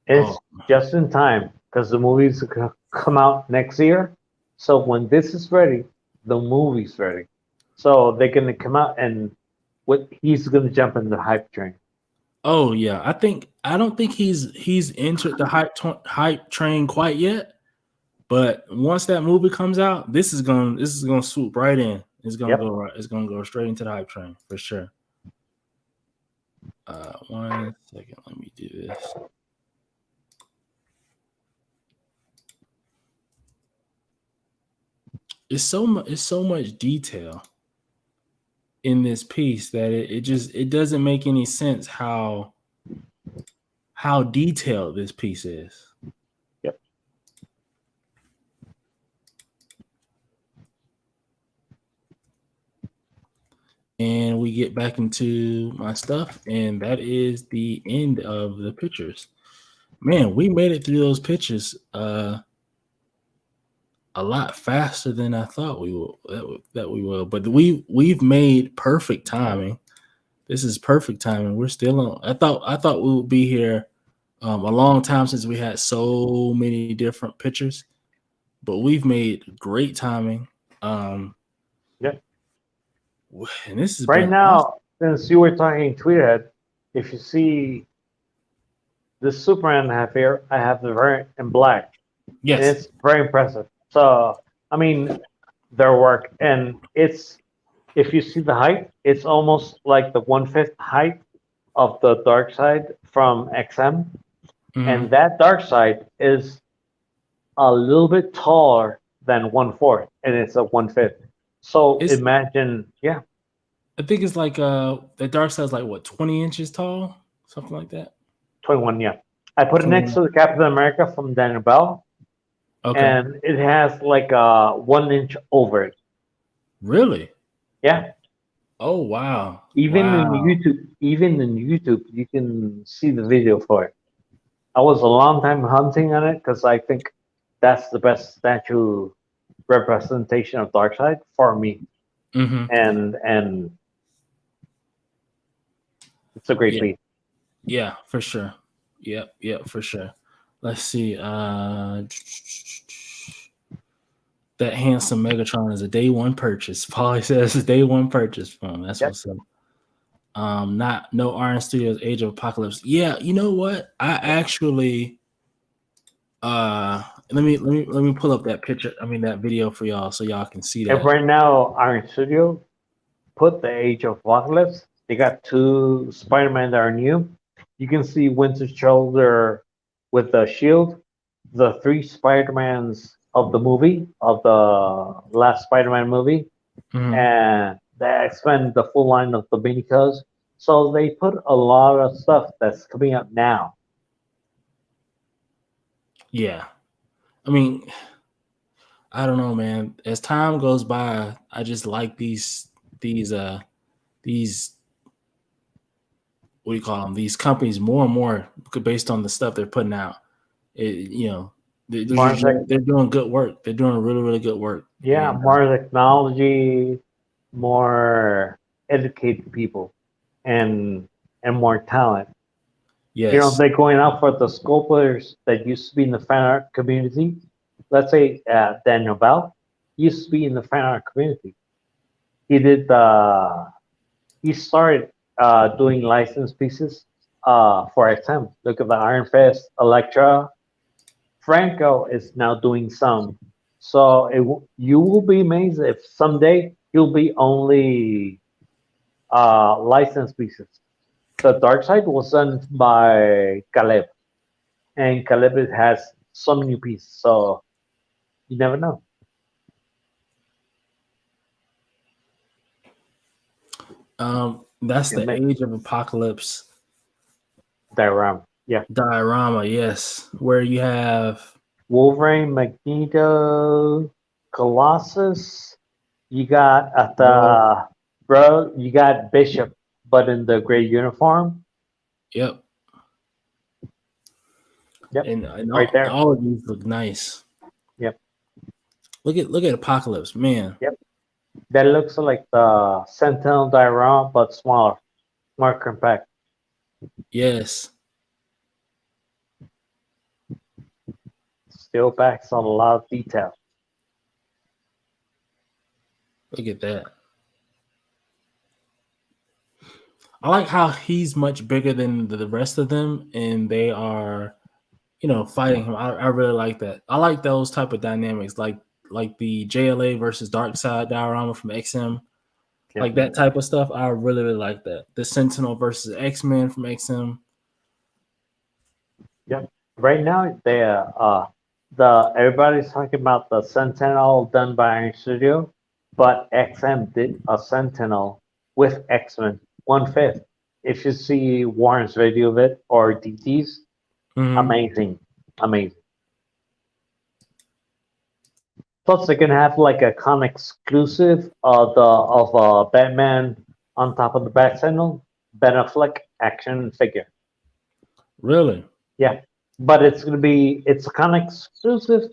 It's Oh, just in time because the movies come out next year. So when this is ready, the movie's ready. So they're gonna come out and what he's gonna jump in the hype train. oh yeah. I don't think he's entered the hype train quite yet. But once that movie comes out, this is gonna swoop right in. It's gonna Yep. go right. It's gonna go straight into the hype train for sure. 1 second, let me do this. It's so much detail in this piece that it doesn't make any sense how detailed this piece is. Yep. And we get back into my stuff, and that is the end of the pictures. Man, we made it through those pictures a lot faster than I thought we will. That we will, but we've made perfect timing. This is perfect timing. We're still on. I thought we would be here a long time since we had so many different pictures, but we've made great timing. Yep. And this has Right been awesome. now, since you were talking Tweethead, if you see the Superman I have here, I have the variant in black. And Yes. it's very impressive. So I mean their work and it's if you see the height, it's almost like the 1/5 height of the dark side from XM. Mhm. And that dark side is a little bit taller than 1/4, and it's a 1/5. So It's imagine, yeah, I think it's like the dark side's like what 20 inches tall, something like that. 21, yeah. I put it next 21. to the Captain America from Daniel Bell, Okay. and it has like 1 inch over it. Really? Yeah. Oh wow. Wow. Even in YouTube, you can see the video for it. I was a long time hunting on it because I think that's the best statue representation of Darkseid for me, Mm-hmm. and it's a great Yeah. piece. Yeah, for sure. Yep, for sure. Let's see. That handsome Megatron is a day one purchase. Polly says a day one purchase from. That's Yep. what's up. Not no Iron Studios Age of Apocalypse. Yeah, you know what? I actually let me pull up that picture. I mean that video for y'all so y'all can see And that. right now, Iron Studio put the Age of Apocalypse. They got two Spider-Man that are new. You can see Winter Soldier with the shield, the three Spider-Mans of the movie, of the last Spider-Man movie, Mhm. and they expand the full line of the minicos. So they put a lot of stuff that's coming out now. Yeah. I mean, I don't know, man. As time goes by, I just like these these what do you call them? These companies more and more based on the stuff they're putting out. More tech, They're doing good work. They're doing really really good work. yeah, And more technology, more educated people, and more talent. yes, They're going out for the sculptors that used to be in the fan art community. Let's say Daniel Bell used to be in the fan art community. He did he started doing license pieces for XM. Look at the Iron Fist, Elektra. Franco is now doing some. So you will be amazed if someday you'll be only license pieces. The Dark Side was done by Caleb, and Caleb has some new pieces. So you never know. that's You the may, Age of Apocalypse diorama. Yeah. diorama. Yes, where you have Wolverine, Magneto, Colossus. You got at Thor. the bro. You got Bishop, but in the gray uniform. Yep, Yep, and right there. all of these look nice. Yep, Look at Apocalypse, man. yep. That looks like the Sentinel diorama, but smaller, more compact. Yes, Still backs on a lot of detail. look at that. I like how he's much bigger than the rest of them, and they are, fighting him. I really like that. I like those type of dynamics, like the JLA versus Darkseid diorama from XM, Yep, like that type of stuff. I really really like that. The Sentinel versus X-Men from XM. yep. Right now, the everybody's talking about the Sentinel done by Iron Studio, but XM did a Sentinel with X-Men 1/5. If you see Warren's video of it or DT's, Hmm. amazing, amazing. Plus, they can have like a con exclusive of Batman on top of the Bat Sentinel, Ben Affleck action figure. Really? Yeah, but it's a con exclusive,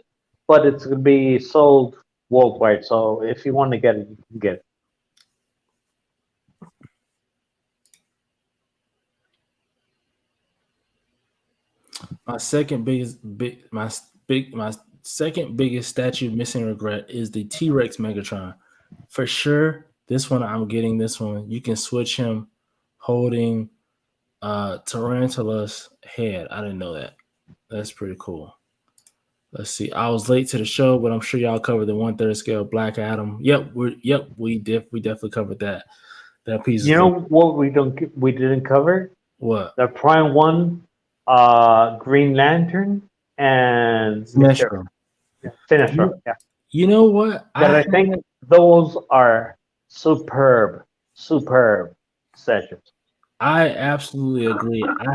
but it's gonna be sold worldwide. So if you want to get it, you can get it. My second biggest big my second biggest statue missing regret is the T-Rex Megatron. For sure, this one I'm getting this one. You can switch him holding Tarantula's head. I didn't know that. That's pretty cool. Let's see. I was late to the show, but I'm sure y'all covered the 1/3 scale Black Adam. We definitely covered that. That piece You is know look what we didn't cover? what? The Prime One, Green Lantern, and Mister Sinestro. Finisher. You, Yeah, you know what? that I think those are superb, superb sessions. I absolutely agree. I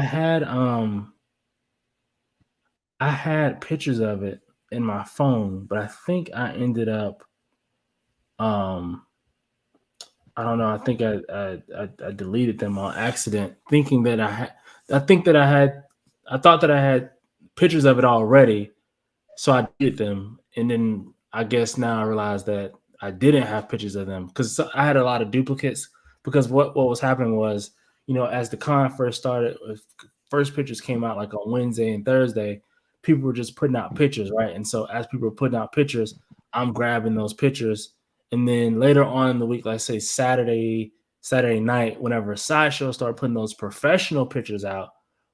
had pictures of it in my phone, but I think I ended up um I don't know. I think I deleted them on accident, thinking that I had. I think that I had. I thought that I had pictures of it already, so I did them, and then I guess now I realize that I didn't have pictures of them because I had a lot of duplicates. Because what was happening was, as the con first started, first pictures came out like on Wednesday and Thursday, people were just putting out pictures, right? And so as people were putting out pictures, I'm grabbing those pictures, and then later on in the week, let's say Saturday night, whenever Sideshow started putting those professional pictures out,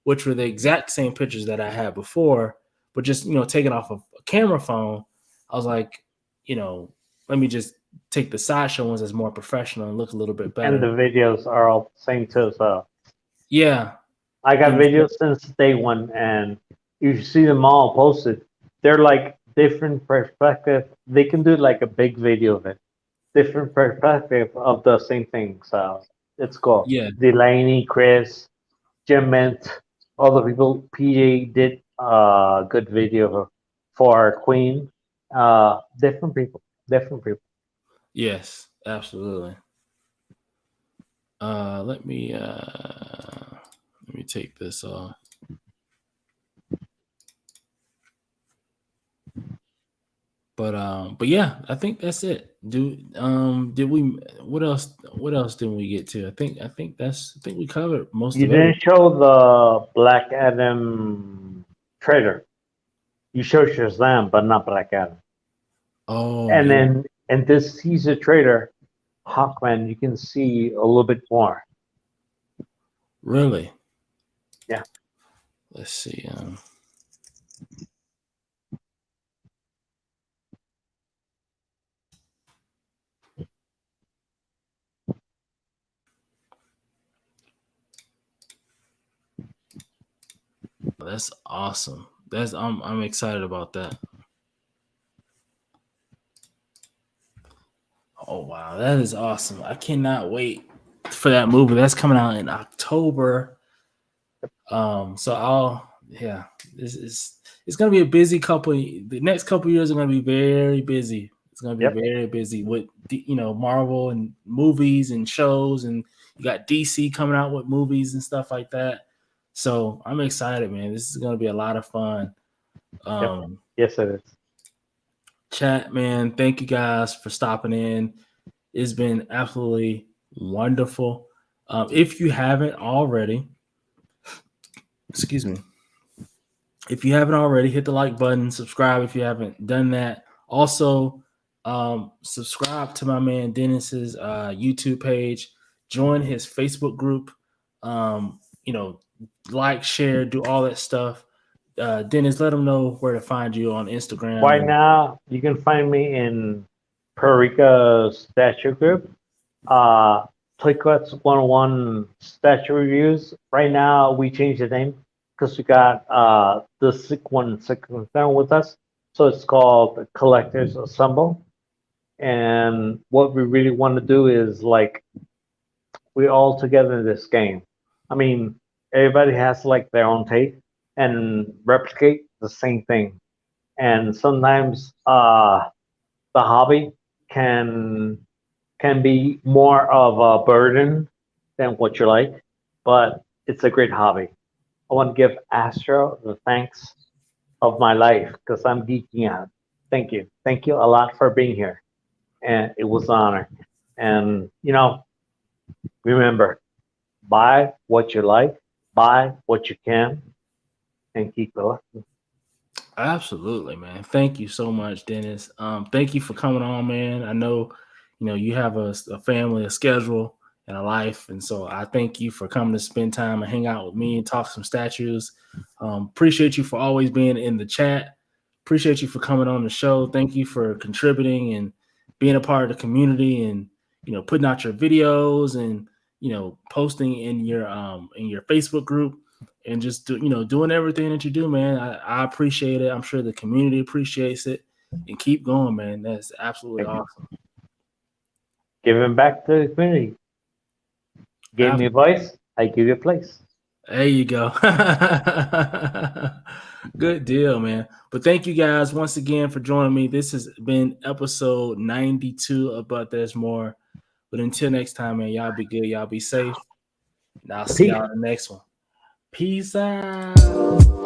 which were the exact same pictures that I had before, but just taken off of a camera phone, I was like, you know, let me just take the Sideshow ones as more professional and look a little bit And the better. videos are all the same too. So Yeah, I got and videos since day one, and you see them all posted. They're like different perspective. They can do like a big video of it, different perspective of the same thing. So it's cool. yeah, Delaney, Chris, Jim Mint, all the people. PJ did a good video for Queen. Different people, different people. yes, absolutely. Let me Let me take this off. But yeah, I think that's it. Did we? What else didn't we get to? I think we covered most You of everything. didn't show the Black Adam trailer. You showed Shazam, but not Black Adam. Oh And yeah, then in this teaser trailer, Hawkman, you can see a little bit more. really? Yeah. Let's see. That's awesome. I'm excited about that. Oh wow, that is awesome. I cannot wait for that movie. That's coming out in October. So it's gonna be a busy couple. The next couple years are gonna be very busy. It's gonna be Yep. very busy with Marvel and movies and shows, and you got DC coming out with movies and stuff like that. So I'm excited, man. This is gonna be a lot of fun. Yep. Um, Yes, it is. Chat, man. Thank you guys for stopping in. It's been absolutely wonderful. If you haven't already, excuse me, if you haven't already, hit the like button, subscribe if you haven't done that. Also, subscribe to my man Dennis's YouTube page, join his Facebook group, like, share, do all that stuff. Dennis, let them know where to find you on Instagram. Right now, you can find me in Perica Statue Group. Toycuts 101 Statue Reviews. Right now, we changed the name because we got the sick one with us. So it's called Collectors Assemble. And what we really want to do is like we're all together in this game. I mean, everybody has like their own take and replicate the same thing. And sometimes the hobby can can be more of a burden than what you like, but it's a great hobby. I want to give Astro the thanks of my life because I'm geeking out. Thank you. Thank you a lot for being here. And it was an honor. And, remember, buy what you like, buy what you can, and keep going. Absolutely, man. Thank you so much, Dennis. Thank you for coming on, man. I know, you have a family, a schedule, and a life, and so I thank you for coming to spend time and hang out with me and talk some statues. Appreciate you for always being in the chat. Appreciate you for coming on the show. Thank you for contributing and being a part of the community, and putting out your videos and posting in your Facebook group, and just doing everything that you do, man. I appreciate it. I'm sure the community appreciates it. And keep going, man. That's absolutely Thank you. awesome. Giving back to the community. Give me a voice, I give you a place. There you go. Good deal, man. But thank you guys once again for joining me. This has been episode 92 of But There's More. But until next time, man, y'all be good. Y'all be safe. And I'll see Peace. y'all in the next one. Peace out.